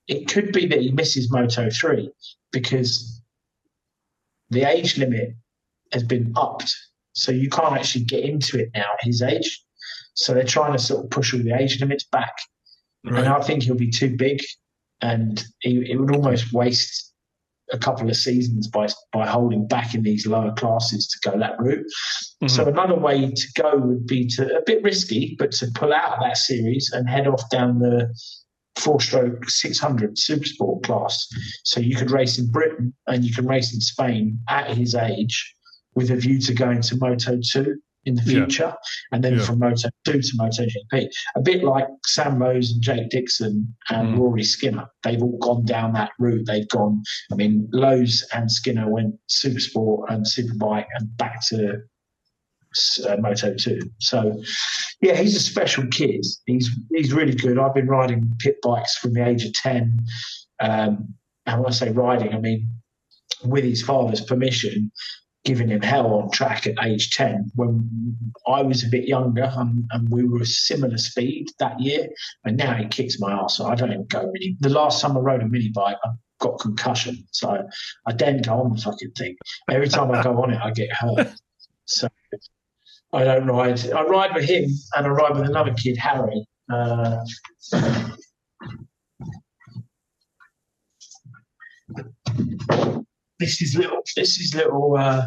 it could be that he misses Moto3 because the age limit has been upped. So you can't actually get into it now at his age. So they're trying to sort of push all the age limits back. Right. And I think he'll be too big, and it would almost waste a couple of seasons by holding back in these lower classes to go that route. So another way to go would be a bit risky, but to pull out of that series and head off down the 4-stroke 600 Supersport class. So you could race in Britain and you can race in Spain at his age with a view to going to Moto2 in the future, and then from Moto2 to MotoGP. A bit like Sam Rose and Jake Dixon and Rory Skinner. They've all gone down that route. Lowe's and Skinner went Supersport and Superbike and back to Moto2. So, yeah, he's a special kid. He's really good. I've been riding pit bikes from the age of 10. And when I say riding, I mean with his father's permission, giving him hell on track at age 10 when I was a bit younger, and we were a similar speed that year, and now he kicks my ass. So I don't even go mini. The last time I rode a mini bike, I got concussion, so I daren't go on the fucking thing. Every time I go on it, I get hurt. So I don't ride. I ride with him, and I ride with another kid, Harry. This is little. I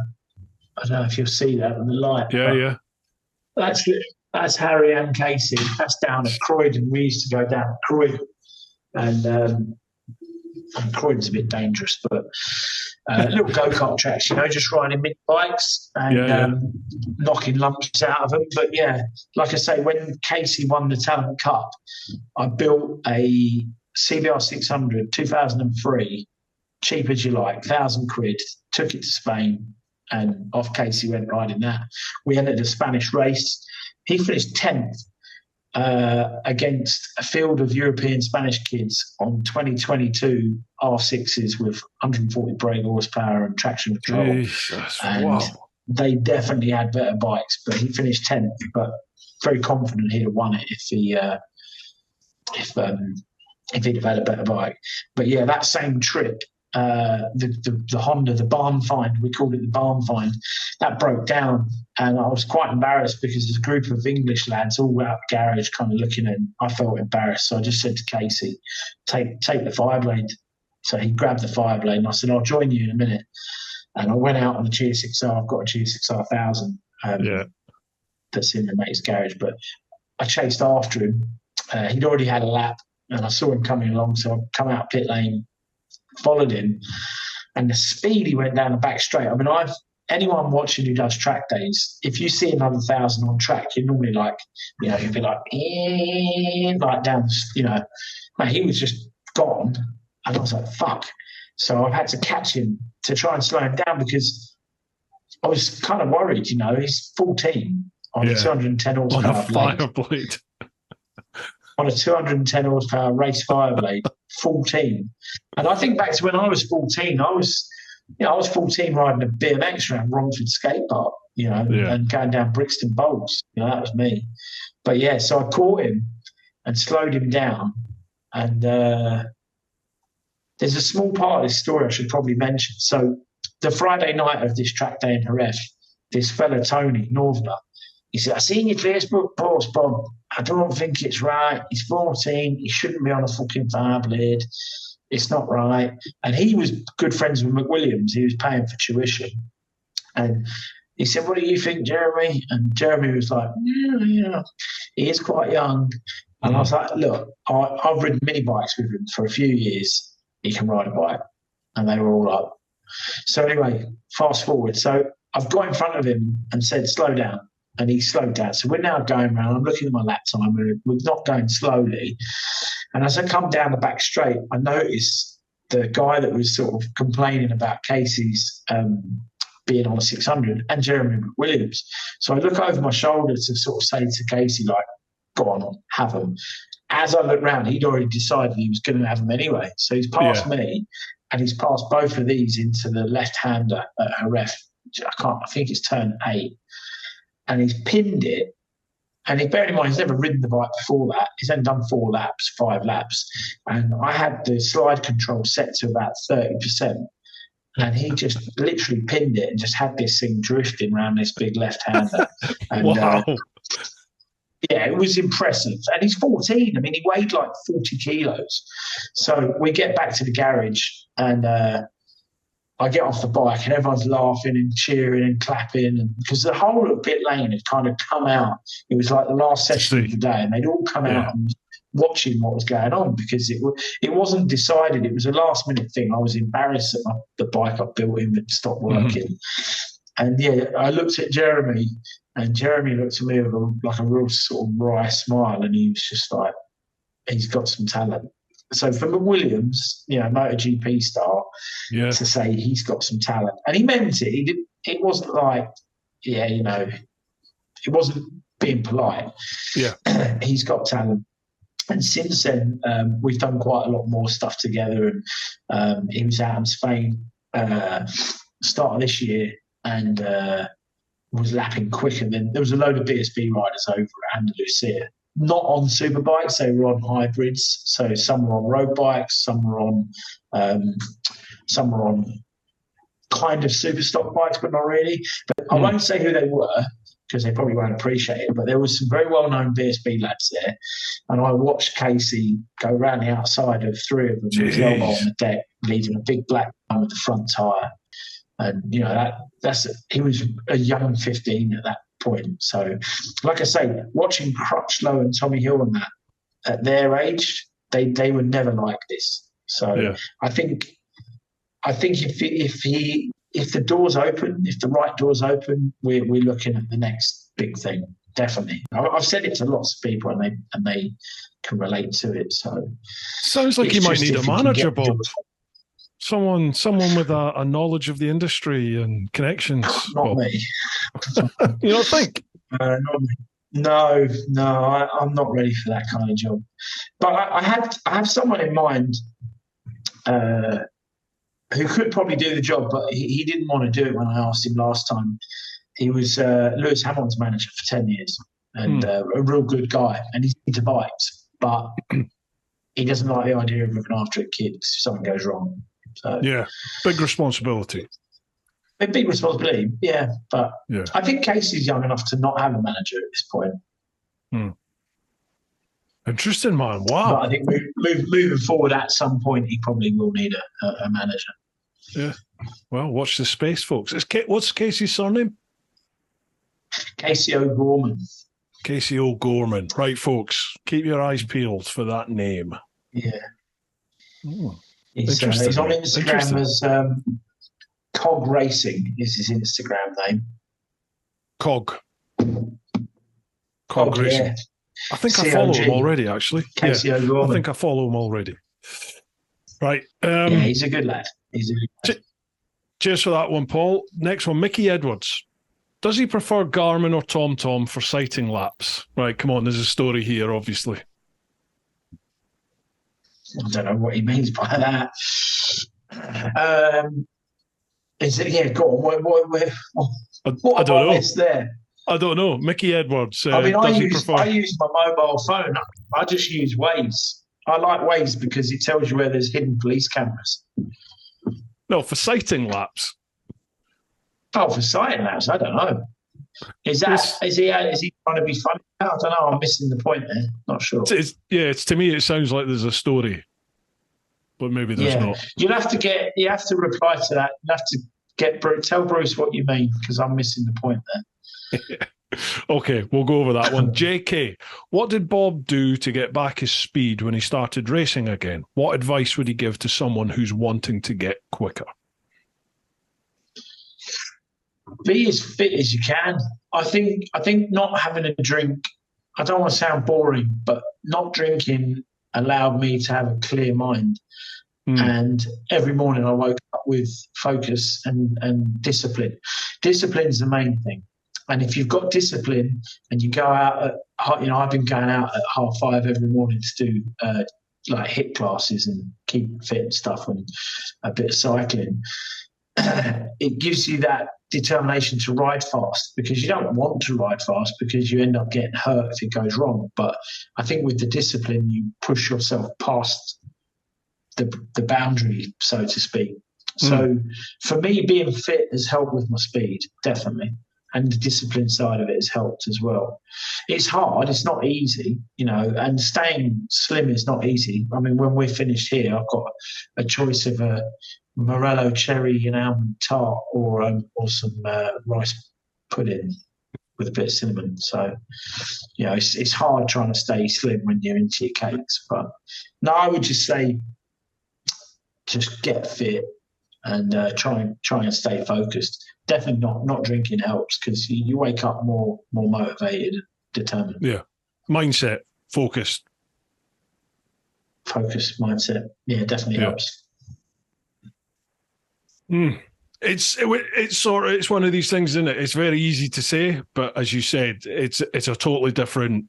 don't know if you'll see that on the light. Yeah. That's Harry and Casey. That's down at Croydon. We used to go down at Croydon, and Croydon's a bit dangerous, but little go-kart tracks, just riding mini bikes and knocking lumps out of them. But yeah, like I say, when Casey won the Talent Cup, I built a CBR 600 2003, cheap as you like, £1,000, took it to Spain, and off Casey went riding that. We entered a Spanish race. He finished 10th against a field of European Spanish kids on 2022 R6s with 140 brake horsepower and traction control. Jesus, and wow. They definitely had better bikes, but he finished 10th, but very confident he'd have won it if he'd have had a better bike. But yeah, that same trip, the Honda, the barn find, we called it the barn find, that broke down, and I was quite embarrassed because there's a group of English lads all out the garage kind of looking, and I felt embarrassed, so I just said to Casey, take the Fireblade. So he grabbed the Fireblade, and I said, I'll join you in a minute. And I went out on the GSXR. I've got a GSXR 1000 that's in the mate's garage, but I chased after him. He'd already had a lap, and I saw him coming along, so I come out pit lane, followed him, and the speed he went down the back straight. I mean, anyone watching who does track days, if you see another 1,000 on track, you're normally like, you'd be like down, mate, he was just gone, and I was like, fuck. So I've had to catch him to try and slow him down because I was kind of worried, he's 14 on a 210 horsepower on a Fireblade. On a 210 horsepower race Fireblade, 14. And I think back to when I was 14, I was 14 riding a BMX around Romford skate park, and going down Brixton Bowls. That was me. But yeah, so I caught him and slowed him down. And there's a small part of this story I should probably mention. So the Friday night of this track day in Jerez, this fella, Tony, Northerner, he said, I seen your Facebook post, Bob. I don't think it's right. He's 14. He shouldn't be on a fucking Fireblade. It's not right. And he was good friends with McWilliams. He was paying for tuition. And he said, what do you think, Jeremy? And Jeremy was like, yeah, he is quite young. And I was like, look, I've ridden mini bikes with him for a few years. He can ride a bike. And they were all up. So anyway, fast forward. So I've got in front of him and said, slow down. And he slowed down. So we're now going around. I'm looking at my lap time. We're not going slowly. And as I come down the back straight, I noticed the guy that was sort of complaining about Casey's being on a 600 and Jeremy Williams. So I look over my shoulder to sort of say to Casey, like, go on, have them. As I look round, he'd already decided he was going to have them anyway. So he's passed me, and he's passed both of these into the left-hander at Jerez. I think it's turn 8. And he's pinned it. And bearing in mind, he's never ridden the bike before that. He's only done 5 laps. And I had the slide control set to about 30%. And he just literally pinned it and just had this thing drifting around this big left-hander. And, wow. Yeah, it was impressive. And he's 14. I mean, he weighed like 40 kilos. So we get back to the garage, and I get off the bike, and everyone's laughing and cheering and clapping, and because the whole of pit lane had kind of come out. It was like the last session of the day, and they'd all come out and watching what was going on, because it wasn't decided. It was a last minute thing. I was embarrassed that the bike I built in had stopped working. And yeah, I looked at Jeremy, and Jeremy looked at me with a real sort of wry smile, and he was just like, he's got some talent. So for McWilliams, MotoGP star, to say he's got some talent, and he meant it. It wasn't like, it wasn't being polite. Yeah, he's got talent. And since then, we've done quite a lot more stuff together. And he was out in Spain start of this year, and was lapping quicker than there was a load of BSB riders over at Andalusia. Not on superbikes, they were on hybrids. So some were on road bikes, some were on kind of super stock bikes, but not really. But I won't say who they were. because they probably won't appreciate it, but there was some very well-known VSB lads there, and I watched Casey go around the outside of three of them with his elbow on the deck, leading a big black line with the front tyre. And, you know, he was a young 15 at that point. So, like I say, watching Crutchlow and Tommy Hill and that at their age, they were never like this. So I think if the door's open, if the right door's open, we're looking at the next big thing. Definitely. I've said it to lots of people, and they can relate to it. So sounds like you might need a manager, Bob. Someone with a knowledge of the industry and connections. Not Bob. me. You don't think? Not me. No, I'm not ready for that kind of job. But I have someone in mind who could probably do the job, but he didn't want to do it when I asked him last time. He was Lewis Hamilton's manager for 10 years and a real good guy, and he's into bikes, but he doesn't like the idea of looking after a kid if something goes wrong. So, yeah, big responsibility. A big responsibility, yeah. But I think Casey's young enough to not have a manager at this point. Interesting, man. Wow. But I think moving forward, at some point, he probably will need a manager. Yeah. Well, watch the space, folks. What's Casey's surname? Casey O'Gorman. Casey O'Gorman. Right, folks. Keep your eyes peeled for that name. Yeah. He's on Instagram as Cog Racing is his Instagram name. Cog Racing. Yeah. I think I follow him already, actually. Casey O'Gorman. I think I follow him already. Right. Yeah, he's a good lad. Cheers for that one, Paul. Next one, Mickey Edwards. Does he prefer Garmin or TomTom for sighting laps? Right, come on, there's a story here, obviously. I don't know what he means by that. Is it? Yeah, go on. What I don't know. Is there? I don't know. Mickey Edwards. I use my mobile phone. I just use Waze. I like Waze because it tells you where there's hidden police cameras. No, for sighting laps. Oh, for sighting laps, I don't know. Is he trying to be funny? I don't know. I'm missing the point there. Not sure. It's to me. It sounds like there's a story, but maybe there's not. You have to reply to that. You have to tell Bruce what you mean, because I'm missing the point there. Okay, we'll go over that one. JK, what did Bob do to get back his speed when he started racing again? What advice would he give to someone who's wanting to get quicker? Be as fit as you can. I think not having a drink, I don't want to sound boring, but not drinking allowed me to have a clear mind. And every morning I woke up with focus and discipline. Discipline's the main thing. And if you've got discipline and you go out I've been going out at 5:30 every morning to do like HIIT classes and keep fit and stuff, and a bit of cycling. It gives you that determination to ride fast, because you don't want to ride fast because you end up getting hurt if it goes wrong. But I think with the discipline, you push yourself past the boundary, so to speak. So for me, being fit has helped with my speed, definitely. And the discipline side of it has helped as well. It's hard. It's not easy, and staying slim is not easy. I mean, when we're finished here, I've got a choice of a Morello cherry and almond tart or some rice pudding with a bit of cinnamon. So, it's hard trying to stay slim when you're into your cakes. But no, I would just say just get fit and try and stay focused. Definitely not drinking helps, because you wake up more motivated and determined. Yeah. Mindset, focused mindset. Yeah, definitely helps. It's one of these things, isn't it? It's very easy to say, but as you said, it's a totally different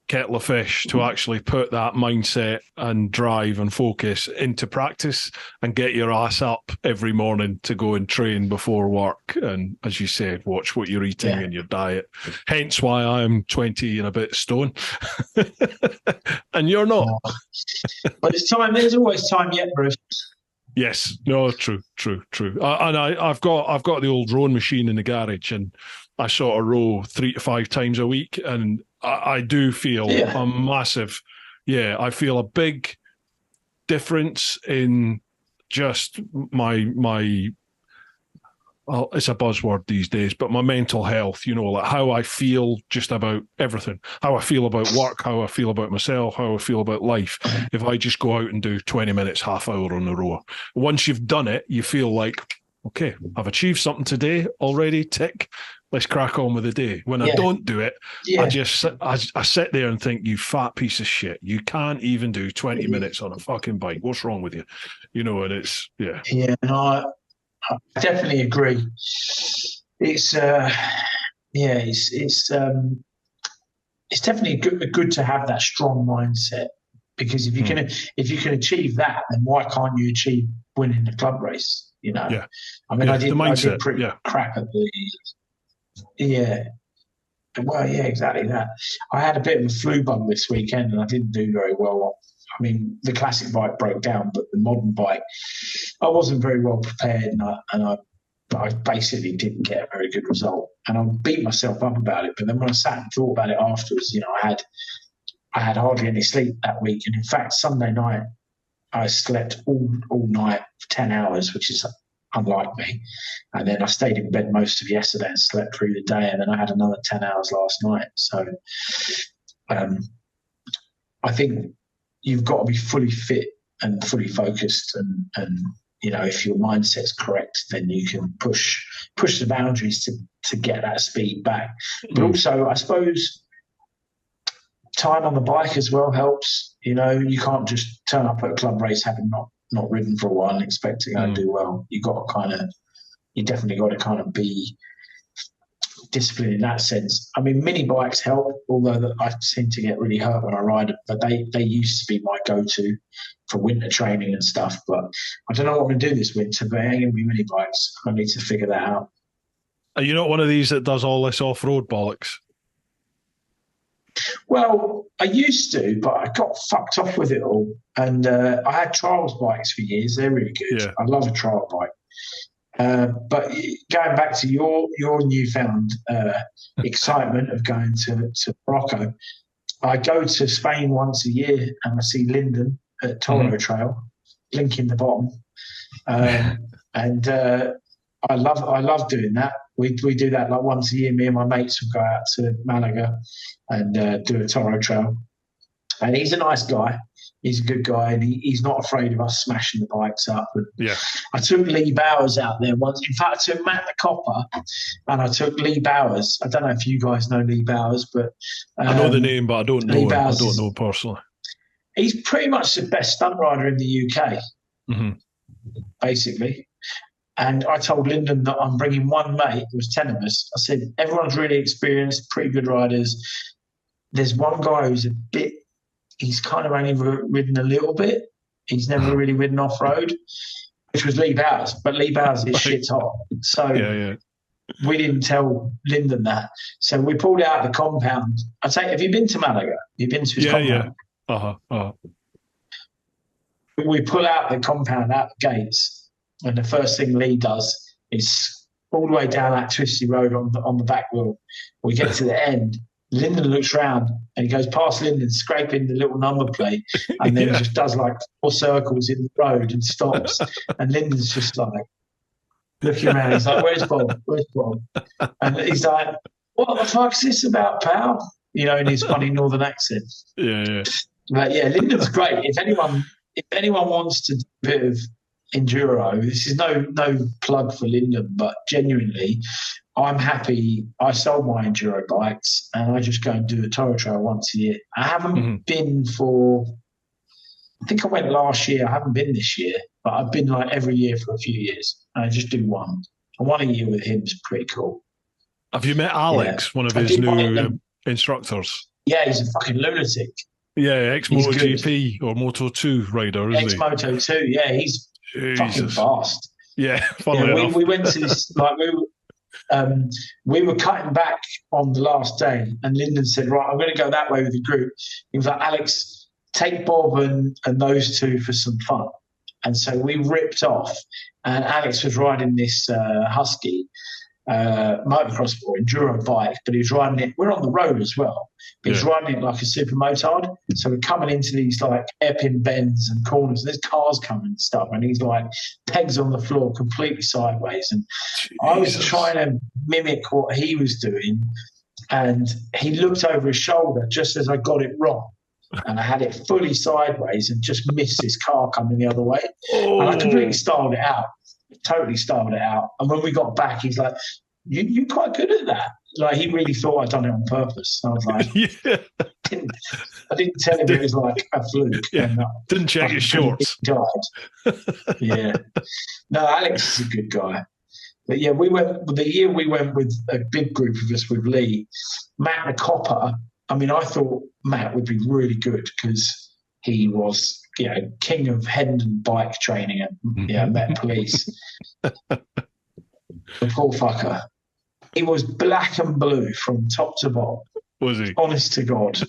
kettle of fish to actually put that mindset and drive and focus into practice and get your ass up every morning to go and train before work. And as you said, watch what you're eating and your diet. Hence why I'm 20 and a bit stone. And you're not. But it's time. There's always time yet, Bruce. Yes, no, true. I've got the old rowing machine in the garage, and I sort of row 3 to 5 times a week, and I do feel a massive, I feel a big difference in just my. Well, it's a buzzword these days, but my mental health, like how I feel just about everything, how I feel about work, how I feel about myself, how I feel about life. If I just go out and do 20 minutes, half hour on the rower, once you've done it, you feel like, okay, I've achieved something today already, tick, let's crack on with the day. When I don't do it, I sit there and think, you fat piece of shit, you can't even do 20 minutes on a fucking bike. What's wrong with you? And it's, Yeah, and I definitely agree. It's it's definitely good to have that strong mindset, because if you can achieve that, then why can't you achieve winning the club race? Yeah. I mean, I did mindset, pretty crap at the Well, yeah, exactly that. I had a bit of a flu bug this weekend, and I didn't do very well. I mean, the classic bike broke down, but the modern bike, I wasn't very well prepared, and I basically didn't get a very good result. And I beat myself up about it. But then when I sat and thought about it afterwards, I had hardly any sleep that week. And in fact, Sunday night, I slept all night for 10 hours, which is unlike me. And then I stayed in bed most of yesterday and slept through the day. And then I had another 10 hours last night. So I think you've got to be fully fit and fully focused. And if your mindset's correct, then you can push the boundaries to get that speed back. But also, I suppose, time on the bike as well helps. You can't just turn up at a club race having not ridden for a while and expect to go do well. You definitely got to kind of be disciplined in that sense. I mean, mini bikes help, although I seem to get really hurt when I ride them, but they used to be my go-to for winter training and stuff. But I don't know what I'm going to do this winter, but it ain't going to be mini bikes. I need to figure that out. Are you not one of these that does all this off-road bollocks? Well, I used to, but I got fucked off with it all. And I had trials bikes for years. They're really good. Yeah. I love a trial bike. But going back to your newfound excitement of going to Morocco, I go to Spain once a year and I see Lyndon at Toro Trail, link in the bottom. And I love doing that. We do that like once a year. Me and my mates will go out to Malaga and do a Toro Trail. And he's a nice guy. He's a good guy, and he's not afraid of us smashing the bikes up. And I took Lee Bowers out there once. In fact, I took Matt the Copper, and I took Lee Bowers. I don't know if you guys know Lee Bowers, but I know the name, but I don't know him. I don't know personally. He's pretty much the best stunt rider in the UK, basically. And I told Lyndon that I'm bringing one mate. There was 10 of us. I said, everyone's really experienced, pretty good riders. There's one guy who's he's kind of only ridden a little bit. He's never really ridden off-road, which was Lee Bowers. But Lee Bowers is shit hot. So we didn't tell Lyndon that. So we pulled out the compound. I say, have you been to Malaga? You've been to his compound? Yeah. We pull out the compound, out the gates, and the first thing Lee does is all the way down that twisty road on the back wheel. We get to the end. Lyndon looks round and he goes past Lyndon, scraping the little number plate, and then just does like 4 circles in the road and stops. And Lyndon's just like looking around. He's like, "Where's Bob? Where's Bob?" And he's like, "What the fuck's this about, pal?" In his funny northern accent. Yeah. But yeah, Lyndon's great. If anyone wants to do a bit of enduro, this is no plug for Lyndon, but genuinely, I'm happy. I sold my enduro bikes and I just go and do a Toro Trail once a year. I haven't been I think I went last year. I haven't been this year, but I've been like every year for a few years. And I just do one. And one a year with him is pretty cool. Have you met Alex, one of his new instructors? Yeah, he's a fucking lunatic. Yeah, ex-MotoGP or Moto2 rider, isn't he? Ex-Moto2, yeah, he's fucking fast. Yeah, enough. We went to this, we were cutting back on the last day, and Lyndon said, "Right, I'm going to go that way with the group." He was like, "Alex, take Bob and those two for some fun." And so we ripped off, and Alex was riding this Husky motocross or enduro bike, but he was riding it. We're on the road as well. But he was riding it like a super motard. So we're coming into these like hairpin bends and corners. And there's cars coming and stuff, and he's like pegs on the floor, completely sideways. And I was trying to mimic what he was doing, and he looked over his shoulder just as I got it wrong. And I had it fully sideways and just missed his car coming the other way. And I completely styled it out. Totally styled it out. And when we got back, he's like, you're quite good at that. Like, he really thought I'd done it on purpose. And I was like, I didn't tell him it was like a fluke. Yeah. And, didn't check his shorts. Yeah. No, Alex is a good guy. But yeah, the year we went with a big group of us with Lee, Matt the Copper. I mean, I thought Matt would be really good because he was, king of Hendon bike training at Met Police. The poor fucker. He was black and blue from top to bottom. Was he? Honest to God.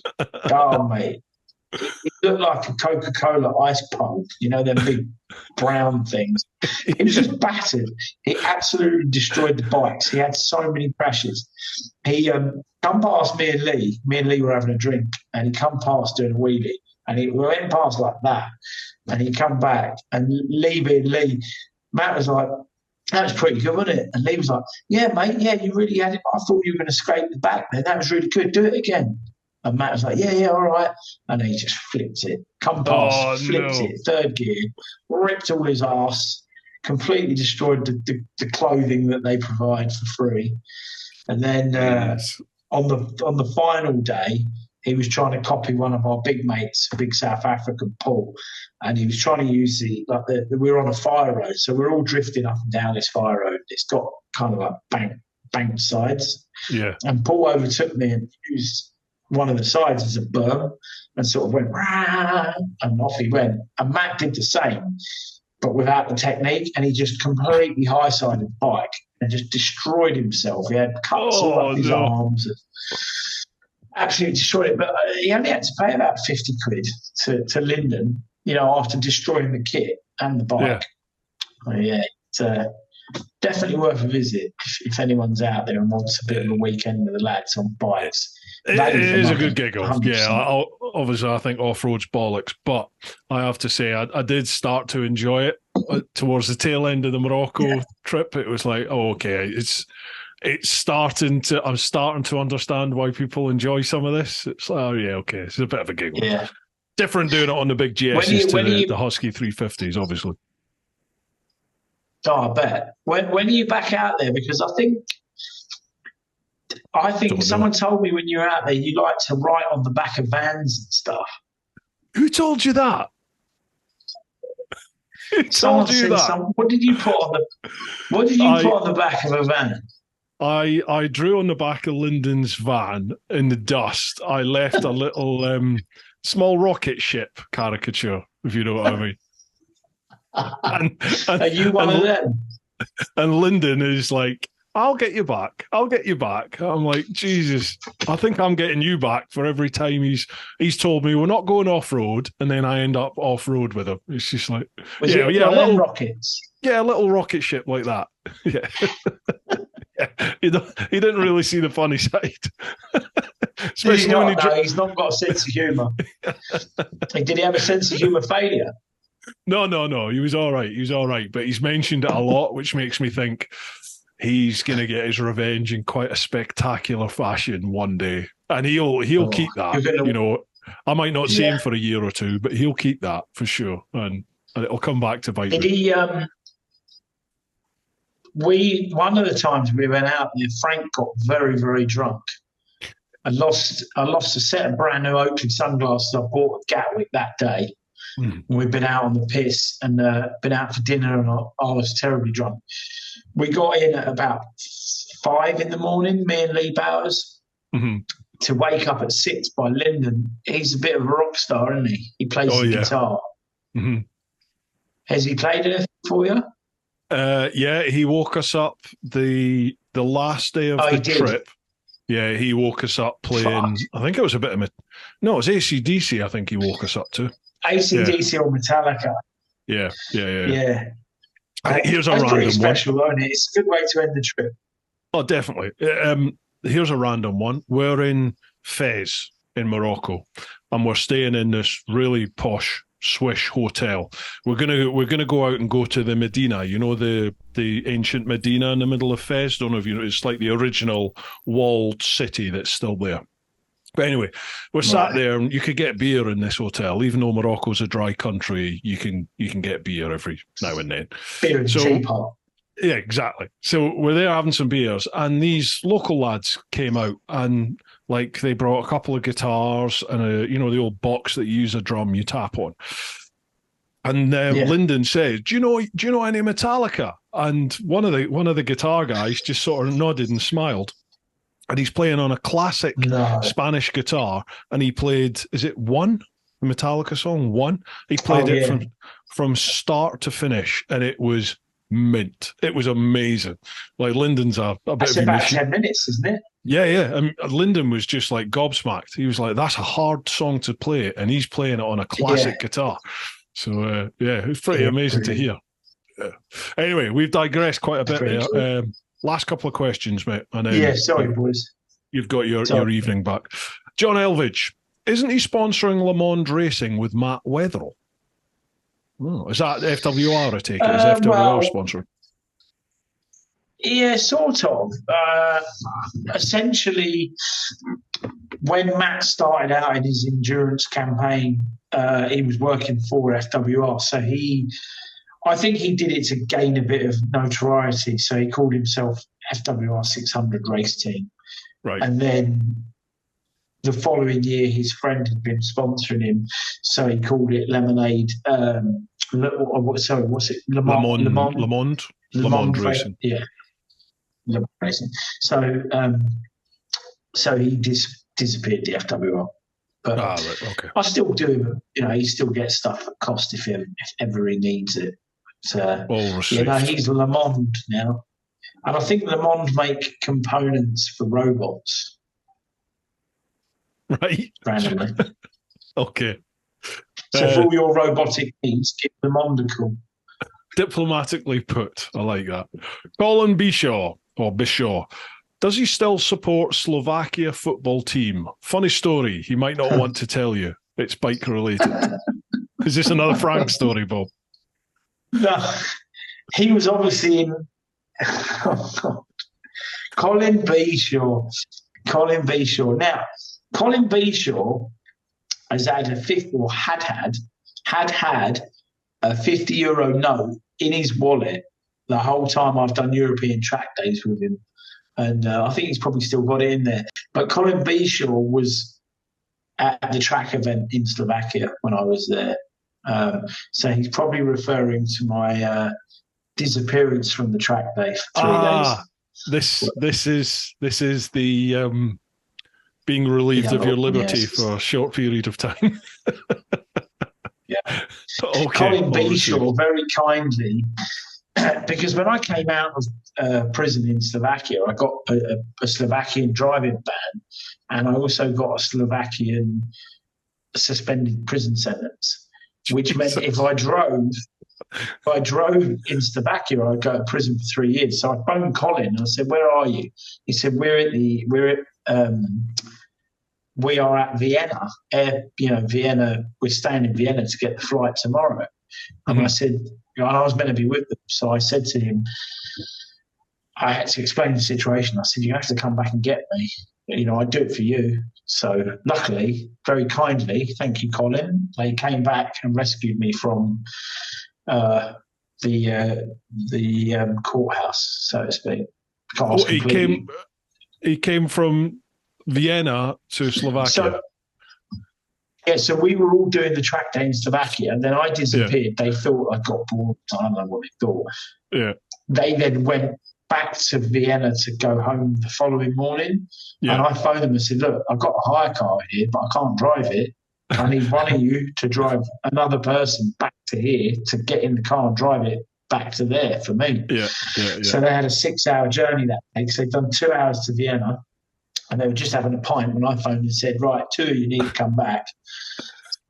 Oh, mate. He looked like a Coca-Cola ice pump, them big brown things. He was just battered. He absolutely destroyed the bikes. He had so many crashes. He come past me and Lee. Me and Lee were having a drink, and he come past doing a wheelie. And we went past like that, and he come back, and Lee being Lee, Matt was like, that was pretty good, wasn't it? And Lee was like, yeah, mate, yeah, you really had it. I thought you were going to scrape the back then. That was really good. Do it again. And Matt was like, yeah, all right. And then he just flipped it. Come past, flipped it, third gear, ripped all his ass, completely destroyed the clothing that they provide for free. And then on the final day, he was trying to copy one of our big mates, a big South African, Paul, and he was trying to use we were on a fire road, so we're all drifting up and down this fire road. It's got kind of like banked sides. Yeah. And Paul overtook me and used one of the sides as a berm and sort of went, rah, and off he went. And Matt did the same, but without the technique, and he just completely high-sided the bike and just destroyed himself. He had cuts all up his arms. And, absolutely destroyed it, but he only had to pay about 50 quid to Lyndon, after destroying the kit and the bike. It's definitely worth a visit if anyone's out there and wants a bit of a weekend with the lads on bikes. It is a good gig off. Yeah, obviously I think off-road's bollocks, but I have to say I did start to enjoy it towards the tail end of the Morocco trip. It was like, okay, I'm starting to understand why people enjoy some of this. It's like, okay, it's a bit of a giggle. Yeah. Different doing it on the big GSs to the Husky 350s, obviously. Oh, I bet. When are you back out there? Because I think someone told me when you're out there you like to write on the back of vans and stuff. Who told you that? Who told you that? What did you put on the back of a van? I drew on the back of Lyndon's van in the dust. I left a little small rocket ship caricature, if you know what I mean. And are you one of them? And Lyndon is like, I'll get you back. I'm like, Jesus, I think I'm getting you back for every time he's told me we're not going off-road, and then I end up off-road with him. It's just like, little rockets. Yeah, a little rocket ship like that. Yeah. He didn't really see the funny side. Especially he's not got a sense of humour. Did he have a sense of humour failure? No. He was all right. But he's mentioned it a lot, which makes me think he's going to get his revenge in quite a spectacular fashion one day. And he'll keep that. I might not see him for a year or two, but he'll keep that for sure. And it'll come back to bite him. Did he... one of the times we went out there, Frank got very, very drunk. I lost a set of brand new Oakley sunglasses I bought at Gatwick that day. We'd been out on the piss and been out for dinner, and I was terribly drunk. We got in at about 5 in the morning, me and Lee Bowers, to wake up at 6 by Lyndon. He's a bit of a rock star, isn't he? He plays the guitar. Mm-hmm. Has he played anything for you? He woke us up the last day of the trip. Yeah, he woke us up playing. I think it was a bit of it was AC/DC. I think he woke us up to AC/DC or Metallica. Yeah. Yeah. Here's a That's pretty random special, one. isn't it? It's a good way to end the trip. Oh, definitely. Here's a random one. We're in Fez in Morocco, and we're staying in this really posh Swiss hotel. We're gonna go out and go to the Medina. You know, the ancient Medina in the middle of Fez. Don't know if you know. It's like the original walled city that's still there. But anyway, we're sat there, and you could get beer in this hotel. Even though Morocco's a dry country, you can get beer every now and then. Beer and teapot. Yeah, exactly. So we're there having some beers, and these local lads came out, and like they brought a couple of guitars and the old box that you use a drum you tap on. And Lyndon said, "Do you know any Metallica?" And one of the guitar guys just sort of nodded and smiled. And he's playing on a classic Spanish guitar, and he played, is it One? The Metallica song One? He played it from start to finish, and it was mint. It was amazing. Like Lyndon's a bit That's of about 10 minutes, isn't it? Yeah. And Lyndon was just like gobsmacked. He was like, "That's a hard song to play," and he's playing it on a classic guitar. So it was pretty amazing to hear. Yeah. Anyway, we've digressed quite a bit there. Cool. Last couple of questions, mate. And then sorry, boys. You've got your evening back. John Elvidge, isn't he sponsoring Le Monde Racing with Matt Wetherill? Oh, is that FWR, I take it? Is FWR sponsoring? Yeah, sort of. Essentially, when Matt started out in his endurance campaign, he was working for FWR. So I think he did it to gain a bit of notoriety. So he called himself FWR 600 Race Team. Right. And then the following year, his friend had been sponsoring him. So he called it Lemonade. What's it? Le Monde Racing. Yeah. Le Monde Racing. So he disappeared the FWR. But right, okay. I still do, he still gets stuff at cost if ever he needs it. He's Le Monde now. And I think Le Monde make components for robots. Right. Randomly. Okay. So for all your robotic needs, give Le Monde a call. Diplomatically put. I like that. Colin Bishaw, does he still support Slovakia football team? Funny story. He might not want to tell you. It's bike related. Is this another Frank story, Bob? No. He was obviously in... Oh, God. Colin Bishaw. Now, Colin Bishaw has had had a €50 note in his wallet the whole time I've done European track days with him. And I think he's probably still got it in there. But Colin Bishaw was at the track event in Slovakia when I was there. So he's probably referring to my disappearance from the track day for 3 days. This is the being relieved of your liberty for a short period of time. Yeah. Okay. Colin Bishaw very kindly, because when I came out of prison in Slovakia, I got a Slovakian driving ban, and I also got a Slovakian suspended prison sentence, which meant if I drove in Slovakia, I'd go to prison for 3 years. So I phoned Colin and I said, "Where are you?" He said, we are at Vienna. Vienna. We're staying in Vienna to get the flight tomorrow. And I said, I was meant to be with them. So I said to him, I had to explain the situation. I said, "You have to come back and get me. I'd do it for you." So luckily, very kindly, thank you, Colin, they came back and rescued me from the courthouse, so to speak. He came from Vienna to Slovakia. So we were all doing the track day in Slovakia, and then I disappeared. Yeah. They thought I got bored. I don't know what they thought. Yeah. They then went back to Vienna to go home the following morning. Yeah. And I phoned them and said, "Look, I've got a hire car here, but I can't drive it. I need one of you to drive another person back to here to get in the car and drive it back to there for me." Yeah. So they had a 6-hour journey that day. So they'd done 2 hours to Vienna, and they were just having a pint when I phoned and said, "Right, 2 of you need to come back."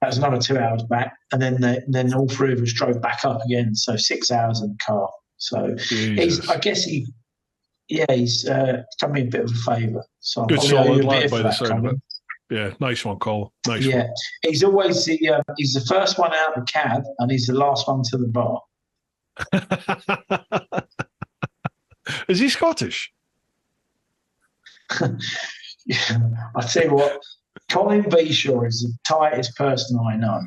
That was another 2 hours back, and then all three of us drove back up again. So 6 hours in the car. So he's done me a bit of a favour. So good solid lad by the sound sound of it. Yeah, nice one, Cole. Nice one. Yeah, he's always he's the first one out of the cab, and he's the last one to the bar. Is he Scottish? Yeah, I tell you what, Colin Beeshaw is the tightest person I know.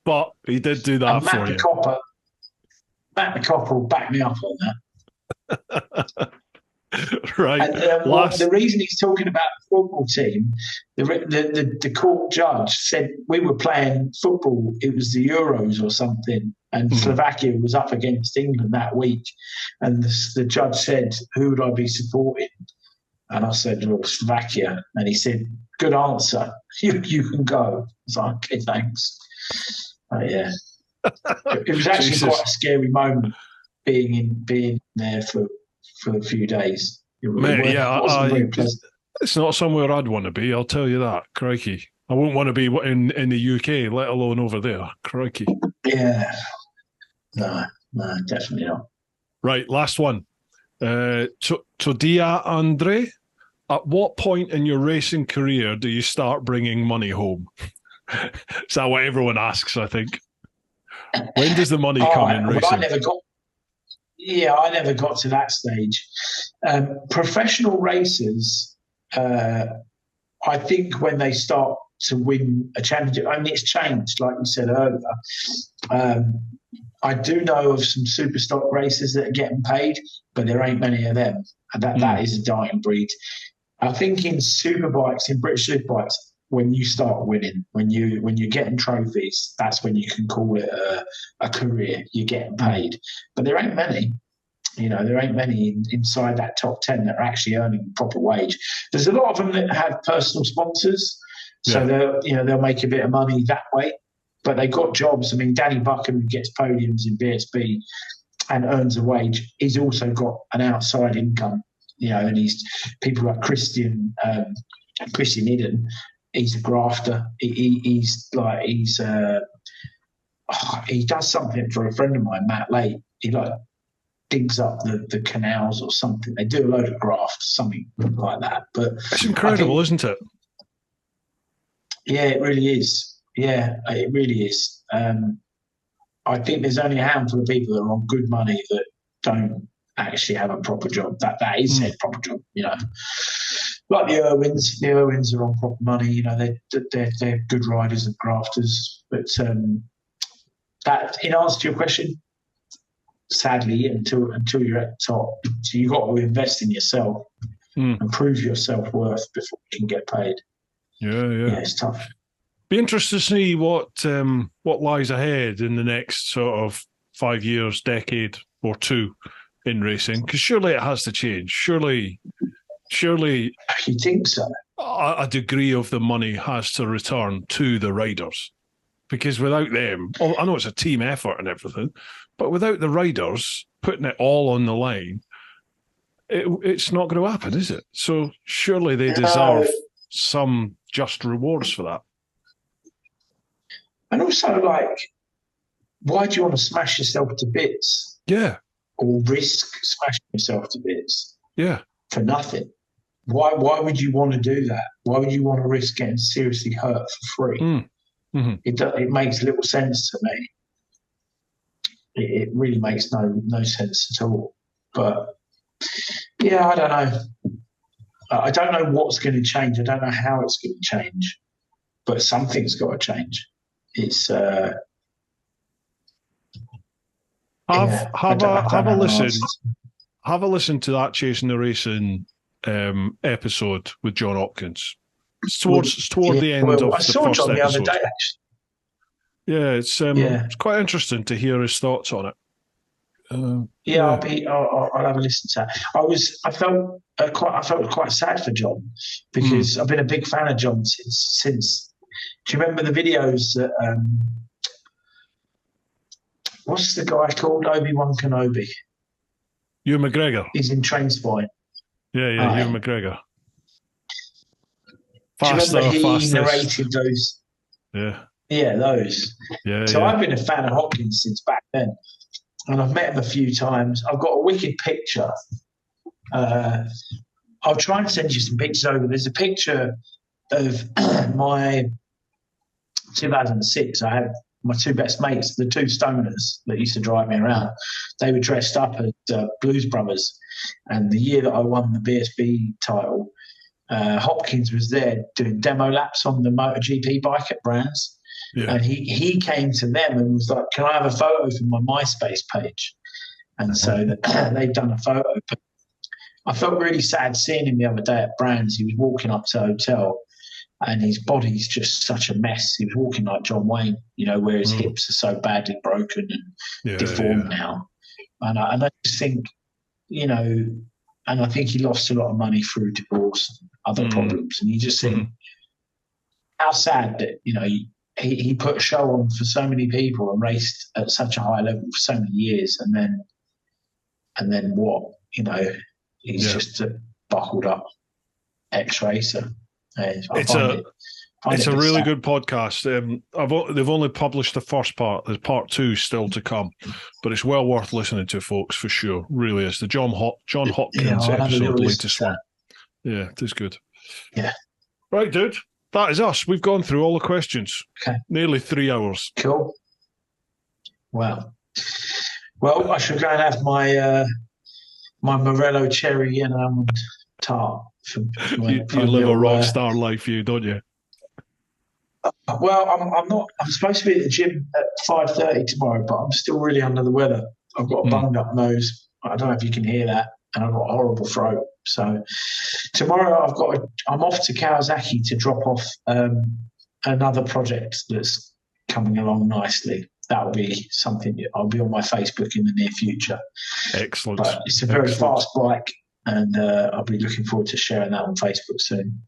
But he did do that for you. Matt the Copper will back me up on that. Right. And the reason he's talking about the football team, the court judge said we were playing football. It was the Euros or something, and Slovakia was up against England that week. And the judge said, "Who would I be supporting?" And I said, "Well, Slovakia." And he said, "Good answer. You can go." I was like, "Okay, thanks." Yeah, it was actually quite a scary moment being there for a few days. It's not somewhere I'd want to be, I'll tell you that. Crikey. I wouldn't want to be in the UK, let alone over there. Crikey. Yeah. No, definitely not. Right, last one. Dia Andre, at what point in your racing career do you start bringing money home? Is that what everyone asks, I think? When does the money come in racing? I never got to that stage. Professional racers, I think when they start to win a championship, I mean, it's changed, like you said earlier. I do know of some super stock racers that are getting paid, but there ain't many of them. And that is a dying breed. I think in superbikes, in British superbikes, when you start winning, when you're getting trophies, that's when you can call it a career. You're getting paid, but there ain't many. There ain't many inside that top 10 that are actually earning proper wage. There's a lot of them that have personal sponsors, so they'll make a bit of money that way. But they got jobs. I mean, Danny Buchan gets podiums in BSB and earns a wage. He's also got an outside income. And he's people like Christian Iden. He's a grafter. He does something for a friend of mine, Matt Late. He digs up the canals or something. They do a load of grafts, something like that. But it's incredible, isn't it? Yeah, it really is. Yeah, it really is. I think there's only a handful of people that are on good money that don't actually have a proper job. That is their proper job. Like the Irwins. The Irwins are on proper money. They're good riders and grafters. But that, in answer to your question, sadly, until you're at the top, so you've got to invest in yourself and prove your self-worth before you can get paid. Yeah, it's tough. Be interested to see what lies ahead in the next sort of 5 years, decade or two in racing, because surely it has to change. Surely, you think so? A degree of the money has to return to the riders, because without them, I know it's a team effort and everything, but without the riders putting it all on the line, it's not going to happen, is it? So surely they deserve some just rewards for that. And also, why do you want to smash yourself to bits? Yeah. Or risk smashing yourself to bits? Yeah. For nothing. Why would you want to do that? Why would you want to risk getting seriously hurt for free? Mm-hmm. It makes little sense to me. It really makes no sense at all. But yeah, I don't know. I don't know what's going to change. I don't know how it's going to change. But something's got to change. It's have a listen to that Chasing the Racing episode with John Hopkins. It's toward the end of the first episode. I saw John the other day, actually. Yeah, it's quite interesting to hear his thoughts on it. I'll have a listen to that. I felt quite sad for John, because I've been a big fan of John since. Do you remember the videos that what's the guy called? Obi-Wan Kenobi. Ewan McGregor. He's in Trainspotting. Yeah, Ewan McGregor. Do you remember he narrated those? Yeah, those. Yeah. So I've been a fan of Hopkins since back then, and I've met him a few times. I've got a wicked picture. I'll try and send you some pictures over. There's a picture of my 2006. I had my two best mates, the two stoners that used to drive me around. They were dressed up as Blues Brothers, and the year that I won the BSB title, Hopkins was there doing demo laps on the MotoGP bike at Brands. Yeah. And he came to them and was like, "Can I have a photo for my MySpace page?" And so they've done a photo. But I felt really sad seeing him the other day at Brands. He was walking up to the hotel and his body's just such a mess. He was walking like John Wayne, where his hips are so badly broken and deformed now. And I just think, and I think he lost a lot of money through divorce and other problems. And you just think how sad that, he put a show on for so many people and raced at such a high level for so many years, and then what? He's just a buckled up ex-racer. It's a really good podcast. They've only published the first part. There's part 2 still to come, but it's well worth listening to, folks, for sure. Really is. The John Hopkins episode, the latest one. Yeah, it is good. Yeah. Right, dude. That is us. We've gone through all the questions. Okay. Nearly 3 hours. Cool. Wow. Well, I should go and have my my Morello cherry and almond tart. You live a rock star life, don't you? Well, I'm not. I'm supposed to be at the gym at 5:30 tomorrow, but I'm still really under the weather. I've got a bunged up nose. I don't know if you can hear that, and I've got a horrible throat. So tomorrow I'm off to Kawasaki to drop off another project that's coming along nicely. That will be something I'll be on my Facebook in the near future. Excellent. But it's a very fast bike, and I'll be looking forward to sharing that on Facebook soon.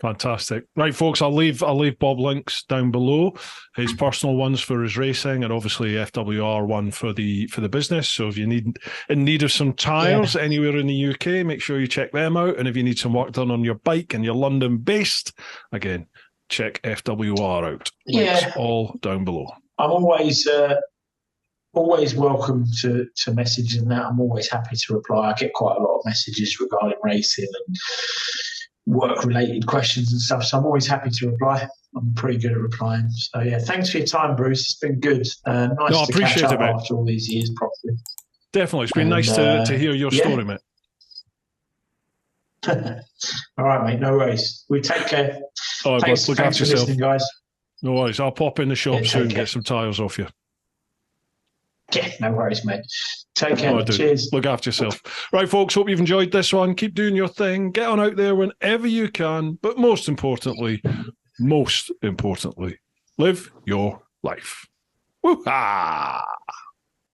Fantastic. Right, folks, I'll leave Bob links down below, his personal ones for his racing, and obviously FWR one for the business. So if you in need of some tyres anywhere in the UK, make sure you check them out. And if you need some work done on your bike and you're London based, again, check FWR out. Links all down below. I'm always welcome to messages and that. I'm always happy to reply. I get quite a lot of messages regarding racing and work-related questions and stuff, so I'm always happy to reply. I'm pretty good at replying. So, thanks for your time, Bruce. It's been good. Nice to catch up after all these years properly. Definitely. It's been nice to hear your story, mate. All right, mate. No worries. We take care. All right, thanks for listening, guys. No worries. I'll pop in the shop soon and get some tyres off you. Yeah, no worries, mate. Take care. Cheers. Look after yourself. Right, folks, hope you've enjoyed this one. Keep doing your thing. Get on out there whenever you can. But most importantly, live your life. Woo-ha!